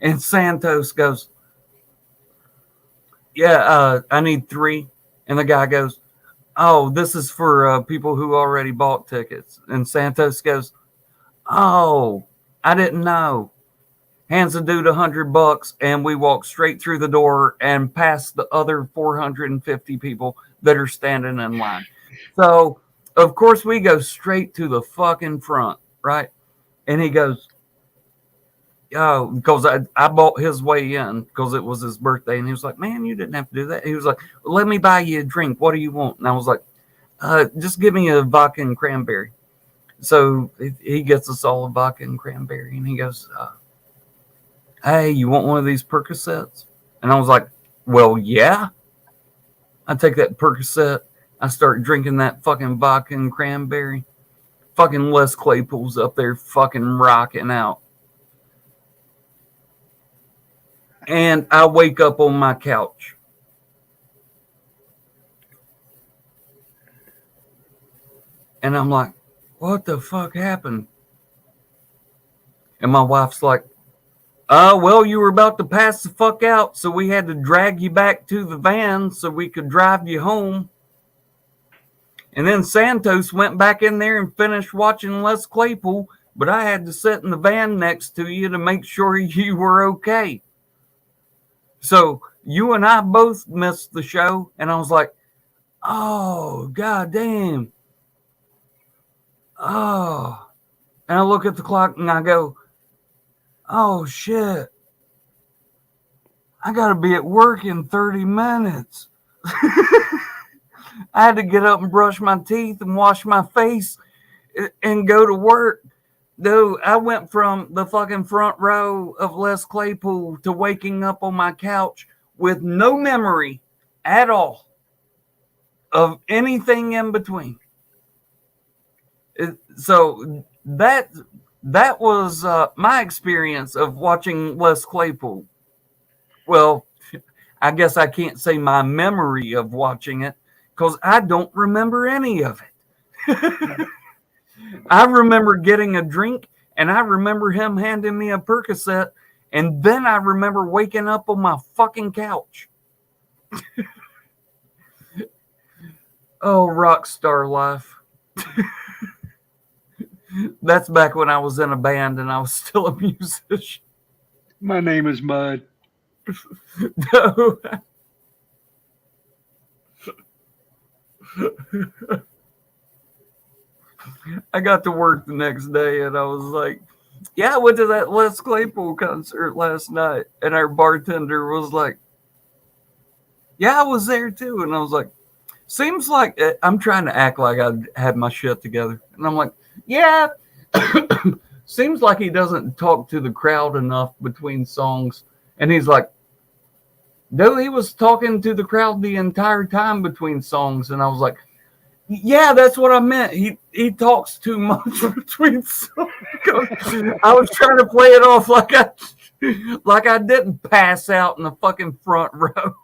And Santos goes, yeah, I need 3. And the guy goes, oh, this is for people who already bought tickets. And Santos goes, oh, I didn't know. Hands the dude $100, and we walk straight through the door and past the other 450 people that are standing in line. So, of course, we go straight to the fucking front, right? And he goes, oh, because I bought his way in because it was his birthday. And he was like, man, you didn't have to do that. He was like, well, let me buy you a drink. What do you want? And I was like, just give me a vodka and cranberry. So he gets us all a vodka and cranberry. And he goes, hey, you want one of these Percocets? And I was like, well, yeah. I take that Percocet. I start drinking that fucking vodka and cranberry. Fucking Les Claypool's up there fucking rocking out. And I wake up on my couch. And I'm like, what the fuck happened? And my wife's like, well, you were about to pass the fuck out, so we had to drag you back to the van so we could drive you home. And then Santos went back in there and finished watching Les Claypool, but I had to sit in the van next to you to make sure you were okay. So you and I both missed the show, and I was like, oh, goddamn. Oh. And I look at the clock and I go, oh, shit. I got to be at work in 30 minutes. I had to get up and brush my teeth and wash my face and go to work. Though I went from the fucking front row of Les Claypool to waking up on my couch with no memory at all of anything in between. So that was my experience of watching Les Claypool. Well, I guess I can't say my memory of watching it because I don't remember any of it. I remember getting a drink, and I remember him handing me a Percocet, and then I remember waking up on my fucking couch. Oh, rock star life. That's back when I was in a band and I was still a musician. My name is Mud. No. I got to work the next day and I was like, yeah, I went to that Les Claypool concert last night. And our bartender was like, yeah, I was there too. And I was like, seems like I'm trying to act like I had my shit together. And I'm like, yeah, seems like he doesn't talk to the crowd enough between songs. And he's like, no, he was talking to the crowd the entire time between songs. And I was like, yeah, that's what I meant. He talks too much between songs. I was trying to play it off like I didn't pass out in the fucking front row.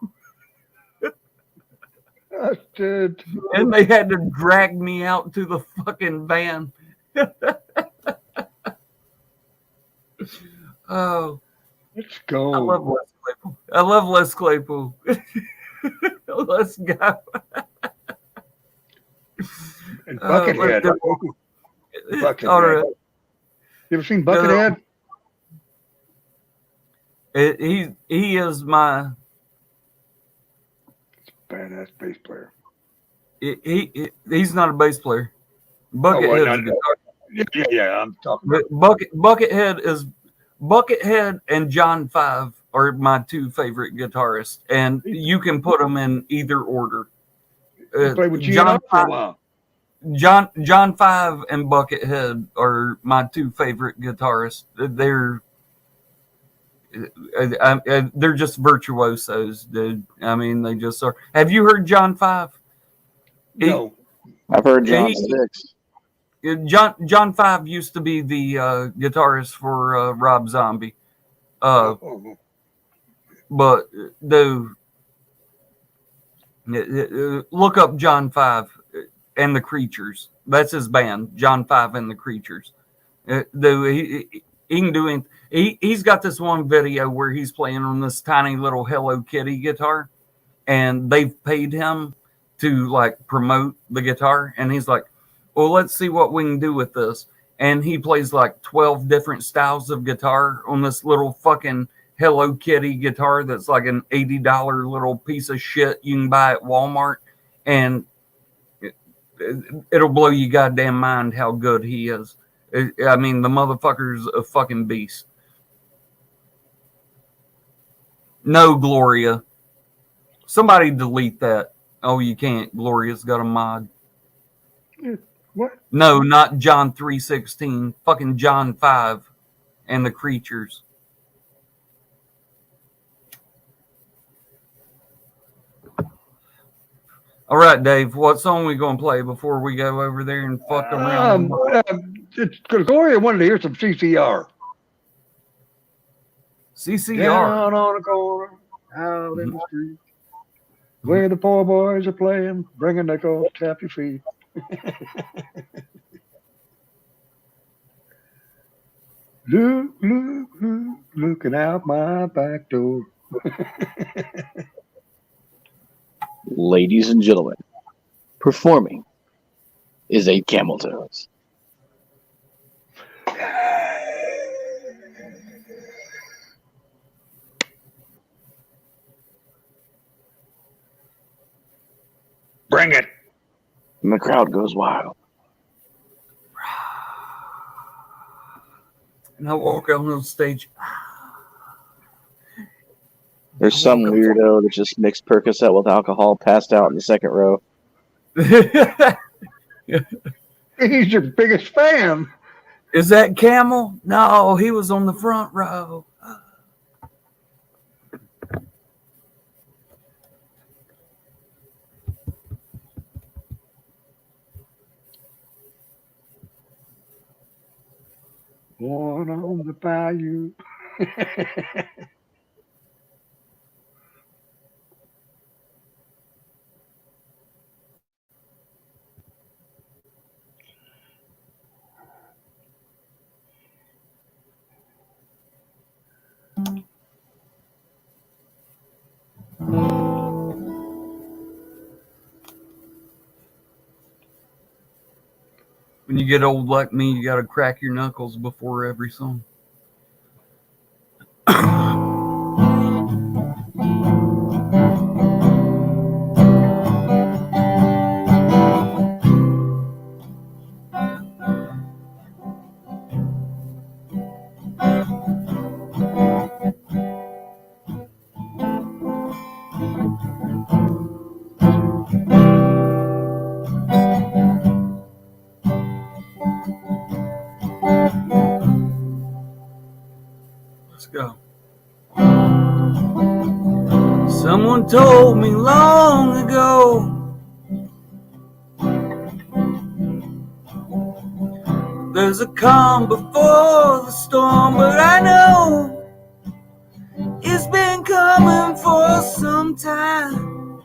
I did. And they had to drag me out to the fucking van. Oh, Let's go. I love Les Claypool. I love Les Claypool. Let's go. And Buckethead. Buckethead. All right. You ever seen Buckethead? He is my Badass bass player. He's not a bass player. Buckethead's a guitar. Yeah. I'm talking about. Buckethead and John Five are my two favorite guitarists, and you can put them in either order. You played with John for a while. John Five and Buckethead are my two favorite guitarists. They're just virtuosos, dude. I mean, they just are. Have you heard John Five? No. I've heard John 6. John Five used to be the guitarist for Rob Zombie. But look up John Five and the Creatures. That's his band, John Five and the Creatures. He can do it. He's got this one video where he's playing on this tiny little Hello Kitty guitar, and they've paid him to like promote the guitar, and he's like, well, let's see what we can do with this. And he plays like 12 different styles of guitar on this little fucking Hello Kitty guitar that's like an $80 little piece of shit you can buy at Walmart. And it'll blow you goddamn mind how good he is. I mean, the motherfucker's a fucking beast. No, Gloria. Somebody delete that. Oh, you can't. Gloria's got a mod. What? No, not John 3:16. Fucking John 5 and the Creatures. All right, Dave. What song we gonna play before we go over there and fuck around? Because Gloria wanted to hear some CCR. CCR. Down on the corner, out in the street, where the poor boys are playing, bringing their girls, tap your feet. Look, look, look, looking out my back door. Ladies and gentlemen, performing is 8 Camel Toes. Bring it. And the crowd goes wild. And I walk out on the stage. There's some weirdo that just mixed Percocet with alcohol, passed out in the second row. He's your biggest fan. Is that Camel? No, he was on the front row. Born on the bayou. When you get old like me, you gotta crack your knuckles before every song. Let's go. Someone told me long ago there's a calm before the storm, but I know it's been coming for some time.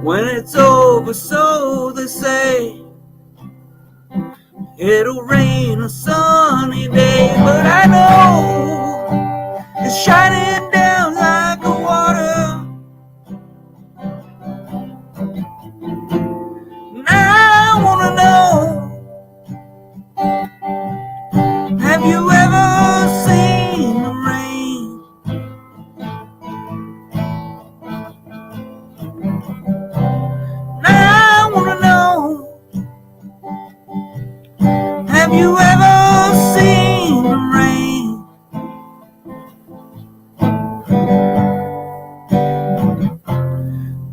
When it's over, so they say, it'll rain a sunny day, but I know it's shining down like a water. And I wanna know, have you ever seen the rain? And I wanna know, have you ever seen the rain?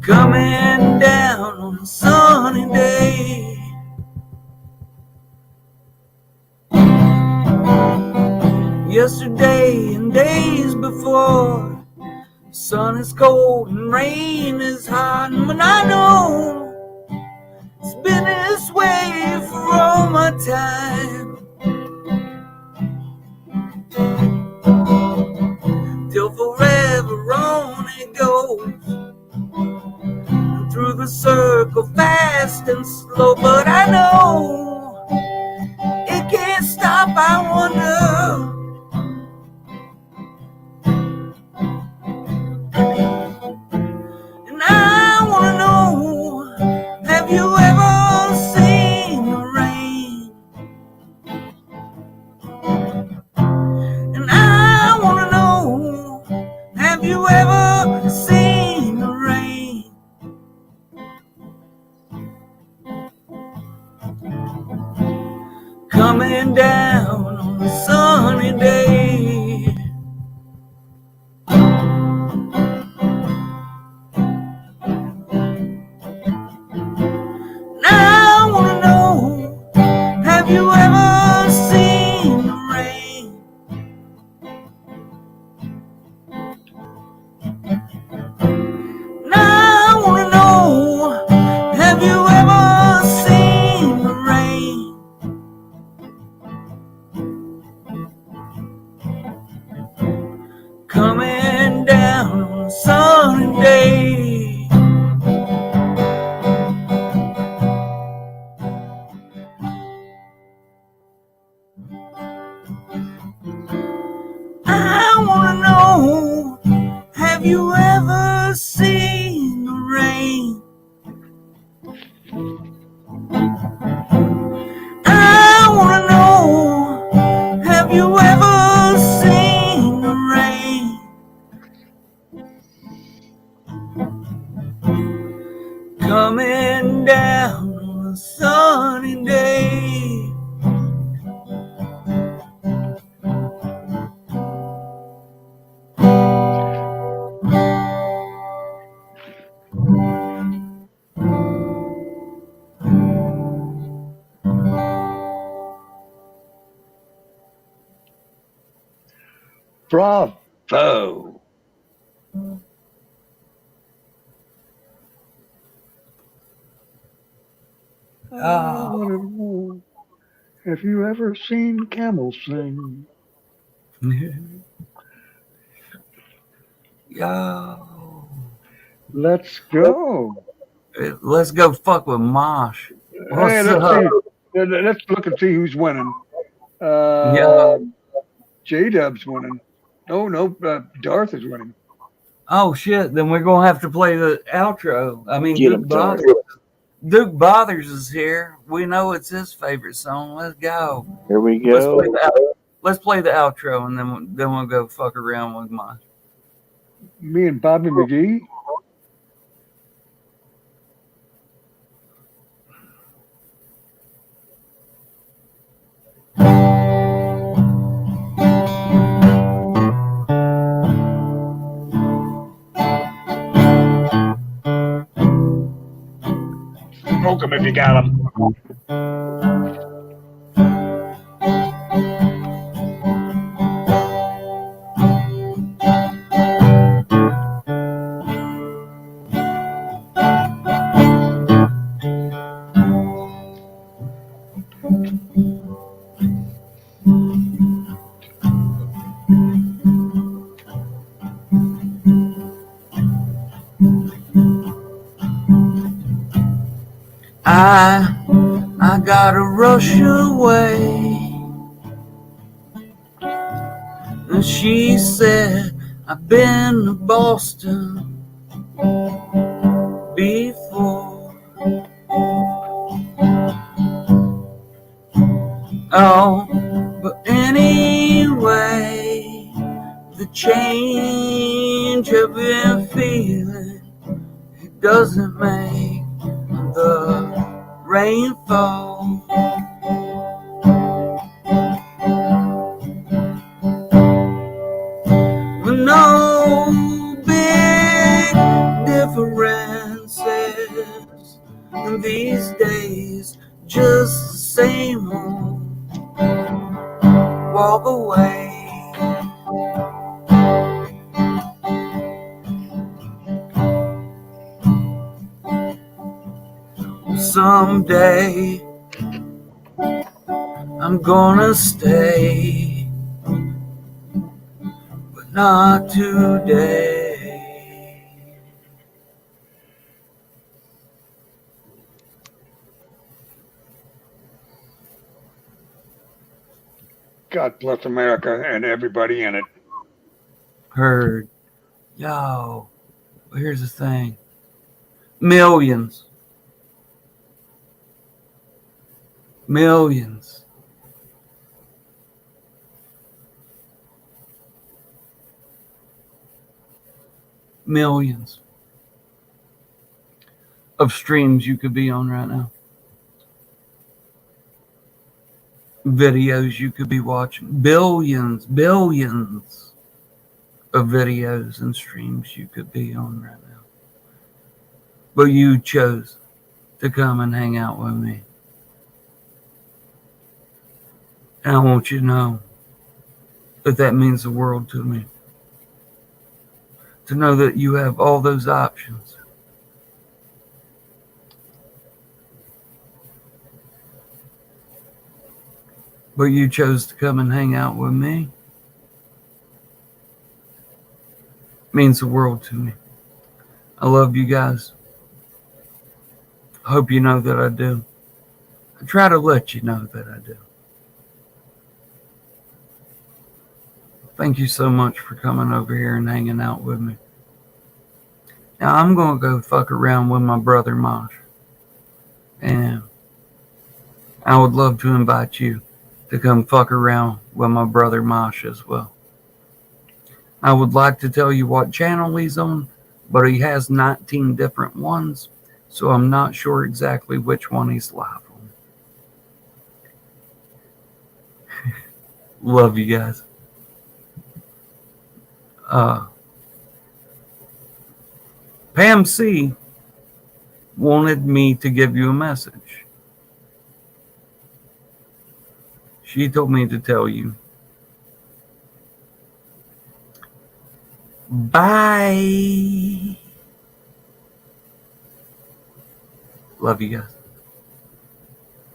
Coming down on a sunny day. Yesterday and days before, the sun is cold and rain is hot, and I know it's been this way for all my time. Till forever on it goes, and through the circle fast and slow, but I know it can't stop, I wonder. And I wanna know, have you ever seen the rain? And I wanna know, have you ever seen the rain? Coming down on a sunny day. And I wanna know, have you ever seen the rain? Have you ever seen the rain? I wanna know, have you ever seen the rain coming down on a sunny day? Bravo. Oh. Have you ever seen camels sing? Yo, Let's go. let's go fuck with Mosh. What's Hey, let's up? see. Let's look and see who's winning. Yeah. J-Dub's winning. Oh, no, Darth is winning. Oh shit! Then we're gonna have to play the outro. I mean, Get Duke him, Darth. Bothers. Duke Bothers is here. We know it's his favorite song. Let's go. Here we Let's go. play the outro, and then we'll go fuck around with Mosh. Me and Bobby McGee. Smoke 'em if you got 'em. I gotta rush away. And she said, I've been to Boston before. Oh, but anyway, the change I've been feeling, it doesn't make the rain fall. No big differences these days, just the same old walk away. Someday I'm gonna stay, but not today. God bless America and everybody in it. Heard. Yo, here's the thing. Millions. Millions. Millions of streams you could be on right now. Videos you could be watching. Billions of videos and streams you could be on right now. But you chose to come and hang out with me. And I want you to know that that means the world to me. To know that you have all those options. But you chose to come and hang out with me. Means the world to me. I love you guys. I hope you know that I do. I try to let you know that I do. Thank you so much for coming over here and hanging out with me. Now I'm gonna go fuck around with my brother Mosh, and I would love to invite you to come fuck around with my brother Mosh as well. I would like to tell you what channel he's on, but he has 19 different ones, so I'm not sure exactly which one he's live on. Love you guys. Pam C wanted me to give you a message. She told me to tell you. Bye. Love you guys.